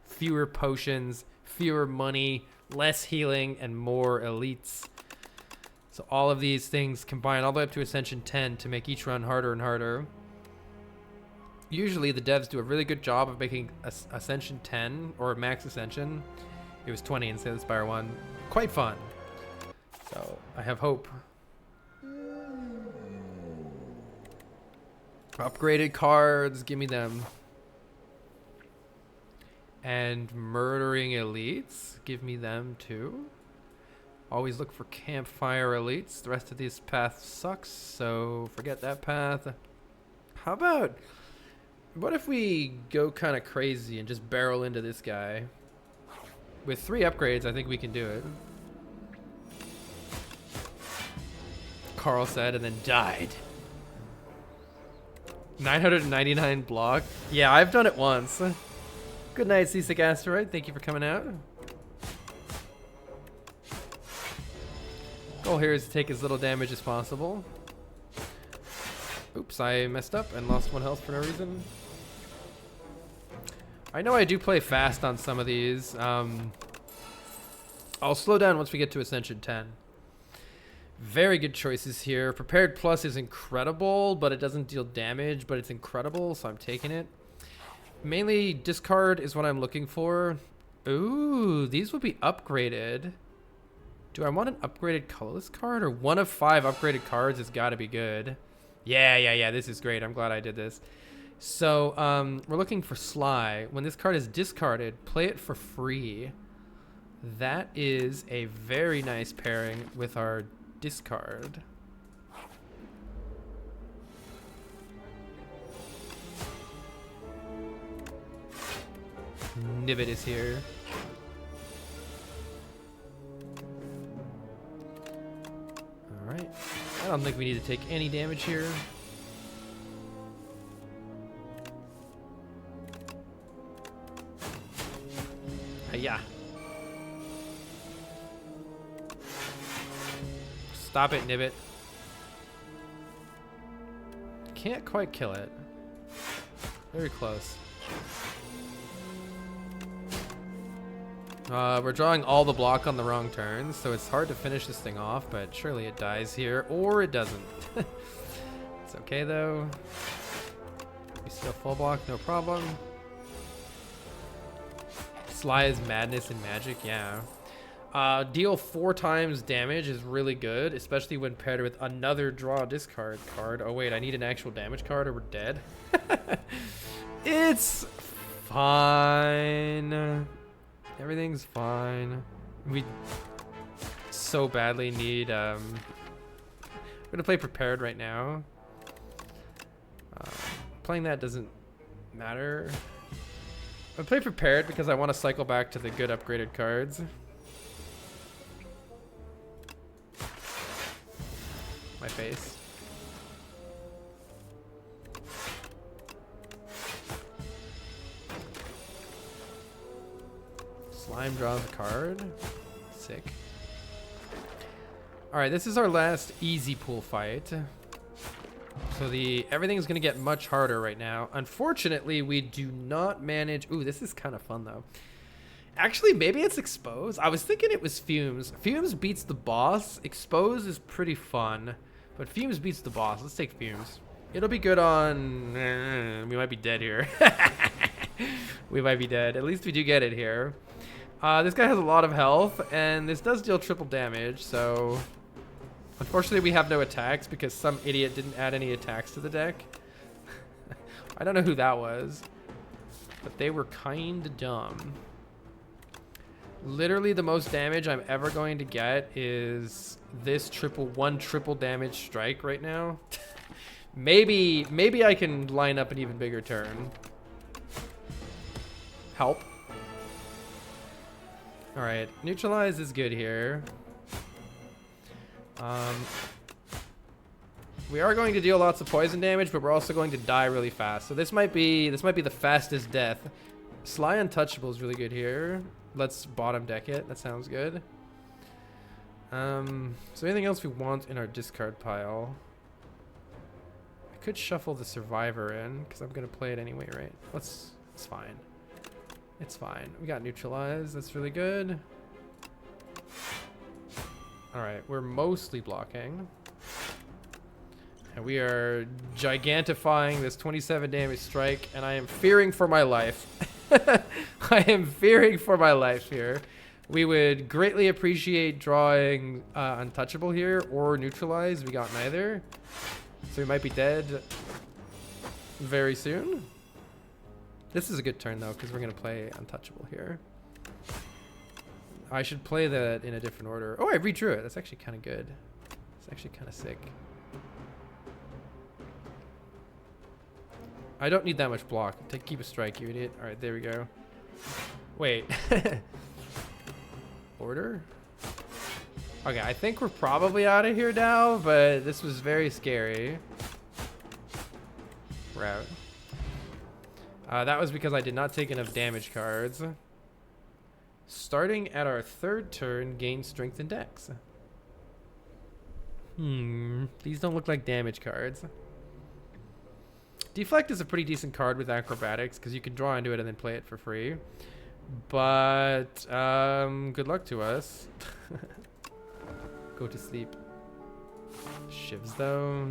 fewer potions, fewer money, less healing, and more elites. So all of these things combine all the way up to Ascension 10 to make each run harder and harder. Usually the devs do a really good job of making Ascension 10 or Max Ascension. It was 20 in Slay the Spire 1. Quite fun. So I have hope. Upgraded cards, give me them. And murdering elites, give me them too. Always look for campfire elites. The rest of this path sucks, so forget that path. How about, what if we go kind of crazy and just barrel into this guy? With 3 upgrades, I think we can do it. Carl said and then died. 999 block. Yeah, I've done it once. Good night, Seasick Asteroid. Thank you for coming out. Goal here is to take as little damage as possible. Oops, I messed up and lost 1 health for no reason. I know I do play fast on some of these. I'll slow down once we get to Ascension 10. Very good choices here. Prepared Plus is incredible, but it doesn't deal damage, but it's incredible, so I'm taking it. Mainly discard is what I'm looking for. Ooh, these will be upgraded. Do I want an upgraded colorless card, or 1 of 5 upgraded cards has got to be good? Yeah, this is great. I'm glad I did this. So we're looking for Sly. When this card is discarded, play it for free. That is a very nice pairing with our discard. Nibbit is here. Alright. I don't think we need to take any damage here. Yeah. Stop it, Nibbit. Can't quite kill it. Very close. We're drawing all the block on the wrong turns, so it's hard to finish this thing off, but surely it dies here, or it doesn't. It's okay, though. We still full block, no problem. Sly is madness in Magic, yeah. Deal 4 times damage is really good, especially when paired with another draw discard card. Oh wait, I need an actual damage card or we're dead. It's fine. Everything's fine. We so badly need, I'm gonna play prepared right now. Playing that doesn't matter. I play prepared because I want to cycle back to the good upgraded cards. My face. Slime draws a card. Sick. Alright, this is our last easy pool fight. So everything's gonna get much harder right now. Unfortunately, we do not manage. Ooh, this is kind of fun though. Actually, maybe it's Expose. I was thinking it was Fumes. Fumes beats the boss. Expose is pretty fun, but Fumes beats the boss. Let's take Fumes. It'll be good on. We might be dead here. We might be dead. At least we do get it here. This guy has a lot of health, and this does deal triple damage. So. Unfortunately, we have no attacks because some idiot didn't add any attacks to the deck. I don't know who that was, but they were kind of dumb. Literally, the most damage I'm ever going to get is this one triple damage strike right now. Maybe I can line up an even bigger turn. Help. All right, neutralize is good here. We are going to deal lots of poison damage, but we're also going to die really fast. So this might be the fastest death. Sly Untouchable is really good here. Let's bottom deck it. That sounds good. So anything else we want in our discard pile? I could shuffle the Survivor in because I'm gonna play it anyway, right? It's fine. It's fine. We got Neutralize. That's really good. Alright, we're mostly blocking. And we are gigantifying this 27 damage strike, and I am fearing for my life. I am fearing for my life here. We would greatly appreciate drawing Untouchable here, or Neutralize. We got neither. So we might be dead very soon. This is a good turn, though, because we're going to play Untouchable here. I should play that in a different order. Oh, I redrew it. That's actually kind of good. It's actually kind of sick. I don't need that much block. Keep a strike, you idiot. All right, there we go. Wait. Order? Okay, I think we're probably out of here now, but this was very scary. Route. That was because I did not take enough damage cards. Starting at our third turn, gain strength and dex. These don't look like damage cards. Deflect is a pretty decent card with acrobatics because you can draw into it and then play it for free. But good luck to us. Go to sleep. Shivs though.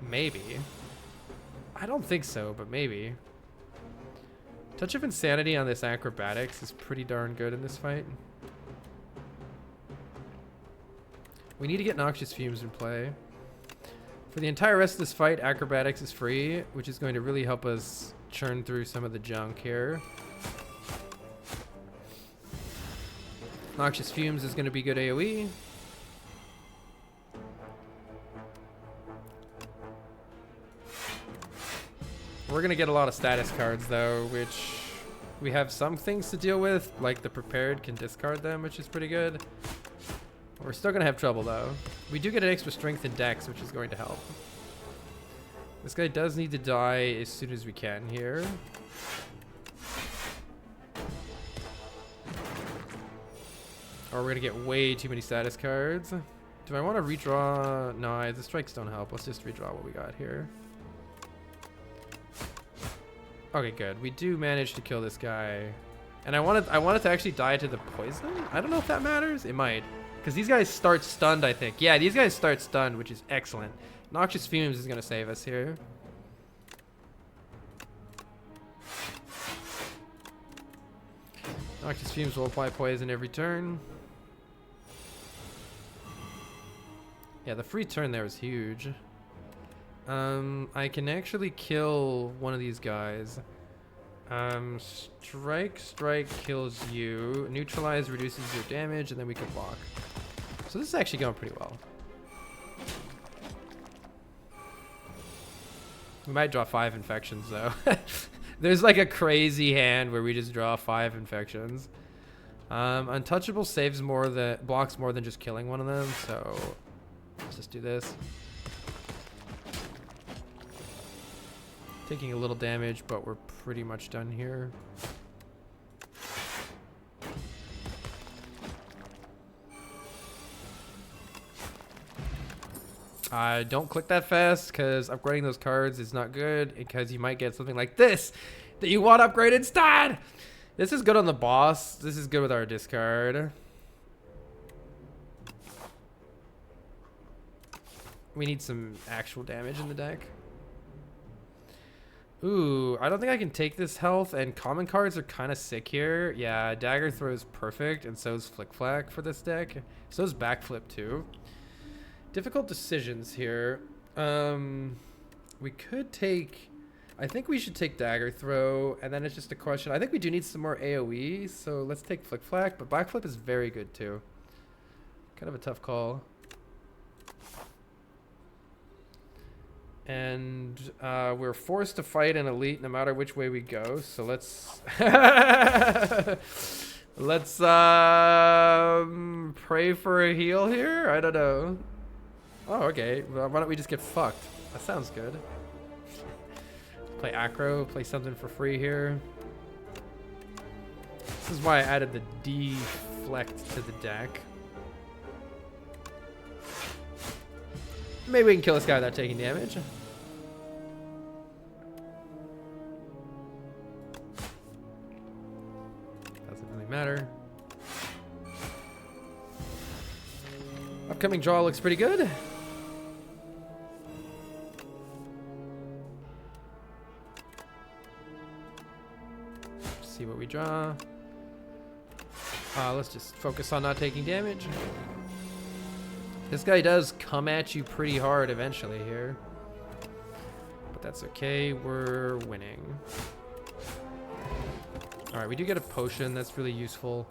Maybe. I don't think so, but maybe. Touch of Insanity on this acrobatics is pretty darn good in this fight. We need to get Noxious Fumes in play. For the entire rest of this fight, acrobatics is free, which is going to really help us churn through some of the junk here. Noxious Fumes is going to be good AoE. We're going to get a lot of status cards though, which we have some things to deal with, like the Prepared can discard them, which is pretty good. We're still going to have trouble though. We do get an extra strength and dex, which is going to help. This guy does need to die as soon as we can here. Or we're going to get way too many status cards. Do I want to redraw? No, the strikes don't help. Let's just redraw what we got here. Okay, good. We do manage to kill this guy. And I wanted to actually die to the poison? I don't know if that matters. It might. Because these guys start stunned, I think. Yeah, these guys start stunned, which is excellent. Noxious Fumes is going to save us here. Noxious Fumes will apply poison every turn. Yeah, the free turn there was huge. I can actually kill one of these guys. Strike kills you. Neutralize reduces your damage, and then we can block. So this is actually going pretty well. We might draw 5 infections though. There's like a crazy hand where we just draw 5 infections. Untouchable saves more than blocks more than just killing one of them, so let's just do this. Taking a little damage, but we're pretty much done here. Don't click that fast, because upgrading those cards is not good, because you might get something like this that you want to upgrade instead. This is good on the boss. This is good with our discard. We need some actual damage in the deck. Ooh, I don't think I can take this health, and common cards are kind of sick here. Yeah, Dagger Throw is perfect, and so is Flick Flack for this deck. So is Backflip too. Difficult decisions here. We could take... I think we should take Dagger Throw, and then it's just a question. I think we do need some more AoE, so let's take Flick Flack, but Backflip is very good too. Kind of a tough call. And we're forced to fight an elite no matter which way we go, so let's let's pray for a heal here. I don't know. Oh, okay. Well, why don't we just get fucked? That sounds good. Play Acro, play something for free here. This is why I added the deflect to the deck. Maybe we can kill this guy without taking damage. Doesn't really matter. Upcoming draw looks pretty good. See what we draw. Let's just focus on not taking damage. This guy does come at you pretty hard eventually here. But that's okay, we're winning. Alright, we do get a potion. That's really useful.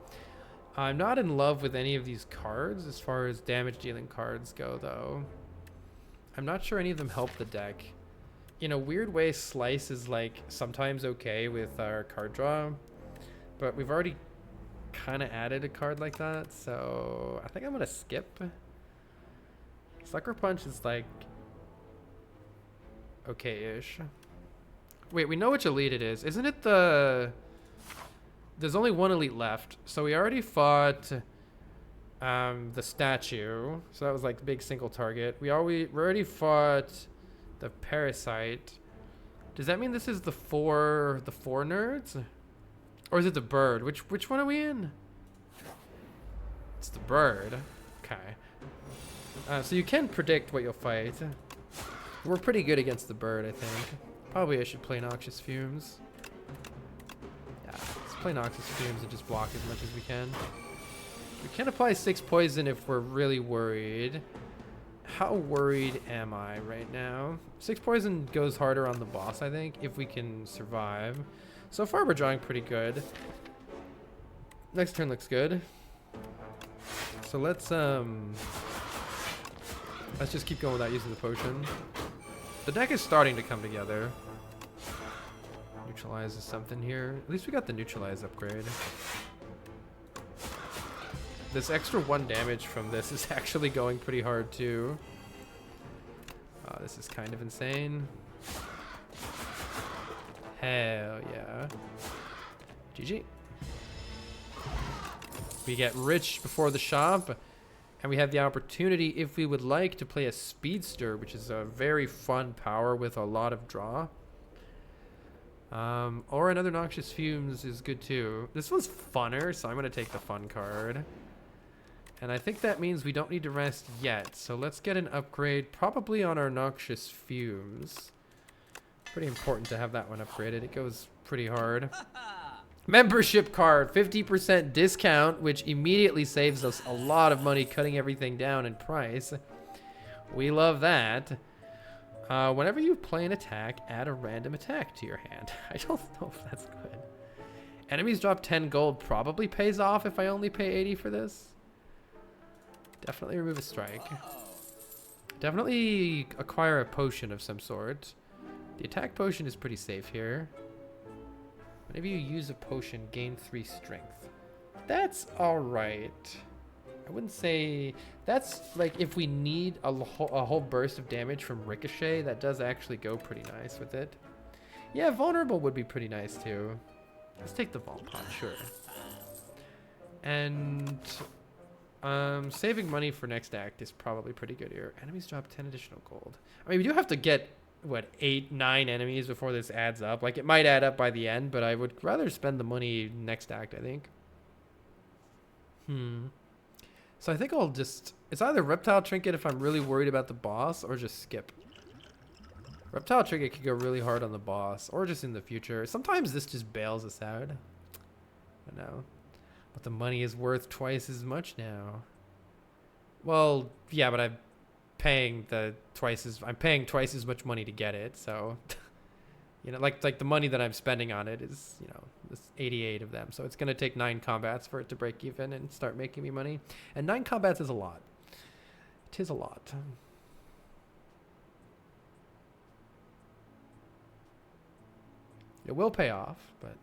I'm not in love with any of these cards as far as damage dealing cards go, though. I'm not sure any of them help the deck. In a weird way, Slice is like sometimes okay with our card draw, but we've already kind of added a card like that, so I think I'm gonna skip. Sucker Punch is like okay-ish. Wait, we know which elite it is. Isn't it the... There's only one elite left, so we already fought the statue, so that was like the big single target. We already fought the parasite. Does that mean this is the four nerds, or is it the bird? Which one are we in? It's the bird. Okay. So you can predict what you'll fight. We're pretty good against the bird, I think. Probably I should play Noxious Fumes. Yeah, let's play Noxious Fumes and just block as much as we can. We can apply 6 poison if we're really worried. How worried am I right now? 6 poison goes harder on the boss, I think, if we can survive. So far, we're drawing pretty good. Next turn looks good. So let's just keep going without using the potion. The deck is starting to come together. Neutralize is something here. At least we got the neutralize upgrade. This extra 1 damage from this is actually going pretty hard too. This is kind of insane. Hell yeah. GG. We get rich before the shop, and we have the opportunity, if we would like, to play a Speedster, which is a very fun power with a lot of draw. Or another Noxious Fumes is good too. This one's funner, so I'm going to take the fun card. And I think that means we don't need to rest yet. So let's get an upgrade, probably on our Noxious Fumes. Pretty important to have that one upgraded. It goes pretty hard. Membership card, 50% discount, which immediately saves us a lot of money cutting everything down in price. We love that. Whenever you play an attack, add a random attack to your hand. I don't know if that's good. Enemies drop 10 gold probably pays off if I only pay 80 for this. Definitely remove a strike. Definitely acquire a potion of some sort. The attack potion is pretty safe here. Whenever you use a potion, gain 3 strength. That's alright. I wouldn't say... That's like if we need a whole burst of damage from Ricochet, that does actually go pretty nice with it. Yeah, vulnerable would be pretty nice too. Let's take the Vol Pot, sure. And... saving money for next act is probably pretty good here. Enemies drop 10 additional gold. I mean, we do have to get, what, 8, 9 enemies before this adds up. Like, it might add up by the end, but I would rather spend the money next act, I think. So I think I'll just... It's either Reptile Trinket if I'm really worried about the boss, or just skip. Reptile Trinket could go really hard on the boss, or just in the future. Sometimes this just bails us out. I know. But the money is worth twice as much now. Well, yeah, but I'm paying twice as much money to get it, so you know, like the money that I'm spending on it is, you know, this 88 of them. So it's gonna take 9 combats for it to break even and start making me money. And 9 combats is a lot. It is a lot. It will pay off, but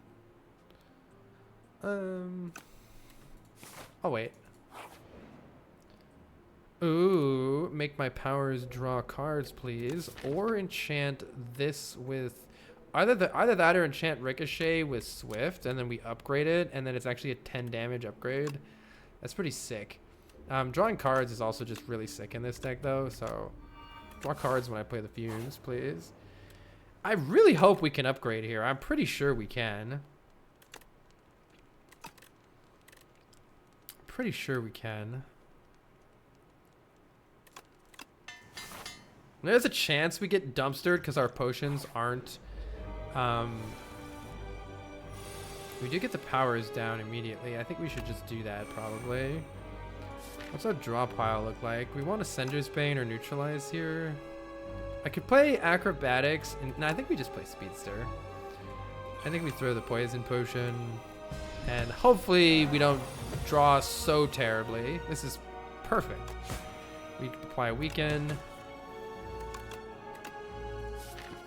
oh wait. Ooh, make my powers draw cards, please. Or enchant this with either that or enchant Ricochet with Swift, and then we upgrade it, and then it's actually a 10 damage upgrade. That's pretty sick. Drawing cards is also just really sick in this deck though, so draw cards when I play the Fumes, please. I really hope we can upgrade here. I'm pretty sure we can. Pretty sure we can. There's a chance we get dumpstered because our potions aren't... we do get the powers down immediately. I think we should just do that probably. What's our draw pile look like? We want Ascender's Bane or Neutralize here. I could play Acrobatics, and no, I think we just play Speedster. I think we throw the poison potion, and hopefully we don't draw so terribly. This is perfect. We apply a weaken.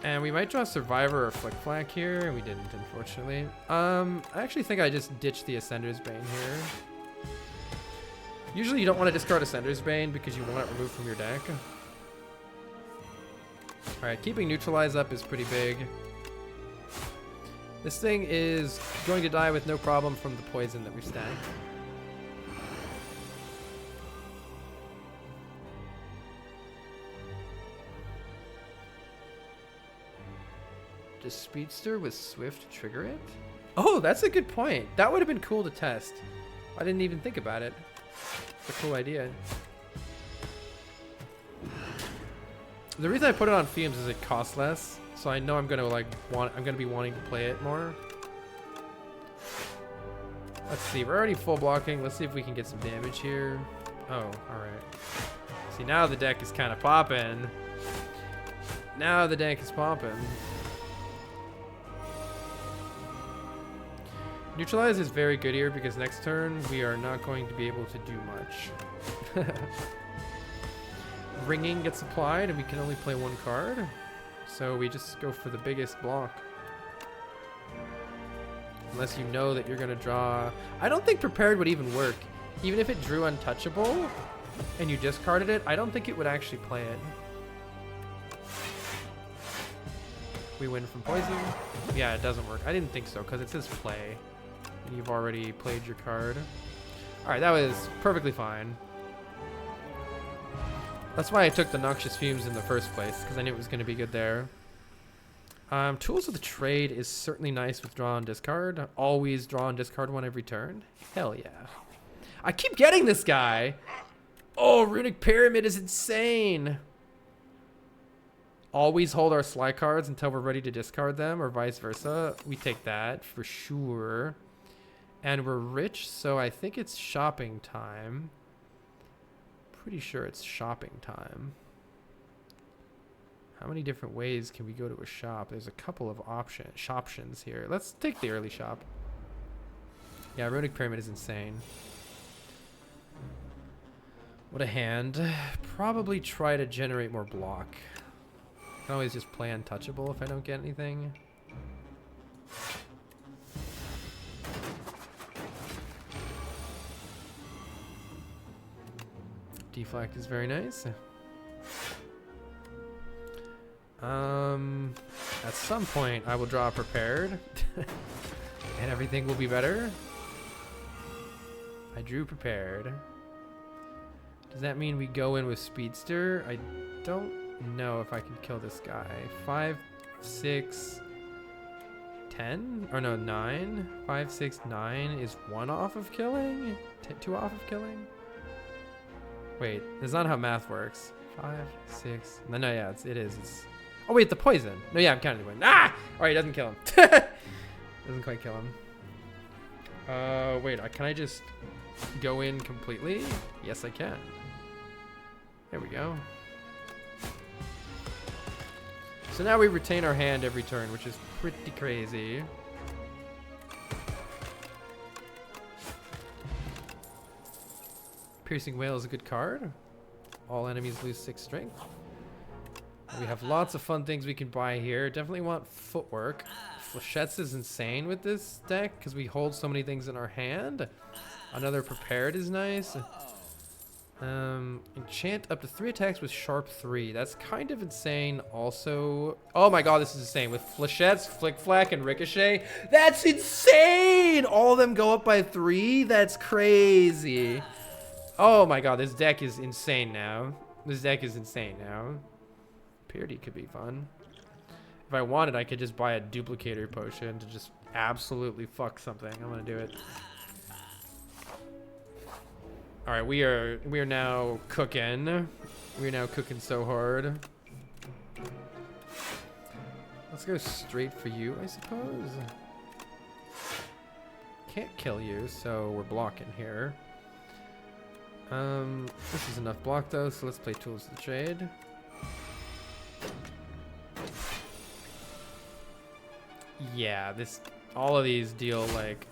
And we might draw Survivor or Flick Flack here, and we didn't, unfortunately. I actually think I just ditched the Ascender's Bane here. Usually you don't want to discard Ascender's Bane because you want it removed from your deck. Alright, keeping Neutralize up is pretty big. This thing is going to die with no problem from the poison that we've stacked. Does Speedster with Swift trigger it? Oh, that's a good point. That would have been cool to test. I didn't even think about it. It's a cool idea. The reason I put it on Fumes is it costs less, so I know I'm gonna be wanting to play it more. Let's see, we're already full blocking. Let's see if we can get some damage here. Oh, alright. See, now the deck is kind of popping. Now the deck is popping. Neutralize is very good here because next turn we are not going to be able to do much. Ringing gets applied and we can only play one card. So we just go for the biggest block. Unless you know that you're going to draw... I don't think Prepared would even work. Even if it drew Untouchable and you discarded it, I don't think it would actually play it. We win from Poison. Yeah, it doesn't work. I didn't think so because it says play. And you've already played your card. Alright, that was perfectly fine. That's why I took the Noxious Fumes in the first place, because I knew it was going to be good there. Tools of the Trade is certainly nice with draw and discard. Always draw and discard one every turn. Hell yeah. I keep getting this guy. Oh, Runic Pyramid is insane. Always hold our Sly cards until we're ready to discard them, or vice versa. We take that for sure. And we're rich, so I think it's shopping time. Pretty sure it's shopping time. How many different ways can we go to a shop? There's a couple of options here. Let's take the early shop. Yeah, Runic Pyramid is insane. What a hand. Probably try to generate more block. I can always just play Untouchable if I don't get anything. Deflect is very nice. At some point I will draw Prepared and everything will be better. I drew Prepared. Does that mean we go in with Speedster? I don't know if I can kill this guy. 5, 6, 10? Or no, 9? 5, 6, 9 is 1 off of killing? 2 off of killing? Wait, that's not how math works. 5, 6. No, yeah, it is. It's... Oh, wait, the poison. No, yeah, I'm counting the win. Ah! Alright, doesn't kill him. Doesn't quite kill him. Wait, can I just go in completely? Yes, I can. There we go. So now we retain our hand every turn, which is pretty crazy. Piercing Whale is a good card. All enemies lose 6 strength. We have lots of fun things we can buy here. Definitely want Footwork. Flechettes is insane with this deck because we hold so many things in our hand. Another Prepared is nice. Enchant up to 3 attacks with Sharp 3. That's kind of insane also. Oh my god, this is insane. With Flechettes, Flick Flack, and Ricochet. That's insane! All of them go up by 3? That's crazy. Oh my god, this deck is insane now. This deck is insane now. Purity could be fun. If I wanted, I could just buy a Duplicator Potion to just absolutely fuck something. I'm gonna do it. Alright, we are now cooking. We are now cooking so hard. Let's go straight for you, I suppose. Can't kill you, so we're blocking here. This is enough block though, so let's play Tools of the Trade. Yeah, all of these deal like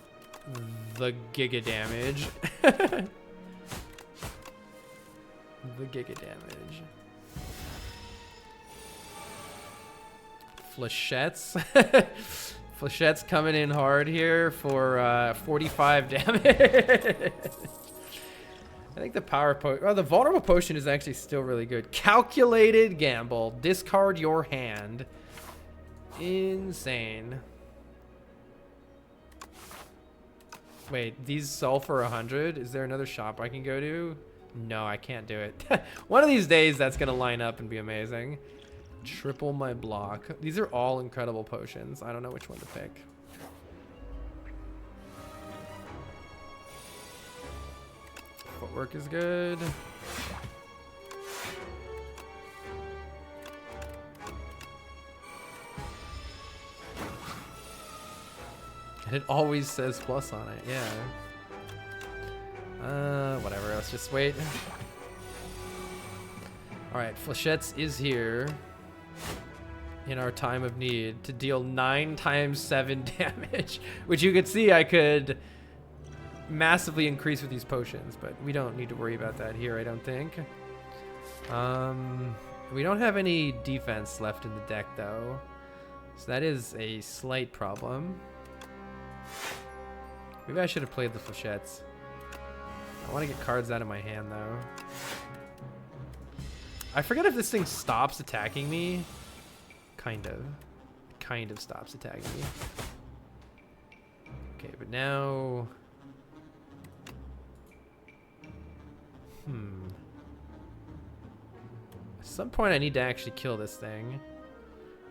the giga damage. The giga damage. Flechettes. Flechette's coming in hard here for 45 damage. I think the power potion, the vulnerable potion is actually still really good. Calculated gamble. Discard your hand. Insane. Wait, these sell for 100? Is there another shop I can go to? No, I can't do it. One of these days that's gonna line up and be amazing. Triple my block. These are all incredible potions. I don't know which one to pick. Footwork is good. And it always says plus on it, yeah. Whatever, let's just wait. Alright, Flechettes is here in our time of need to deal 9 times 7 damage, which you could see I could massively increase with these potions, but we don't need to worry about that here, I don't think. We don't have any defense left in the deck though, so that is a slight problem. Maybe I should have played the Flechettes. I want to get cards out of my hand though. I forget if this thing stops attacking me. Kind of stops attacking me. Okay, but now... At some point I need to actually kill this thing.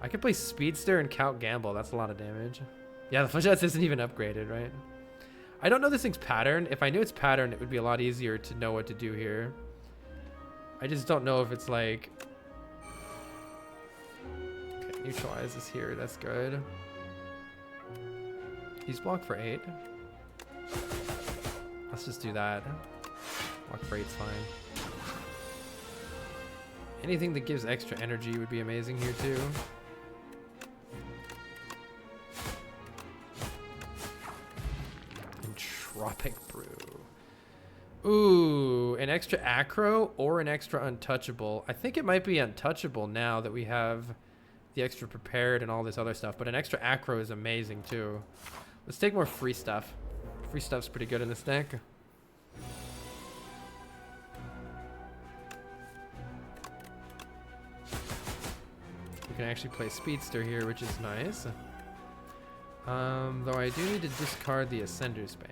I could play Speedster and Count Gamble. That's a lot of damage. Yeah, the Flechettes isn't even upgraded, right? I don't know this thing's pattern. If I knew its pattern, it would be a lot easier to know what to do here. I just don't know if it's like... Okay, neutralize is here. That's good. He's blocked for 8. Let's just do that. Block for 8's fine. Anything that gives extra energy would be amazing here too. Entropic Brew. Ooh, an extra acro or an extra untouchable. I think it might be untouchable now that we have the extra prepared and all this other stuff, but an extra acro is amazing too. Let's take more free stuff. Free stuff's pretty good in this deck. We can actually play Speedster here, which is nice. Though I do need to discard the Ascender's Bane.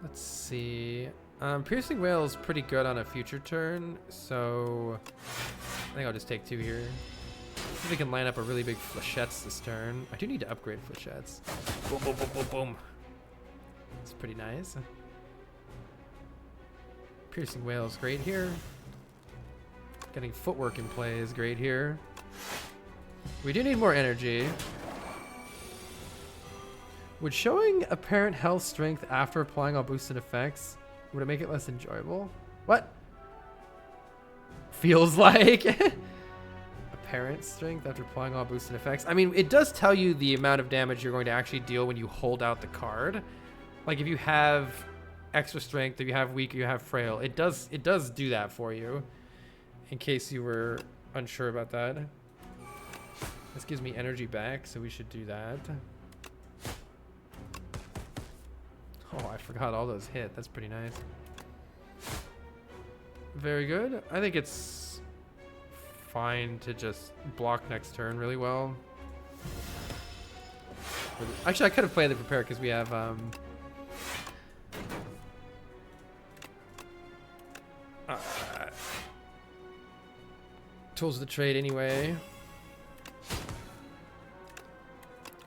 Let's see. Piercing Wail is pretty good on a future turn, so I think I'll just take 2 here. See if we can line up a really big Flechettes this turn. I do need to upgrade Flechettes. Boom, boom, boom, boom, boom. It's pretty nice. Piercing Wail is great here. Getting Footwork in play is great here. We do need more energy. Would showing apparent health strength after applying all boosted effects, would it make it less enjoyable? What? Feels like apparent strength after applying all boosted effects. I mean, it does tell you the amount of damage you're going to actually deal when you hold out the card. Like if you have extra strength, if you have weak, you have frail, it does do that for you. In case you were unsure about that. This gives me energy back, so we should do that. Oh, I forgot all those hit. That's pretty nice. Very good. I think it's fine to just block next turn really well. Actually, I could have played the prepare because we have tools of the trade anyway.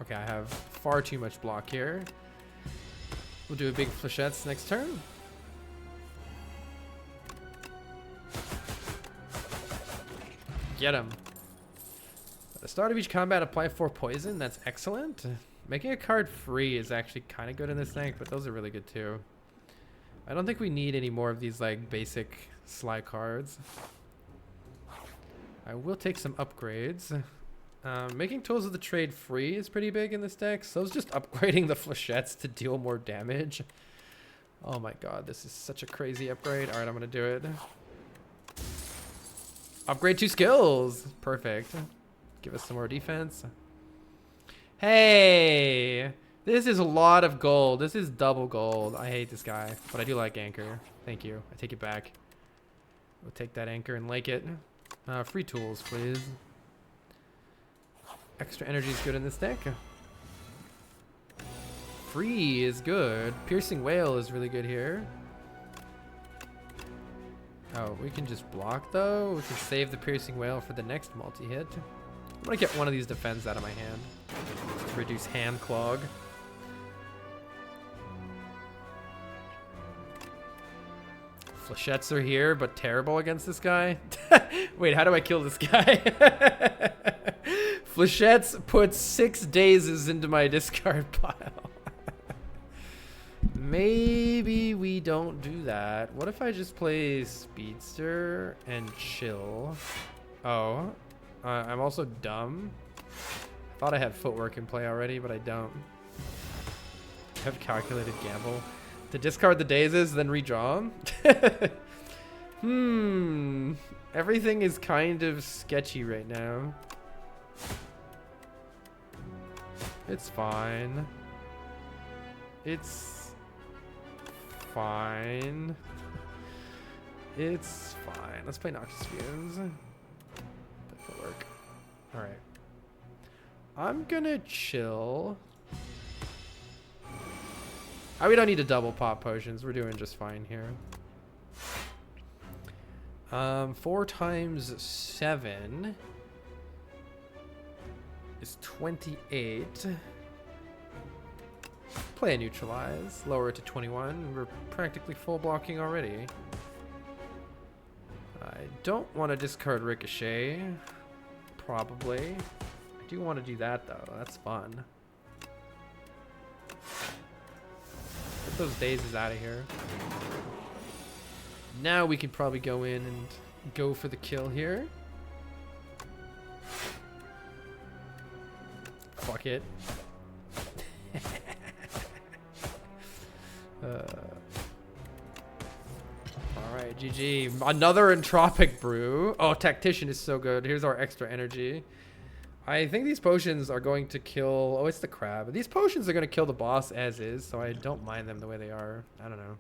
Okay, I have far too much block here. We'll do a big Flechettes next turn. Get him. At the start of each combat, apply 4 poison. That's excellent. Making a card free is actually kind of good in this deck, but those are really good too. I don't think we need any more of these like basic sly cards. I will take some upgrades. Making Tools of the Trade free is pretty big in this deck, so it's just upgrading the flechettes to deal more damage. Oh my god, this is such a crazy upgrade. Alright, I'm gonna do it. Upgrade 2 skills! Perfect. Give us some more defense. Hey! This is a lot of gold. This is double gold. I hate this guy, but I do like Anchor. Thank you. I take it back. We'll take that Anchor and like it. Free tools, please. Extra energy is good in this deck. Free is good. Piercing Whale is really good here. Oh, we can just block though. We can save the Piercing Whale for the next multi-hit. I'm gonna get one of these defense out of my hand to reduce hand clog. Flechettes are here, but terrible against this guy. Wait, how do I kill this guy? Flechettes put 6 dazes into my discard pile. Maybe we don't do that. What if I just play Speedster and chill? Oh, I'm also dumb. I thought I had footwork in play already, but I don't. I have calculated gamble. To discard the dazes, then redraw them? Everything is kind of sketchy right now. It's fine. It's fine. It's fine. Let's play Noxious Fumes. That'll work. Alright. I'm gonna chill. We don't need to double pop potions. We're doing just fine here. 4 times 7 is 28. Play a neutralize. Lower it to 21. We're practically full blocking already. I don't want to discard Ricochet. Probably. I do want to do that though. That's fun. Get those dazes out of here. Now we can probably go in and go for the kill here. Fuck it. Alright, GG. Another Entropic Brew. Oh, Tactician is so good. Here's our extra energy. I think these potions are going to kill... Oh, it's the crab. These potions are going to kill the boss as is, so I don't mind them the way they are. I don't know.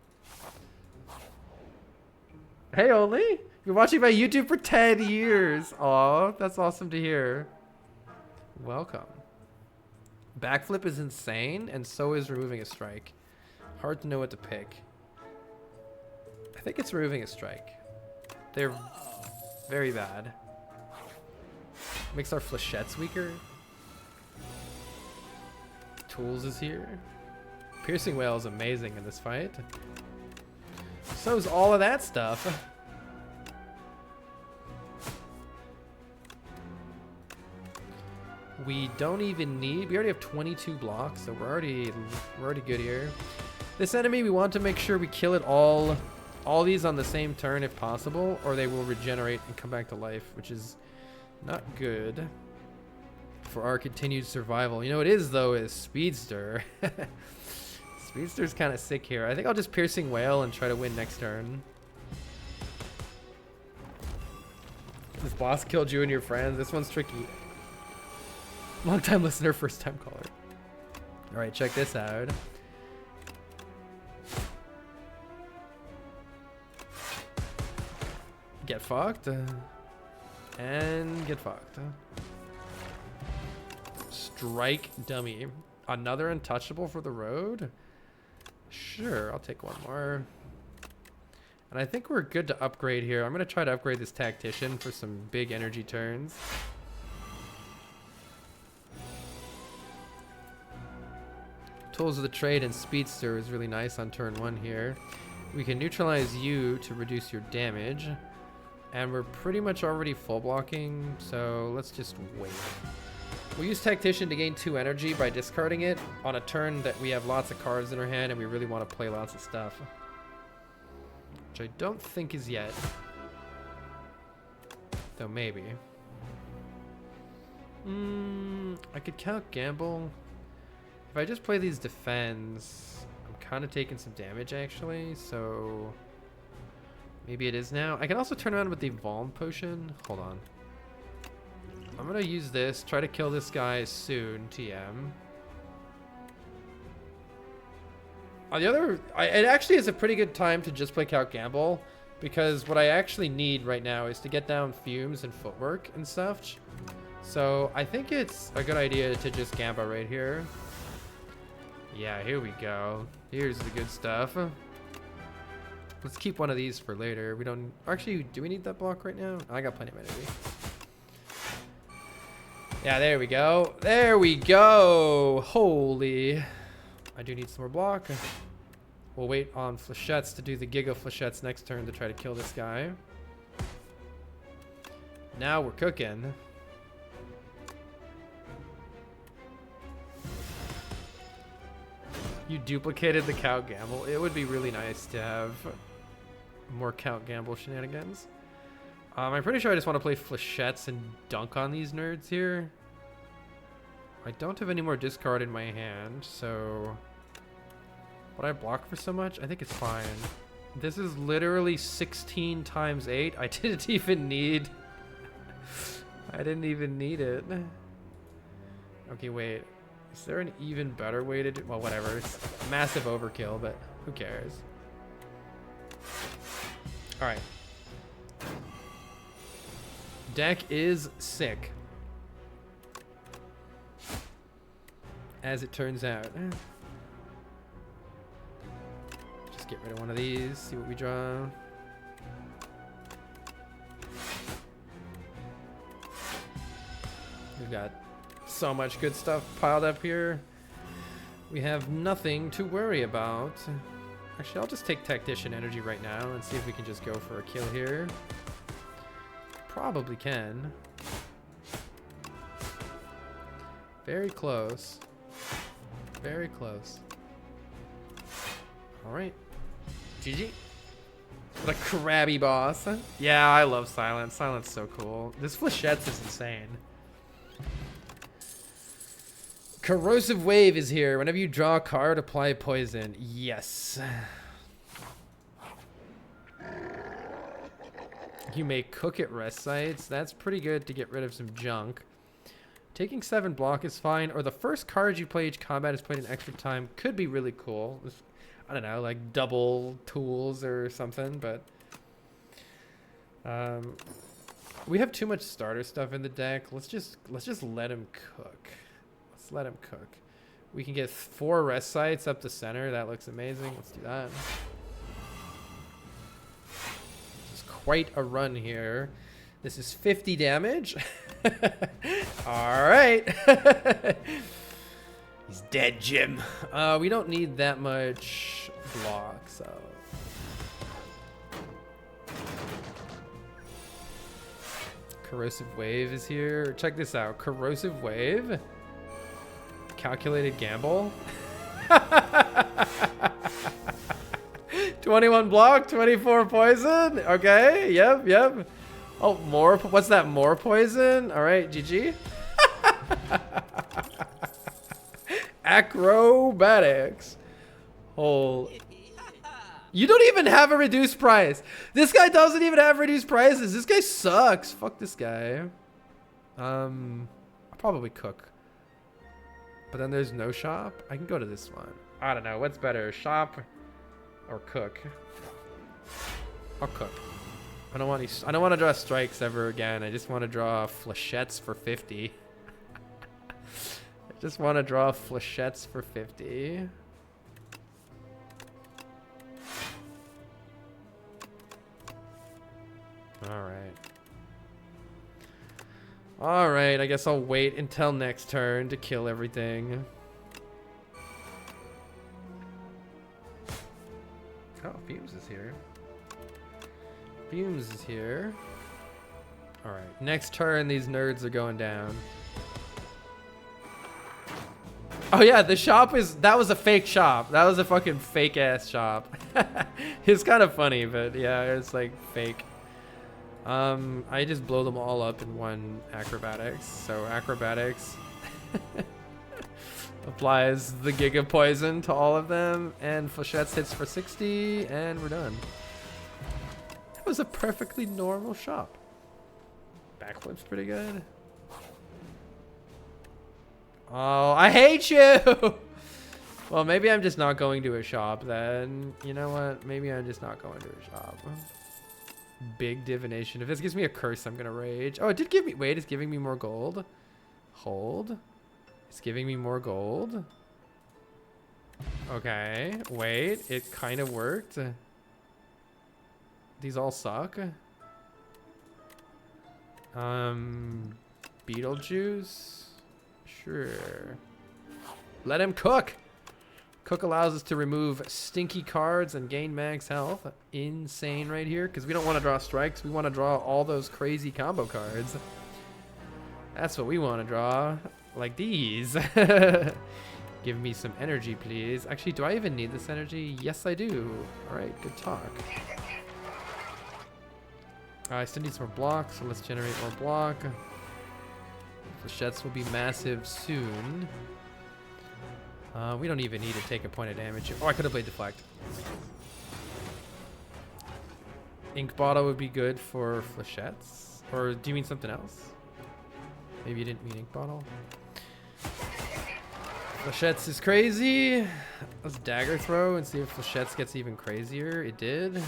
Hey, Only. You've been watching my YouTube for 10 years. Aw, that's awesome to hear. Welcome. Backflip is insane, and so is removing a strike. Hard to know what to pick. I think it's removing a strike. They're very bad. Makes our flechettes weaker. Tools is here. Piercing Whale is amazing in this fight. So's all of that stuff. We don't even need... We already have 22 blocks, so we're already good here. This enemy, we want to make sure we kill it all these on the same turn if possible, or they will regenerate and come back to life, which is not good for our continued survival. You know what it is, though, is Speedster. Speedster's kind of sick here. I think I'll just Piercing Whale and try to win next turn. This boss killed you and your friends. This one's tricky. Long time listener, first time caller. All right, check this out. Get fucked. And get fucked. Strike dummy. Another untouchable for the road? Sure, I'll take one more. And I think we're good to upgrade here. I'm going to try to upgrade this Tactician for some big energy turns. Tools of the Trade and Speedster is really nice on turn 1 here. We can neutralize you to reduce your damage. And we're pretty much already full blocking, so let's just wait. We'll use Tactician to gain 2 energy by discarding it on a turn that we have lots of cards in our hand and we really want to play lots of stuff. which I don't think is yet. Though maybe. I could count gamble. If I just play these defends, I'm kind of taking some damage actually, so maybe it is now. I can also turn around with the Vuln potion. Hold on. I'm gonna use this, try to kill this guy soon, TM. On the other, it actually is a pretty good time to just play Count Gamble, because what I actually need right now is to get down fumes and footwork and stuff. So I think it's a good idea to just Gamba right here. Yeah, here we go. Here's the good stuff. Let's keep one of these for later. We don't, actually, do we need that block right now? I got plenty of energy. Yeah, there we go. There we go. Holy. I do need some more block. We'll wait on Flechettes to do the Giga Flechettes next turn to try to kill this guy. Now we're cooking. You duplicated the Count Gamble. It would be really nice to have more Count Gamble shenanigans. I'm pretty sure I just want to play Flechettes and dunk on these nerds here. I don't have any more discard in my hand, so would I block for so much? I think it's fine. This is literally 16 times 8. I didn't even need... I didn't even need it. Okay, wait. Is there an even better way to do... Well, whatever. It's massive overkill, but who cares? Alright. Deck is sick. As it turns out. Just get rid of one of these, see what we draw. We've got so much good stuff piled up here. We have nothing to worry about. Actually, I'll just take Tactician Energy right now and see if we can just go for a kill here. Probably can. Very close. Very close. Alright. GG. What a crabby boss. Yeah, I love Silence. Silence is so cool. This Flechettes is insane. Corrosive Wave is here. Whenever you draw a card, apply poison. Yes. You may cook at rest sites. That's pretty good to get rid of some junk. Taking 7 block is fine. Or the first card you play each combat is played in extra time. Could be really cool. I don't know, like double tools or something, but we have too much starter stuff in the deck. Let's just let him cook. Let's let him cook. We can get 4 rest sites up the center. That looks amazing. Let's do that. This is quite a run here. This is 50 damage. All right. He's dead, Jim. We don't need that much block, so. Corrosive Wave is here. Check this out. Corrosive Wave. Calculated Gamble. 21 block, 24 poison. Okay, yep. Oh, more. What's that? More poison? All right, GG. Acrobatics. Oh. You don't even have a reduced price. This guy doesn't even have reduced prices. This guy sucks. Fuck this guy. I'll probably cook. But then there's no shop. I can go to this one. I don't know. What's better, shop or cook? I'll cook. I don't want to draw strikes ever again. I just want to draw Flechettes for 50. I just want to draw Flechettes for 50. All right, I guess I'll wait until next turn to kill everything. Oh, Fumes is here. Fumes is here. All right, next turn, these nerds are going down. Oh yeah, the shop that was a fake shop. That was a fucking fake ass shop. It's kind of funny, but yeah, it's like fake. I just blow them all up in one acrobatics. So acrobatics applies the Giga Poison to all of them, and Flechette's hits for 60, and we're done. That was a perfectly normal shop. Backflip's pretty good. Oh, I hate you! Well, maybe I'm just not going to a shop then. You know what? Maybe I'm just not going to a shop. Big divination. If this gives me a curse, I'm gonna rage. Oh, it did give me... Wait, it's giving me more gold. Hold. It's giving me more gold. Okay. Wait, it kind of worked. These all suck. Beetlejuice? Sure. Let him cook! Cook allows us to remove stinky cards and gain max health. Insane right here, because we don't want to draw strikes. We want to draw all those crazy combo cards. That's what we want to draw. Like these. Give me some energy, please. Actually, do I even need this energy? Yes, I do. Alright, good talk. I still need some more blocks, so let's generate more block. Flechettes will be massive soon. We don't even need to take a point of damage. Oh, I could have played Deflect. Ink Bottle would be good for Flechettes. Or do you mean something else? Maybe you didn't mean Ink Bottle. Flechettes is crazy. Let's Dagger Throw and see if Flechettes gets even crazier. It did.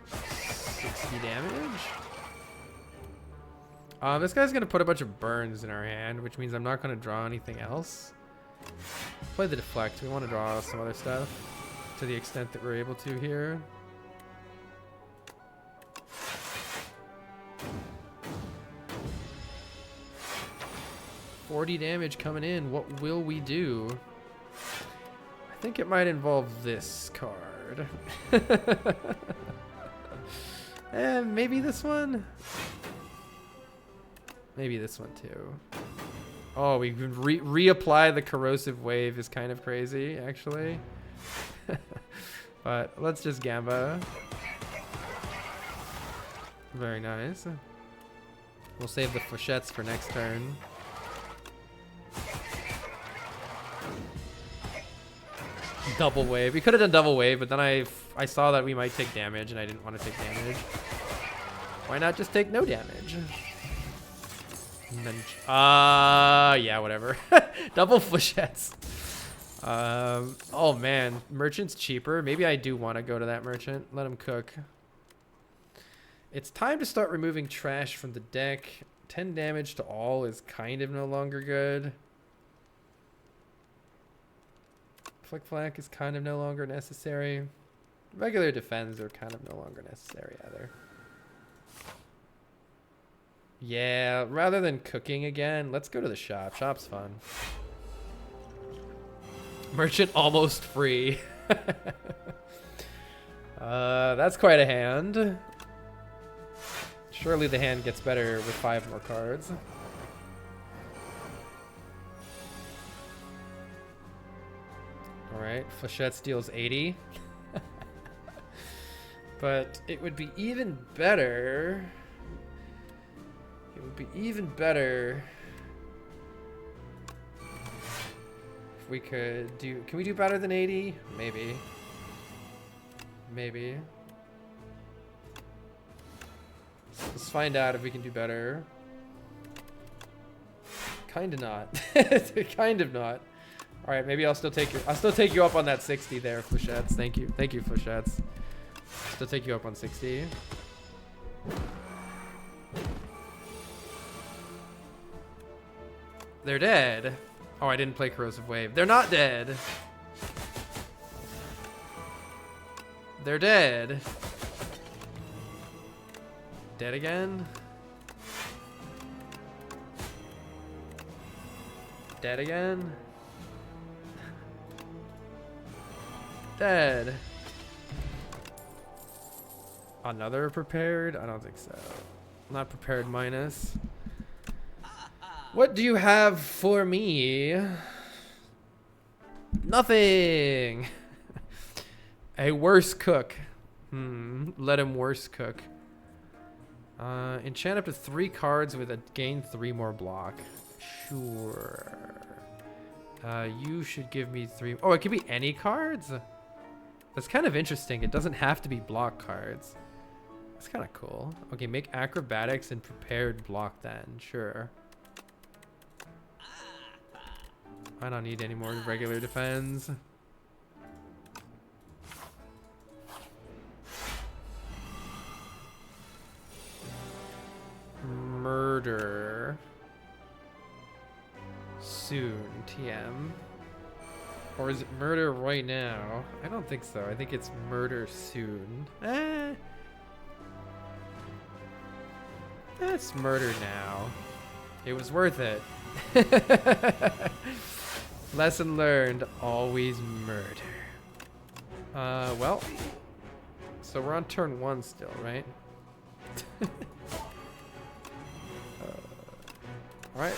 60 damage. This guy's gonna put a bunch of burns in our hand, which means I'm not gonna draw anything else. Play the Deflect. We want to draw some other stuff to the extent that we're able to here. $40 damage coming in. What will we do? I think it might involve this card. And maybe this one? Maybe this one too. Oh, we can reapply the corrosive wave is kind of crazy, actually. But let's just Gamba. Very nice. We'll save the Flechettes for next turn. Double wave. We could have done double wave, but then I saw that we might take damage, and I didn't want to take damage. Why not just take no damage? Yeah, whatever. Double Flechettes. Oh man, Merchant's cheaper. Maybe I do want to go to that merchant. Let him cook. It's time to start removing trash from the deck. 10 damage to all is kind of no longer good. Flick Flack is kind of no longer necessary. Regular defends are kind of no longer necessary either. Yeah, rather than cooking again, let's go to the shop. Shop's fun. Merchant almost free. That's quite a hand. Surely the hand gets better with 5 more cards. Alright, Flechette deals 80. But it would be even better... It would be even better if we could do... Can we do better than 80? Maybe. Maybe. Let's find out if we can do better. Kind of not. Kind of not. All right, maybe I'll still take you up on that 60 there, Flechettes. Thank you, Flechettes. Still take you up on 60. They're dead. Oh, I didn't play Corrosive Wave. They're not dead. They're dead. Dead again? Dead again? Dead. Another prepared? I don't think so. Not prepared minus. What do you have for me? Nothing. A worse cook. Let him worse cook. Enchant up to 3 cards with a gain 3 more block. Sure. You should give me 3. Oh, it could be any cards? That's kind of interesting. It doesn't have to be block cards. That's kind of cool. Okay, make acrobatics and prepared block then. Sure. I don't need any more regular defense. Murder. Soon, TM. Or is it murder right now? I don't think so. I think it's murder soon. That's murder now. It was worth it. Lesson learned, always murder. Well. So we're on turn 1 still, right? Alright.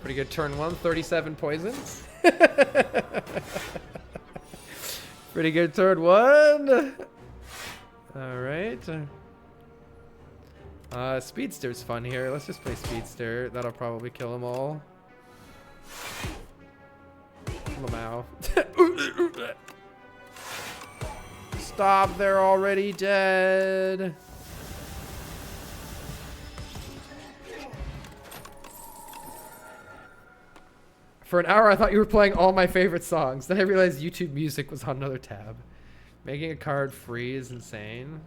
Pretty good turn 1, 37 poisons. Pretty good turn 1. Alright. Speedster's fun here. Let's just play Speedster. That'll probably kill them all. Lamau. Stop, they're already dead. For an hour, I thought you were playing all my favorite songs. Then I realized YouTube Music was on another tab. Making a card free is insane.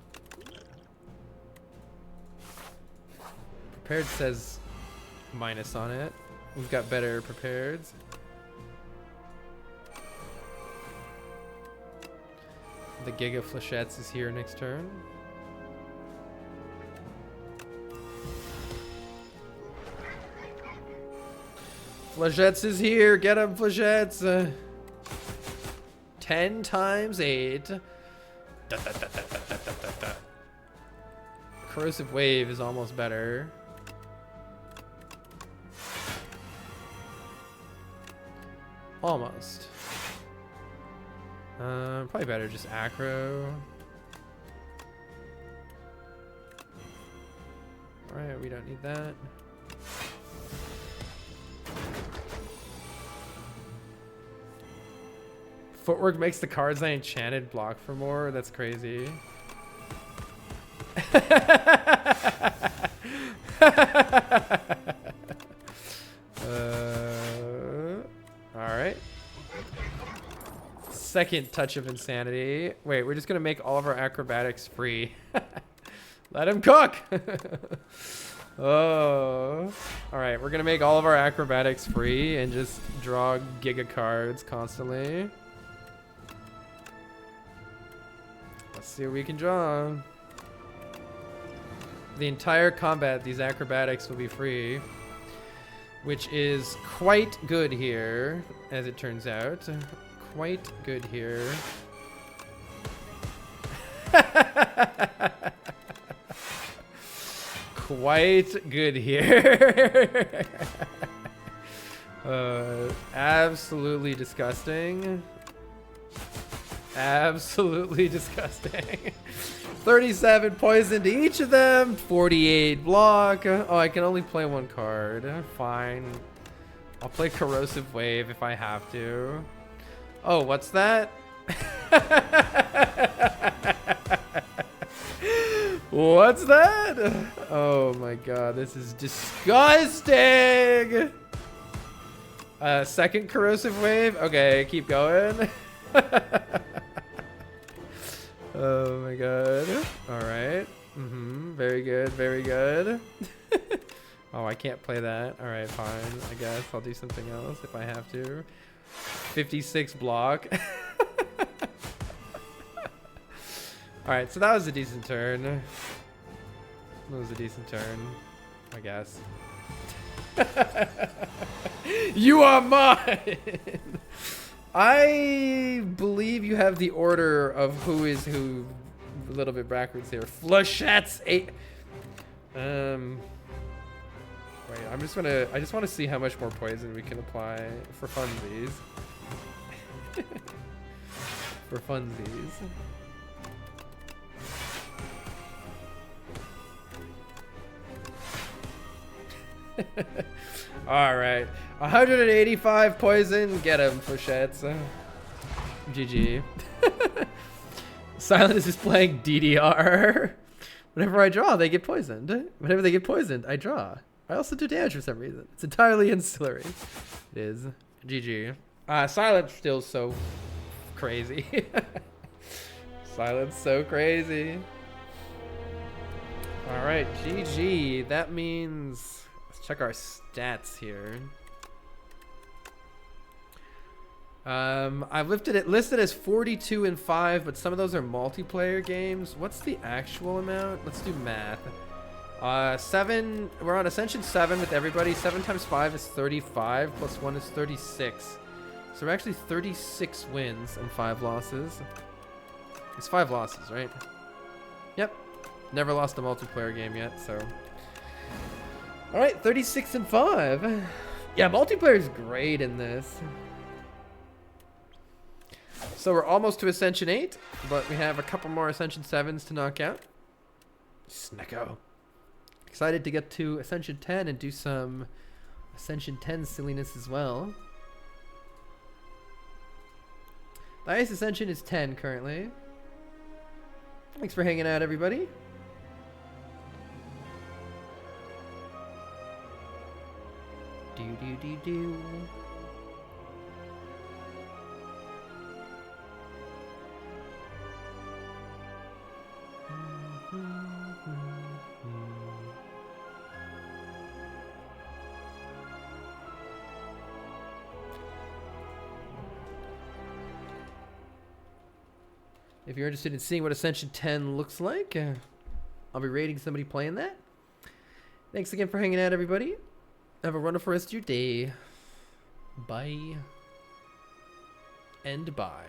Prepared says minus on it. We've got better prepareds. The Giga Flechettes is here next turn. Flechettes is here. Get him, Flechettes. 10 times 8. Corrosive Wave is almost better. Almost. Probably better just Acro. Alright, we don't need that. Footwork makes the cards I enchanted block for more. That's crazy. Alright. Second touch of insanity. Wait, we're just gonna make all of our acrobatics free. Let him cook! Oh. Alright, we're gonna make all of our acrobatics free and just draw giga cards constantly. Let's see what we can draw. The entire combat, these acrobatics will be free, which is quite good here, as it turns out. Quite good here. Quite good here. Absolutely disgusting. Absolutely disgusting. 37 poison to each of them. 48 block. Oh, I can only play 1 card. Fine. I'll play Corrosive Wave if I have to. Oh, what's that? What's that? Oh my god, this is disgusting. Second Corrosive Wave. Okay, keep going. Oh my god. Alright. Very good, very good. Oh, I can't play that. Alright, fine. I guess I'll do something else if I have to. 56 block. Alright, so that was a decent turn. That was a decent turn, I guess. You are mine! I believe you have the order of who is who a little bit backwards here. Flechettes 8. Wait, I just want to see how much more poison we can apply for funsies. For funsies. Alright. 185 poison. Get him, Fouchettes. GG. Silent is just playing DDR. Whenever I draw, they get poisoned. Whenever they get poisoned, I draw. I also do damage for some reason. It's entirely ancillary. It is. GG. Silent's still so crazy. Silent's so crazy. Alright, GG. That means... Let's check our stats here. I've listed as 42 and 5, but some of those are multiplayer games. What's the actual amount? Let's do math. 7, we're on Ascension 7 with everybody. 7 times 5 is 35, plus 1 is 36. So we're actually 36 wins and 5 losses. It's 5 losses, right? Yep. Never lost a multiplayer game yet, so. Alright, 36 and 5. Yeah, multiplayer is great in this. So we're almost to Ascension 8, but we have a couple more Ascension 7s to knock out. Snecko. Excited to get to Ascension 10 and do some Ascension 10 silliness as well. The highest Ascension is 10 currently. Thanks for hanging out, everybody. Do. If you're interested in seeing what Ascension 10 looks like, I'll be rating somebody playing that. Thanks again for hanging out, everybody. Have a wonderful rest of your day. Bye. And bye.